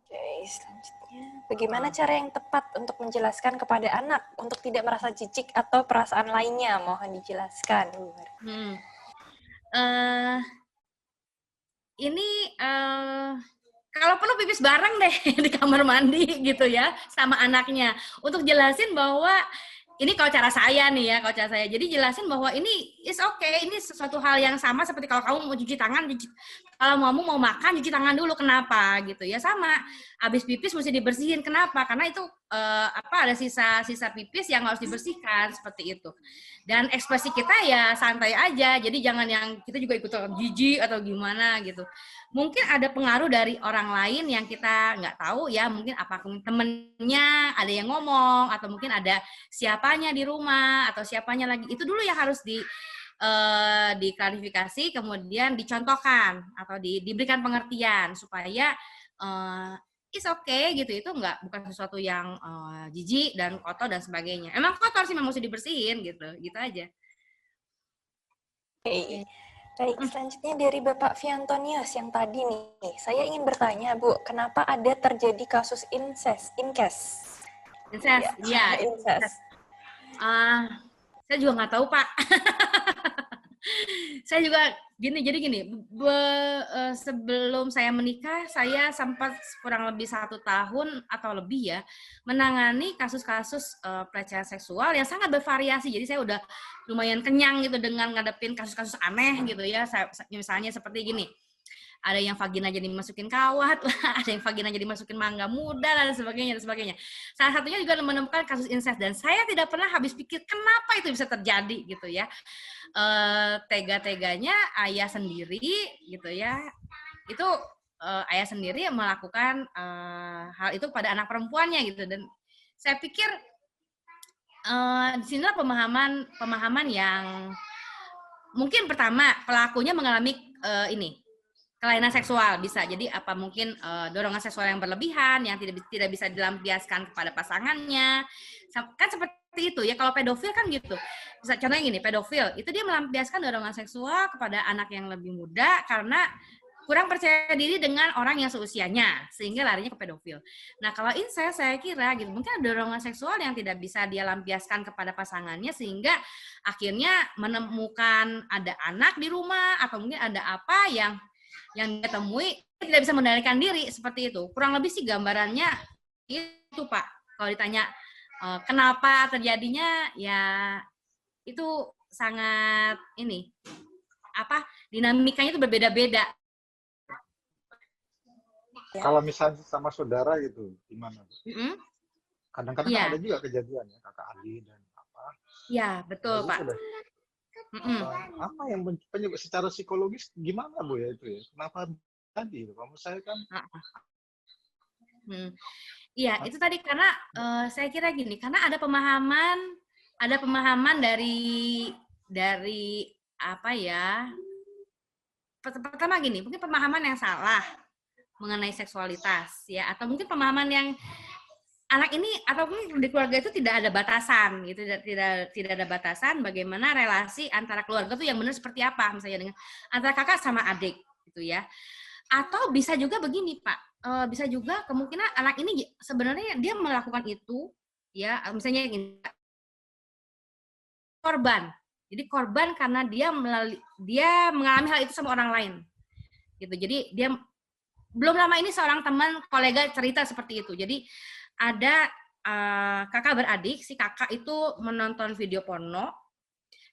Oke, selanjutnya, bagaimana cara yang tepat untuk menjelaskan kepada anak untuk tidak merasa jijik atau perasaan lainnya? Mohon dijelaskan. Ini kalau perlu pipis bareng deh di kamar mandi gitu ya sama anaknya untuk jelasin bahwa ini kalau cara saya nih ya, kalau cara saya. Jadi jelasin bahwa ini is okay, ini sesuatu hal yang sama seperti kalau kamu mau cuci tangan, kalau kamu mau makan cuci tangan dulu, kenapa gitu ya, sama. Habis pipis mesti dibersihin, kenapa? Karena itu ada sisa pipis yang harus dibersihkan, seperti itu. Dan ekspresi kita ya santai aja, jadi jangan yang kita juga ikut jijik atau gimana gitu. Mungkin ada pengaruh dari orang lain yang kita nggak tahu ya, mungkin apakah temennya ada yang ngomong, atau mungkin ada siapanya di rumah, atau siapanya lagi, itu dulu yang harus diklarifikasi, kemudian dicontohkan, atau diberikan pengertian, supaya it's okay gitu, itu bukan sesuatu yang jijik dan kotor dan sebagainya. Emang kotor sih, memang mesti dibersihin gitu aja. Oke. Baik, selanjutnya dari Bapak Fiantonius yang tadi nih, saya ingin bertanya, Bu, kenapa ada terjadi kasus incest? Incest, ya. Incest. Saya juga nggak tahu, Pak. Saya juga gini, sebelum saya menikah, saya sempat kurang lebih 1 tahun atau lebih ya, menangani kasus-kasus pelecehan seksual yang sangat bervariasi. Jadi saya udah lumayan kenyang gitu dengan ngadepin kasus-kasus aneh gitu ya. Misalnya seperti gini, ada yang vagina jadi dimasukin kawat, ada yang vagina jadi dimasukin mangga muda, dan sebagainya. Salah satunya juga menemukan kasus incest, dan saya tidak pernah habis pikir kenapa itu bisa terjadi gitu ya. Tega-teganya ayah sendiri gitu ya, itu ayah sendiri melakukan hal itu pada anak perempuannya gitu. Dan saya pikir di sinilah pemahaman yang mungkin pertama pelakunya mengalami kelainan seksual, bisa jadi mungkin dorongan seksual yang berlebihan yang tidak bisa dilampiaskan kepada pasangannya, kan seperti itu ya. Kalau pedofil kan gitu, bisa contohnya gini, pedofil itu dia melampiaskan dorongan seksual kepada anak yang lebih muda karena kurang percaya diri dengan orang yang seusianya, sehingga larinya ke pedofil. Nah, kalau incest saya kira gitu, mungkin ada dorongan seksual yang tidak bisa dia lampiaskan kepada pasangannya, sehingga akhirnya menemukan ada anak di rumah, atau mungkin ada apa yang dia temui, tidak bisa mengendalikan diri, seperti itu. Kurang lebih sih gambarannya itu, Pak. Kalau ditanya kenapa terjadinya, ya itu sangat dinamikanya itu berbeda-beda. Kalau misalnya sama saudara gitu, gimana? Kadang-kadang ada juga kejadian ya, kakak adik dan apa. Ya, betul, Pak. Apa yang penyebab secara psikologis gimana, Bu, ya itu ya? Kenapa tadi? Kamu saya kan. Iya, itu tadi karena saya kira gini, karena ada pemahaman dari apa ya? Pertama gini, mungkin pemahaman yang salah mengenai seksualitas ya, atau mungkin pemahaman yang anak ini atau mungkin di keluarga itu tidak ada batasan gitu, tidak ada batasan bagaimana relasi antara keluarga itu yang benar seperti apa, misalnya dengan antara kakak sama adik gitu ya. Atau bisa juga begini, Pak, bisa juga kemungkinan anak ini sebenarnya dia melakukan itu ya, misalnya gini, korban. Jadi korban karena dia mengalami hal itu sama orang lain gitu. Jadi dia belum lama ini seorang teman kolega cerita seperti itu. Jadi ada kakak beradik, si kakak itu menonton video porno,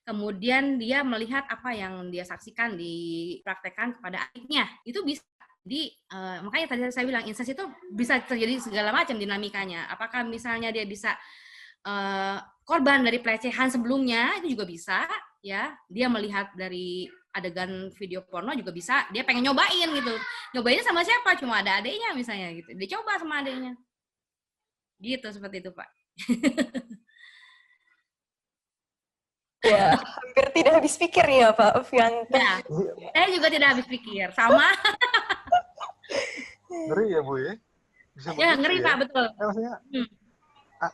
kemudian dia melihat apa yang dia saksikan dipraktekkan kepada adiknya. Itu bisa makanya tadi saya bilang incest itu bisa terjadi segala macam dinamikanya. Apakah misalnya dia bisa korban dari pelecehan sebelumnya, itu juga bisa ya. Dia melihat dari adegan video porno juga bisa, dia pengen nyobain gitu. Nyobainnya sama siapa? Cuma ada adeknya misalnya gitu. Dia coba sama adeknya. Gitu, seperti itu, Pak. Ya, hampir tidak habis pikir ya Pak Ovianto. Ya, saya juga tidak habis pikir. Sama. Ngeri ya, Bu ya? Bisa Ya, begitu ngeri ya? Pak, betul. Ya, maksudnya,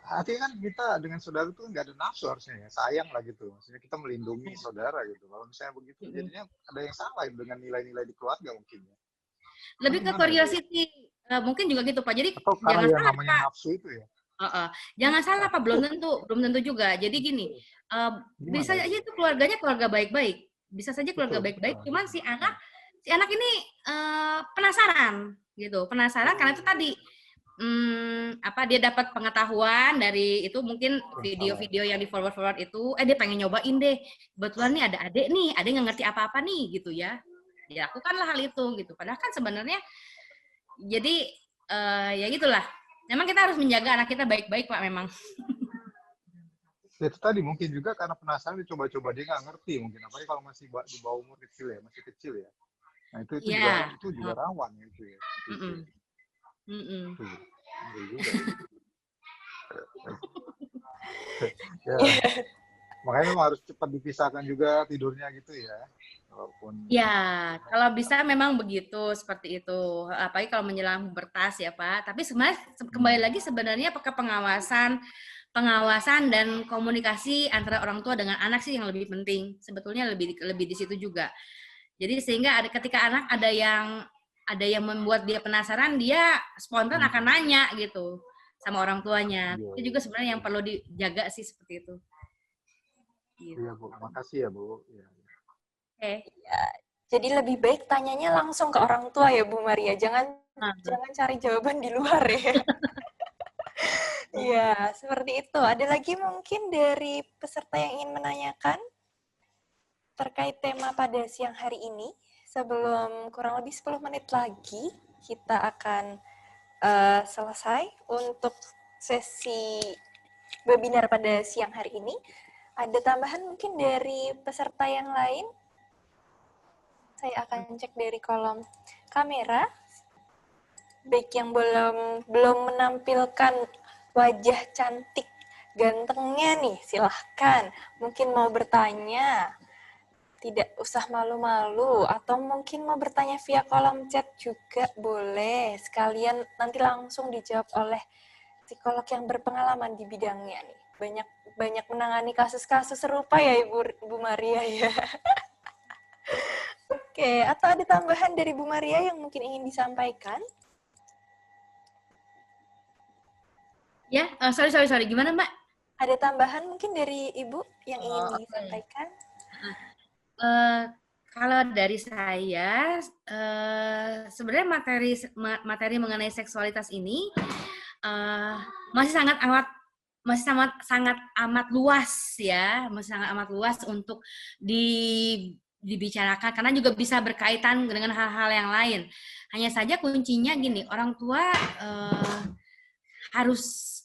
artinya kan kita dengan saudara itu nggak ada nafsu harusnya ya, sayang lah gitu. Maksudnya kita melindungi saudara gitu. Kalau misalnya begitu, jadinya ada yang salah dengan nilai-nilai di keluarga mungkin ya. Lebih ke curiosity, mungkin juga gitu Pak. Jadi Atau karena jangan yang salah namanya Pak. nafsu itu ya. Jangan salah Pak, belum tentu juga. Jadi gini, bisa aja itu keluarganya keluarga baik-baik, bisa saja keluarga baik-baik. Cuman si anak ini penasaran gitu, penasaran karena itu tadi dia dapat pengetahuan dari itu, mungkin video-video yang di forward itu, dia pengen nyobain deh. Kebetulan nih ada adik nggak ngerti apa-apa nih gitu ya. Dilakukanlah hal itu gitu. Padahal kan sebenarnya jadi ya gitulah. Memang kita harus menjaga anak kita baik-baik Pak memang. Itu tadi mungkin juga karena penasaran dicoba-coba, dia nggak ngerti mungkin, apalagi kalau masih di bawah umur kecil ya, masih kecil ya. Nah itu juga rawan itu ya. Ya. Makanya memang harus cepat dipisahkan juga tidurnya gitu ya. Walaupun ya, kalau bisa memang begitu, seperti itu. Apalagi kalau menjelang pubertas ya Pak. Tapi sebenarnya kembali lagi sebenarnya ke pengawasan dan komunikasi antara orang tua dengan anak sih yang lebih penting. Sebetulnya lebih di situ juga. Jadi sehingga ketika anak ada yang membuat dia penasaran, dia spontan akan nanya gitu sama orang tuanya. Itu juga sebenarnya yang perlu dijaga sih, seperti itu. Gitu. Iya Bu, makasih ya Bu. Ya. Ya, jadi lebih baik tanyanya langsung ke orang tua ya Bu Maria, jangan cari jawaban di luar ya. Iya, seperti itu. Ada lagi mungkin dari peserta yang ingin menanyakan terkait tema pada siang hari ini? Sebelum kurang lebih 10 menit lagi, kita akan selesai untuk sesi webinar pada siang hari ini. Ada tambahan mungkin dari peserta yang lain? Saya akan cek dari kolom kamera. Baik yang belum menampilkan wajah cantik gantengnya nih, silahkan. Mungkin mau bertanya, tidak usah malu-malu, atau mungkin mau bertanya via kolom chat juga boleh. Sekalian nanti langsung dijawab oleh psikolog yang berpengalaman di bidangnya nih. Banyak menangani kasus-kasus serupa ya Ibu Maria ya. Oke, atau ada tambahan dari Bu Maria yang mungkin ingin disampaikan? Ya, sorry. Gimana Mbak? Ada tambahan mungkin dari Ibu yang ingin disampaikan? Kalau dari saya, sebenarnya materi mengenai seksualitas ini masih sangat amat luas ya, untuk dibicarakan, karena juga bisa berkaitan dengan hal-hal yang lain. Hanya saja kuncinya gini, orang tua harus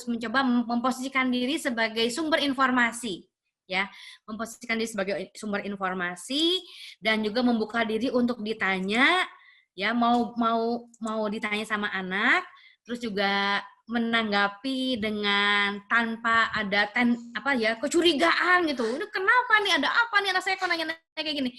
mencoba memposisikan diri sebagai sumber informasi, ya, memposisikan diri sebagai sumber informasi dan juga membuka diri untuk ditanya, ya, mau ditanya sama anak, terus juga menanggapi dengan tanpa ada kecurigaan gitu. Ini kenapa nih, ada apa nih anak saya kok nanya kayak gini.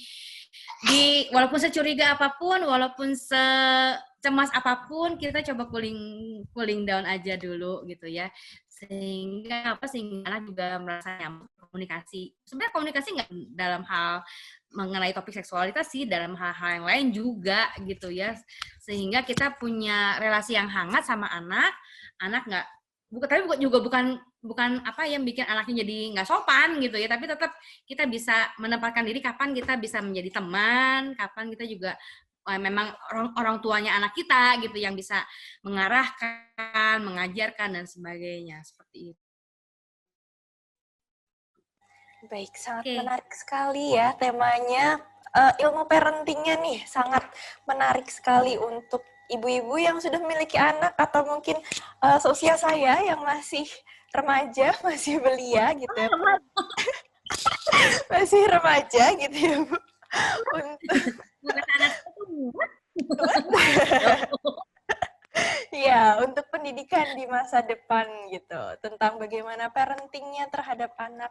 Walaupun securiga apapun, walaupun secemas apapun, kita coba cooling down aja dulu gitu ya. Sehingga anak juga merasa nyaman komunikasi. Sebenarnya komunikasi nggak dalam hal mengenai topik seksualitas sih, dalam hal-hal yang lain juga gitu ya. Sehingga kita punya relasi yang hangat sama anak nggak, tapi juga bukan apa yang bikin anaknya jadi nggak sopan gitu ya, tapi tetap kita bisa menempatkan diri kapan kita bisa menjadi teman, kapan kita juga memang orang tuanya anak kita gitu yang bisa mengarahkan, mengajarkan dan sebagainya, seperti itu. Baik, sangat menarik sekali ya temanya. Ilmu parentingnya nih sangat menarik sekali untuk ibu-ibu yang sudah memiliki anak atau mungkin seusia saya yang masih remaja, masih belia gitu ya. Masih remaja gitu ya, Bu. Ya, untuk pendidikan di masa depan gitu, tentang bagaimana parentingnya terhadap anak,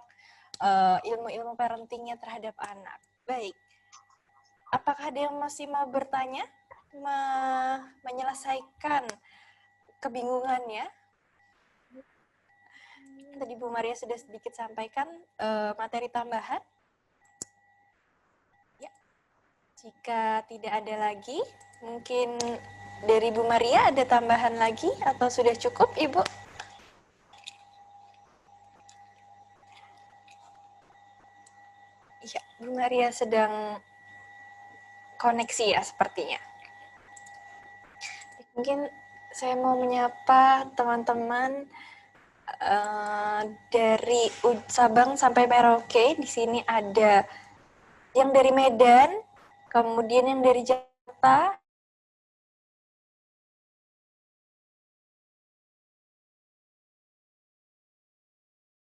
ilmu-ilmu parentingnya terhadap anak. Baik, apakah ada yang masih mau bertanya, menyelesaikan kebingungannya? Tadi Bu Maria sudah sedikit sampaikan materi tambahan. Ya, jika tidak ada lagi, mungkin dari Bu Maria ada tambahan lagi atau sudah cukup, Ibu? Iya, Bu Maria sedang koneksi ya sepertinya. Mungkin saya mau menyapa teman-teman dari Sabang sampai Merauke. Di sini ada yang dari Medan, kemudian yang dari Jakarta,